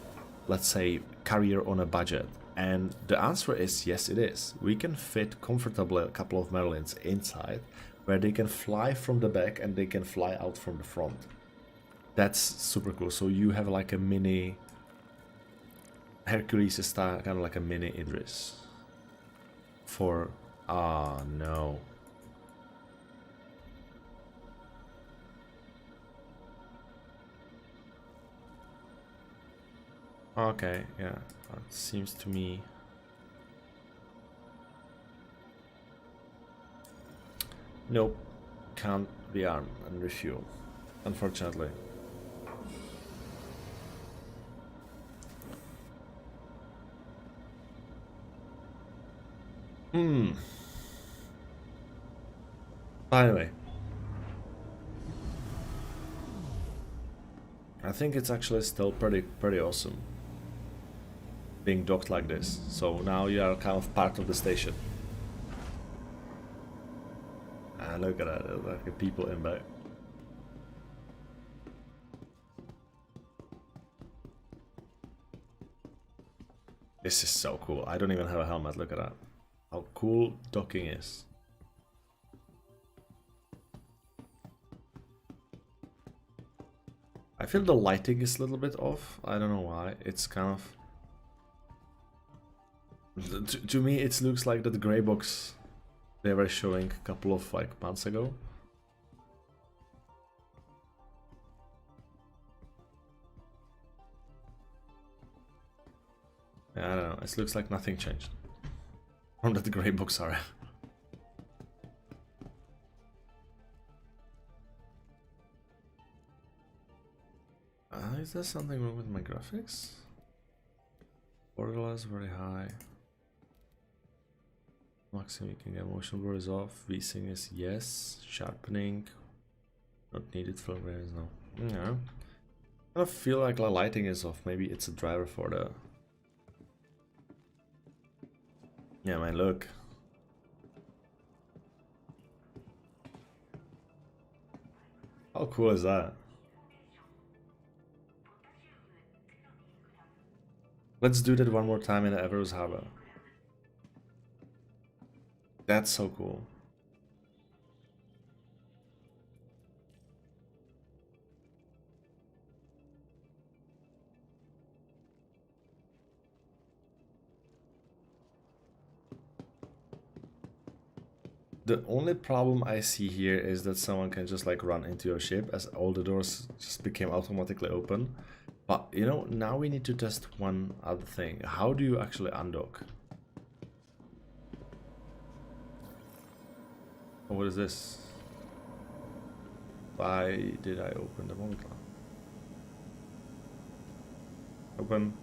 Speaker 1: let's say, carrier on a budget. And the answer is yes, it is. We can fit comfortably a couple of Merlins inside, where they can fly from the back and they can fly out from the front. That's super cool. So you have like a mini Hercules style, kind of like a mini Idris. For no. Okay, yeah, it seems to me. Nope, can't rearm and refuel, unfortunately. Anyway, I think it's actually still pretty awesome being docked like this. So now you are kind of part of the station. And look at that, there's like people in back. This is so cool. I don't even have a helmet, look at that. How cool docking is. I feel the lighting is a little bit off. I don't know why. It's kind of... To me, it looks like that grey box they were showing a couple of like months ago. Yeah, I don't know. It looks like nothing changed from that grey box area. Is there something wrong with my graphics? Border is very high. Maximum you can get, motion blur is off. VSync is yes. Sharpening not needed. Film grain is no. Yeah. I feel like the lighting is off. Maybe it's a driver for the... Yeah, man, look. How cool is that? Let's do that one more time in the Everus Harbor. That's so cool. The only problem I see here is that someone can just like run into your ship as all the doors just became automatically open. But you know, now we need to test one other thing. How do you actually undock? Oh, what is this? Why did I open the monitor? Open.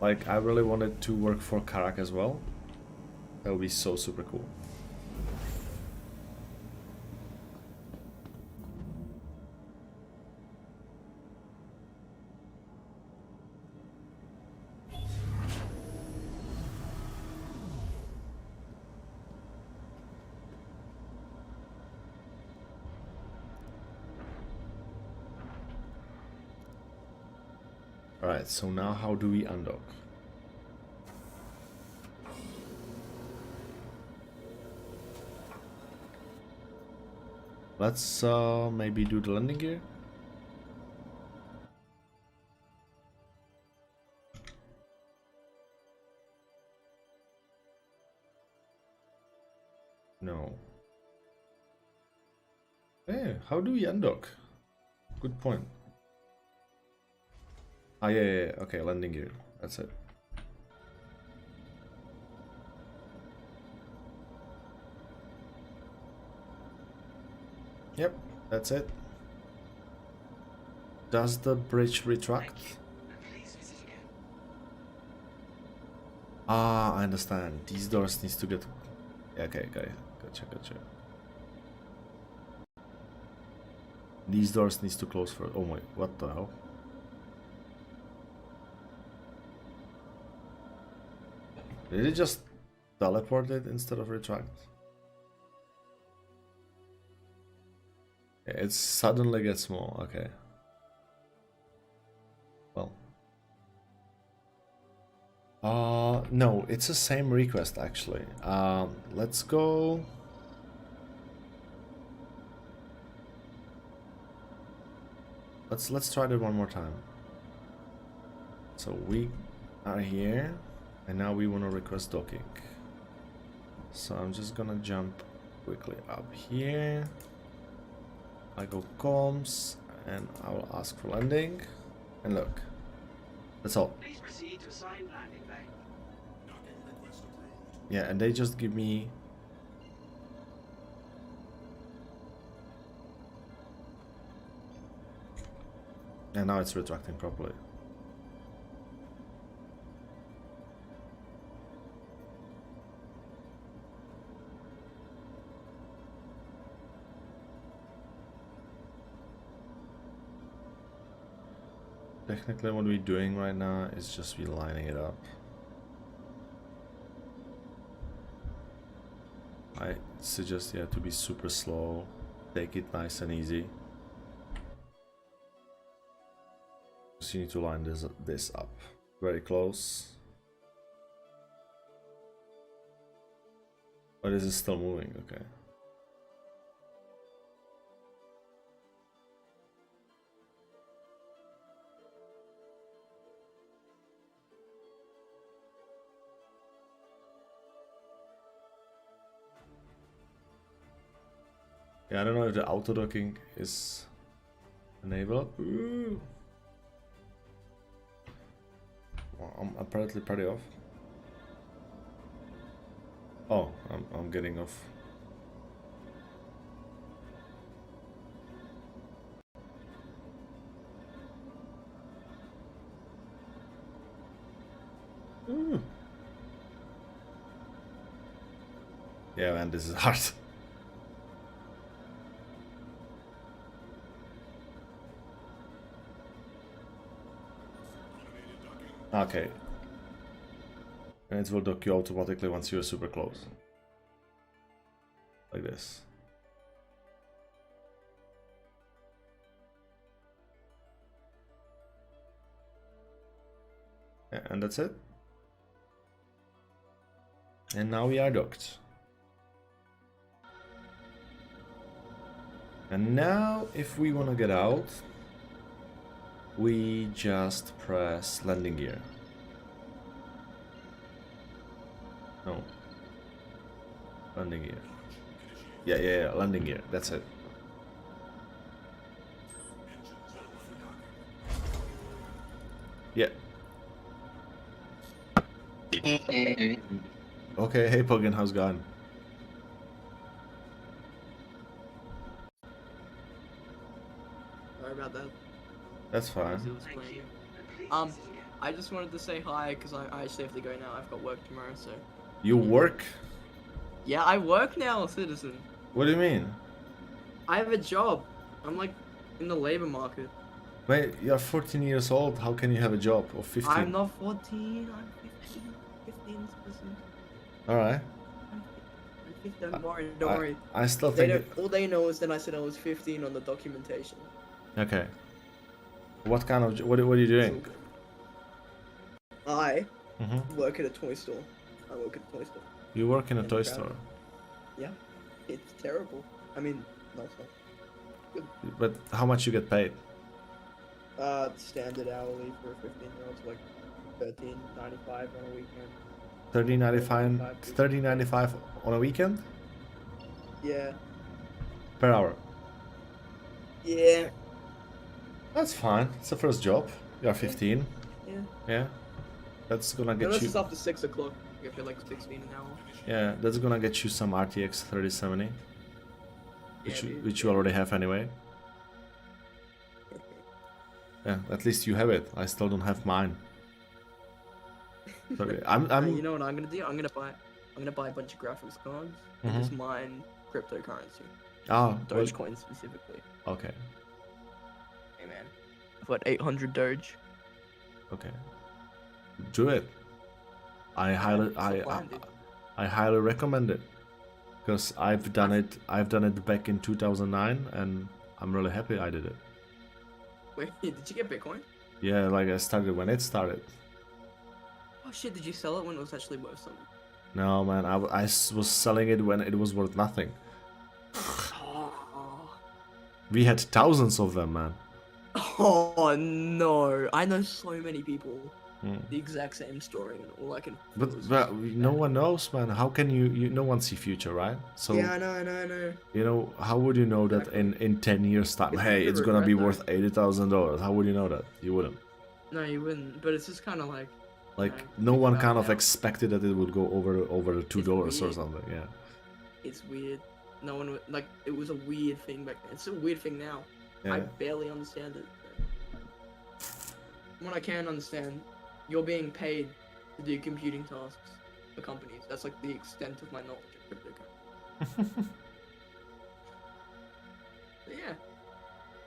Speaker 1: Like, I really wanted to work for Karak as well. That would be so super cool. Alright, so now how do we undock? Let's maybe do the landing gear. No. Hey, how do we undock? Good point. Ah, yeah, okay, landing gear. That's it. Yep, that's it. Does the bridge retract?
Speaker 6: Please visit again.
Speaker 1: Ah, I understand. These doors needs to get... Okay, gotcha. These doors needs to close first. Oh my, what the hell? Did it just teleport it instead of retract? Yeah, it suddenly gets small, okay. Well. No, it's the same request actually. Let's go. Let's try that one more time. So we are here, and now we want to request docking. So I'm just gonna jump quickly up here. I go comms, and I will ask for landing. And look, that's all.
Speaker 6: Please proceed to assigned landing bay.
Speaker 4: Docking request approved.
Speaker 1: Yeah, and they just give me. And now it's retracting properly. Technically what we're doing right now is just we lining it up. I suggest to be super slow, take it nice and easy. You need to line this up very close. But is it still moving? Okay. Yeah, I don't know if the auto docking is enabled. Ooh. Well, I'm apparently pretty off. Oh, I'm getting off. Ooh. Yeah, man, this is hard. Okay. And it will dock you automatically once you're super close. Like this. Yeah, and that's it. And now we are docked. And now if we want to get out, we just press landing gear. No. Landing gear. Yeah, landing gear. That's it. Yeah. Okay, hey Pugin, how's it going?
Speaker 7: Sorry about that.
Speaker 1: That's fine.
Speaker 7: I just wanted to say hi because I actually have to go now. I've got work tomorrow, so.
Speaker 1: You work?
Speaker 7: Yeah, I work now, Citizen.
Speaker 1: What do you mean?
Speaker 7: I have a job. I'm like in the labor market.
Speaker 1: Wait, you're 14 years old. How can you have a job? Or 15?
Speaker 7: I'm not 14. I'm 15. 15, Citizen.
Speaker 1: Alright.
Speaker 7: I'm 15. Don't worry. Don't worry.
Speaker 1: I still
Speaker 7: They
Speaker 1: think.
Speaker 7: don't, all they know is that I said I was 15 on the documentation.
Speaker 1: Okay. What kind of. What are you doing?
Speaker 7: I
Speaker 1: Mm-hmm.
Speaker 7: work at a toy store. I work at a toy store.
Speaker 1: You work in a
Speaker 7: And
Speaker 1: toy
Speaker 7: proud.
Speaker 1: store.
Speaker 7: Yeah, it's terrible. I mean, no, it's not.
Speaker 1: But how much you get paid?
Speaker 7: Standard hourly for a 15-year-old is like $13.95 on a weekend.
Speaker 1: $13.95 on a weekend?
Speaker 7: Yeah.
Speaker 1: Per hour.
Speaker 7: Yeah.
Speaker 1: That's fine. It's the first job. You're 15.
Speaker 7: Yeah.
Speaker 1: Yeah. That's gonna get
Speaker 7: Unless
Speaker 1: you.
Speaker 7: it's after 6 o'clock, you get like 16 an hour.
Speaker 1: Yeah, that's gonna get you some RTX 3070, which you already have anyway. Yeah, at least you have it. I still don't have mine. Sorry, I'm.
Speaker 7: You know what I'm gonna do? I'm gonna buy a bunch of graphics cards and just mine cryptocurrency,
Speaker 1: Ah, well,
Speaker 7: Dogecoin specifically.
Speaker 1: okay.
Speaker 7: Hey man, what 800 Doge?
Speaker 1: Okay. Do it. I highly
Speaker 7: It's a plan, dude.
Speaker 1: I highly recommend it. Because I've done it back in 2009 and I'm really happy I did it.
Speaker 7: Wait, did you get Bitcoin?
Speaker 1: Yeah, like I started when it started.
Speaker 7: Oh shit, did you sell it when it was actually worth something?
Speaker 1: No man, was selling it when it was worth nothing.
Speaker 7: Oh.
Speaker 1: We had thousands of them, man.
Speaker 7: Oh no, I know so many people.
Speaker 1: Mm.
Speaker 7: The exact same story, and all I can.
Speaker 1: But no one knows, man. How can you? No one see future, right? So
Speaker 7: Yeah, I know.
Speaker 1: you know, how would you know that in 10 years time?
Speaker 7: It's
Speaker 1: Hey,
Speaker 7: a
Speaker 1: it's gonna be
Speaker 7: regret,
Speaker 1: worth $80,000. How would you know that? You wouldn't.
Speaker 7: No, you wouldn't. But it's just kind of like.
Speaker 1: Like
Speaker 7: you know,
Speaker 1: no
Speaker 7: think
Speaker 1: one
Speaker 7: about
Speaker 1: kind
Speaker 7: it
Speaker 1: of
Speaker 7: now.
Speaker 1: expected that it would go over $2 or
Speaker 7: weird.
Speaker 1: something. Yeah.
Speaker 7: It's weird. No one would, like. It was a weird thing back then. It's a weird thing now. I
Speaker 1: Yeah.
Speaker 7: barely understand it. What I can understand, you're being paid to do computing tasks for companies. That's like the extent of my knowledge of cryptocurrency. But yeah.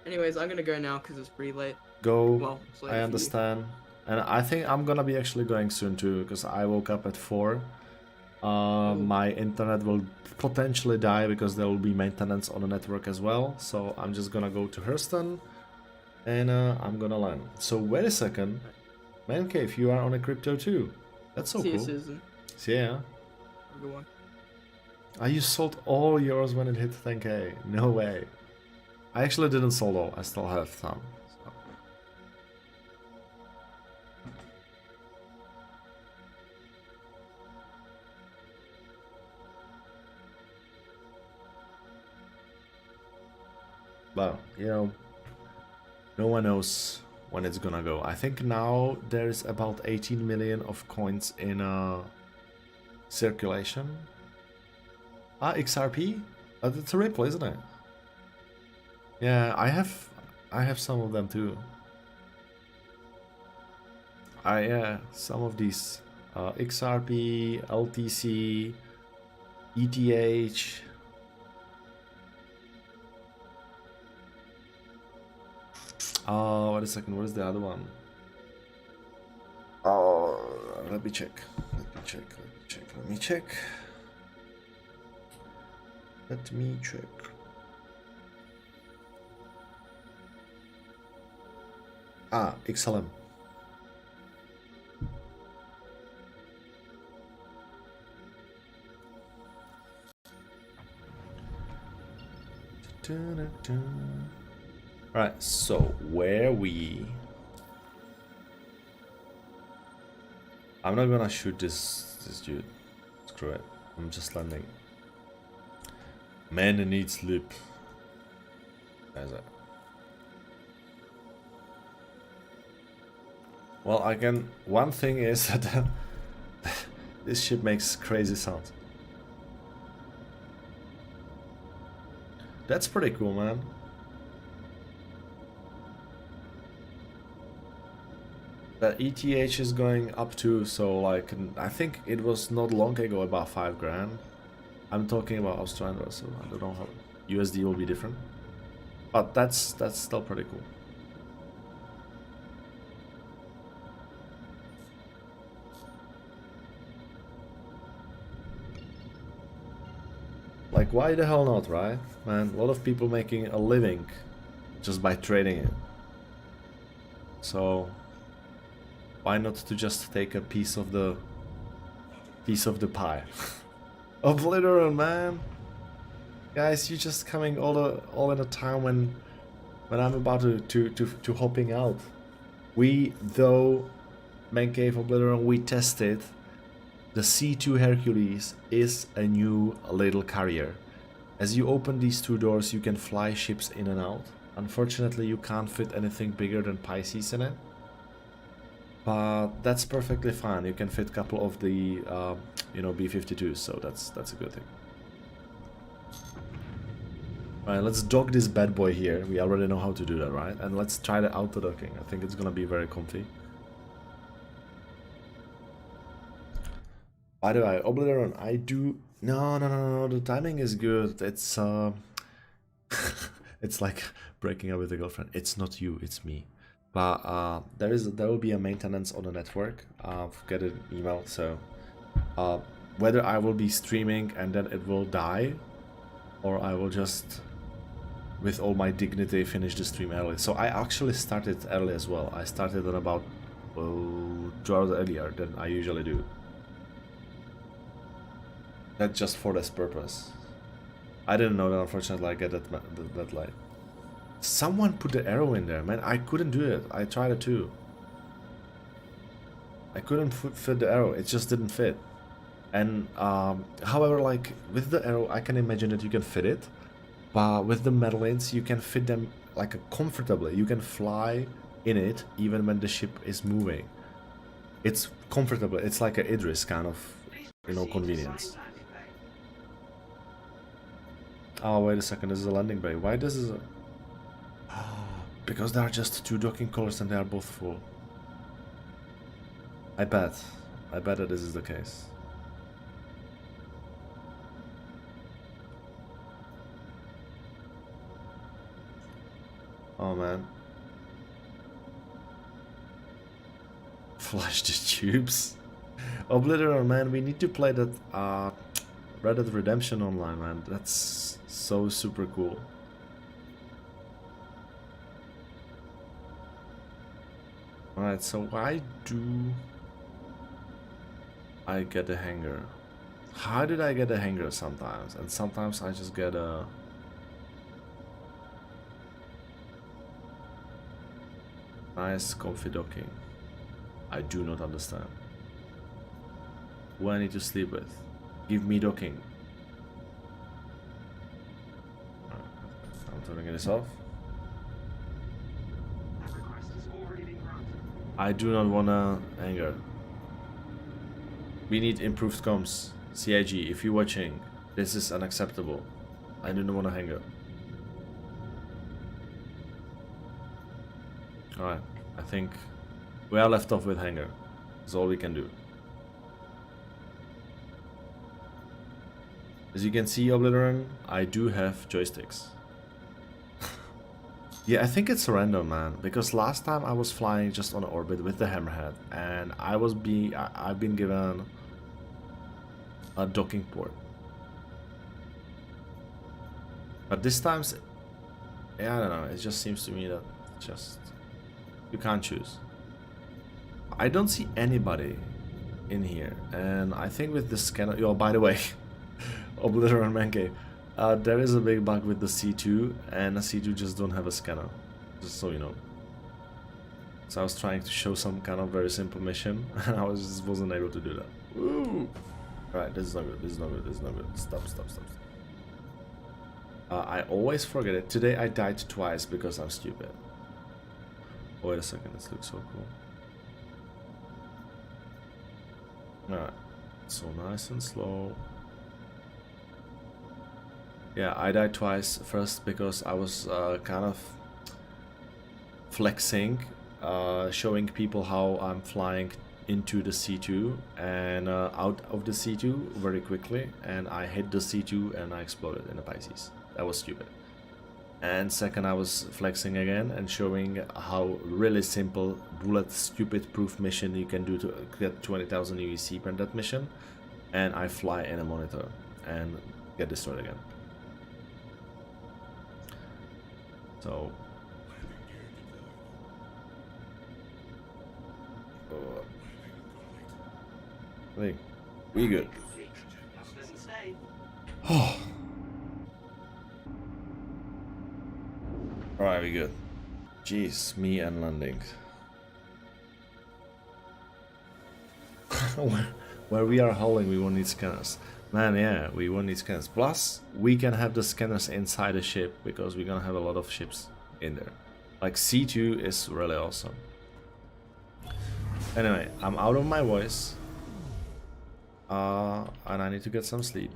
Speaker 7: Anyways, I'm gonna go now because it's pretty late.
Speaker 1: Go.
Speaker 7: Well, it's late for
Speaker 1: I
Speaker 7: you.
Speaker 1: understand. And I think I'm gonna be actually going soon too, because I woke up at 4. My internet will potentially die because there will be maintenance on the network as well. So I'm just gonna go to Hurston and I'm gonna land. So wait a second, Man Cave, you are on a crypto too. That's so
Speaker 7: See you,
Speaker 1: cool.
Speaker 7: Citizen.
Speaker 1: So yeah.
Speaker 7: Have a good one.
Speaker 1: You sold all yours when it hit 10k. No way. I actually didn't sold all. I still have some. So. But, you know, no one knows when it's gonna go. I think now there's about 18 million of coins in circulation. XRP? It's a Ripple, isn't it? Yeah, I have some of them too. Yeah, some of these XRP, LTC, ETH. Oh, wait a second. What is the other one? Oh, let me check. Let me check. XLM. Alright, so where we... I'm not gonna shoot this dude. Screw it. I'm just landing. Man needs sleep. As a... Well, I can... One thing is that this ship makes crazy sounds. That's pretty cool, man. The ETH is going up too, so like, I think it was not long ago about 5 grand. I'm talking about Australia, so I don't know how USD will be different. But that's still pretty cool. Like, why the hell not, right? Man, a lot of people making a living just by trading it. So why not to just take a piece of the pie? Obliteron, man. Guys, you're just coming all in a time when I'm about to hopping out. We, though, Man Cave Obliteron, we tested. The C2 Hercules is a new little carrier. As you open these 2 doors, you can fly ships in and out. Unfortunately, you can't fit anything bigger than Pisces in it. But that's perfectly fine. You can fit a couple of the, you know, B-52s, so that's a good thing. Alright, let's dock this bad boy here. We already know how to do that, right? And let's try the auto docking. I think it's gonna be very comfy. By the way, Obliteron, I do... No, the timing is good. It's, it's like breaking up with a girlfriend. It's not you, it's me. But there will be a maintenance on the network. Get an email. So whether I will be streaming and then it will die, or I will just, with all my dignity, finish the stream early. So I actually started early as well. I started at about 2 hours earlier than I usually do. That's just for this purpose. I didn't know that, unfortunately I get that light. Someone put the arrow in there, man. I couldn't do it. I tried it too. I couldn't fit the arrow. It just didn't fit. And however, like with the arrow, I can imagine that you can fit it. But with the medallions, you can fit them like comfortably. You can fly in it even when the ship is moving. It's comfortable. It's like a Idris kind of, you know, convenience. Oh, wait a second. This is a landing bay. Why this is a... Because there are just 2 docking collars and they are both full. I bet that this is the case. Oh man. Flush the tubes. Obliterate, man, we need to play that Red Dead Redemption online, man. That's so super cool. Alright, so why do I get a hanger? How did I get a hanger sometimes? And sometimes I just get a... nice comfy docking. I do not understand. Who I need to sleep with? Give me docking. I'm turning this off. I do not wanna hanger. We need improved comms. CIG, if you're watching, this is unacceptable. I do not want a hanger. Alright, I think we are left off with hanger. That's all we can do. As you can see, Obliteran, I do have joysticks. Yeah, I think it's random, man, because last time I was flying just on orbit with the hammerhead, and I've been given a docking port. But this time's, yeah, I don't know, it just seems to me that just you can't choose. I don't see anybody in here, and I think with the scanner, oh, by the way, Obliteran Mankey, there is a big bug with the C2, and the C2 just don't have a scanner, just so you know. So I was trying to show some kind of very simple mission, and I just wasn't able to do that. Woo! Alright, this is not good, this is not good, this is not good. Stop. I always forget it. Today I died twice because I'm stupid. Oh, wait a second, this looks so cool. Alright, so nice and slow. Yeah, I died twice. First because I was kind of flexing, showing people how I'm flying into the C2 and out of the C2 very quickly, and I hit the C2 and I exploded in the Pisces. That was stupid. And second, I was flexing again and showing how really simple bullet stupid proof mission you can do to get 20,000 UEC per that mission, and I fly in a monitor and get destroyed again. So I think we good. Oh. Alright, we good. Jeez, me and landing. Where we are hauling, we won't need scanners. Man, yeah, we won't need scanners. Plus, we can have the scanners inside the ship, because we're gonna have a lot of ships in there. Like, C2 is really awesome. Anyway, I'm out of my voice. And I need to get some sleep.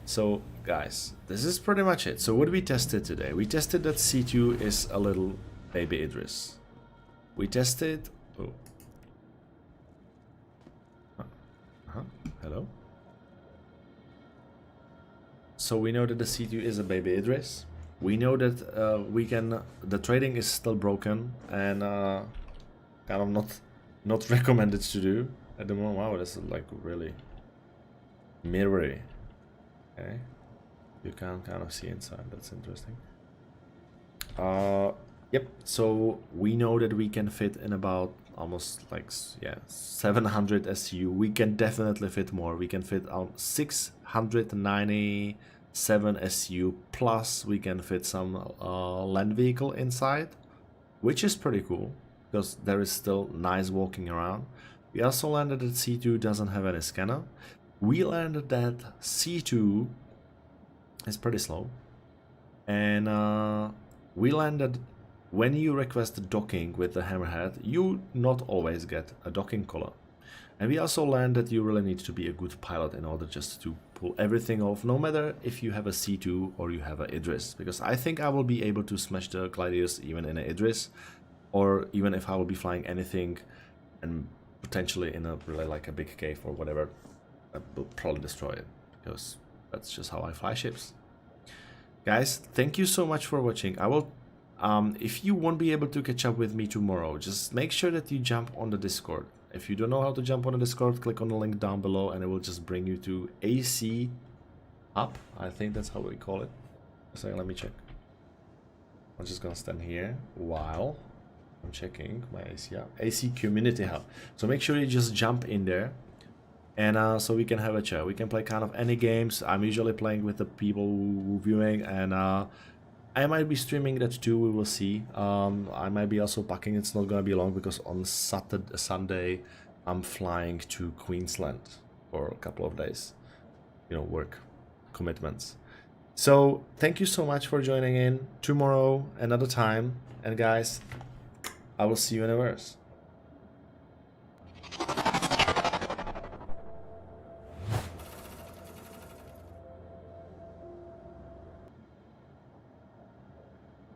Speaker 1: So, guys, this is pretty much it. So what we tested today? We tested that C2 is a little baby Idris. We tested... Oh. Hello? So we know that the C2 is a baby Idris. we know that the trading is still broken and kind of not recommended to do at the moment. Wow, this is like really mirrory. Okay, you can kind of see inside. That's interesting. Yep. So we know that we can fit in about almost like 700 SU. We can definitely fit more. We can fit on 697 SU plus we can fit some land vehicle inside, which is pretty cool because there is still nice walking around. We also landed that C2 doesn't have any scanner. We landed that C2 is pretty slow, and we landed when you request docking with the Hammerhead, you not always get a docking collar. And we also learned that you really need to be a good pilot in order just to pull everything off, no matter if you have a C2 or you have an Idris. Because I think I will be able to smash the Gladius even in an Idris, or even if I will be flying anything and potentially in a really like a big cave or whatever, I will probably destroy it, because that's just how I fly ships. Guys, thank you so much for watching. I will, if you won't be able to catch up with me tomorrow, just make sure that you jump on the Discord. If you don't know how to jump on the Discord, click on the link down below and it will just bring you to AC Hub. I think that's how we call it. So let me check. I'm just gonna stand here while I'm checking my AC Hub. AC Community Hub. So make sure you just jump in there. And so we can have a chat. We can play kind of any games. I'm usually playing with the people who viewing, and I might be streaming that too. We will see. I might be also packing. It's not gonna be long because on Sunday I'm flying to Queensland for a couple of days. You know, work commitments. So thank you so much for joining in. Tomorrow, another time, and guys, I will see you in the verse.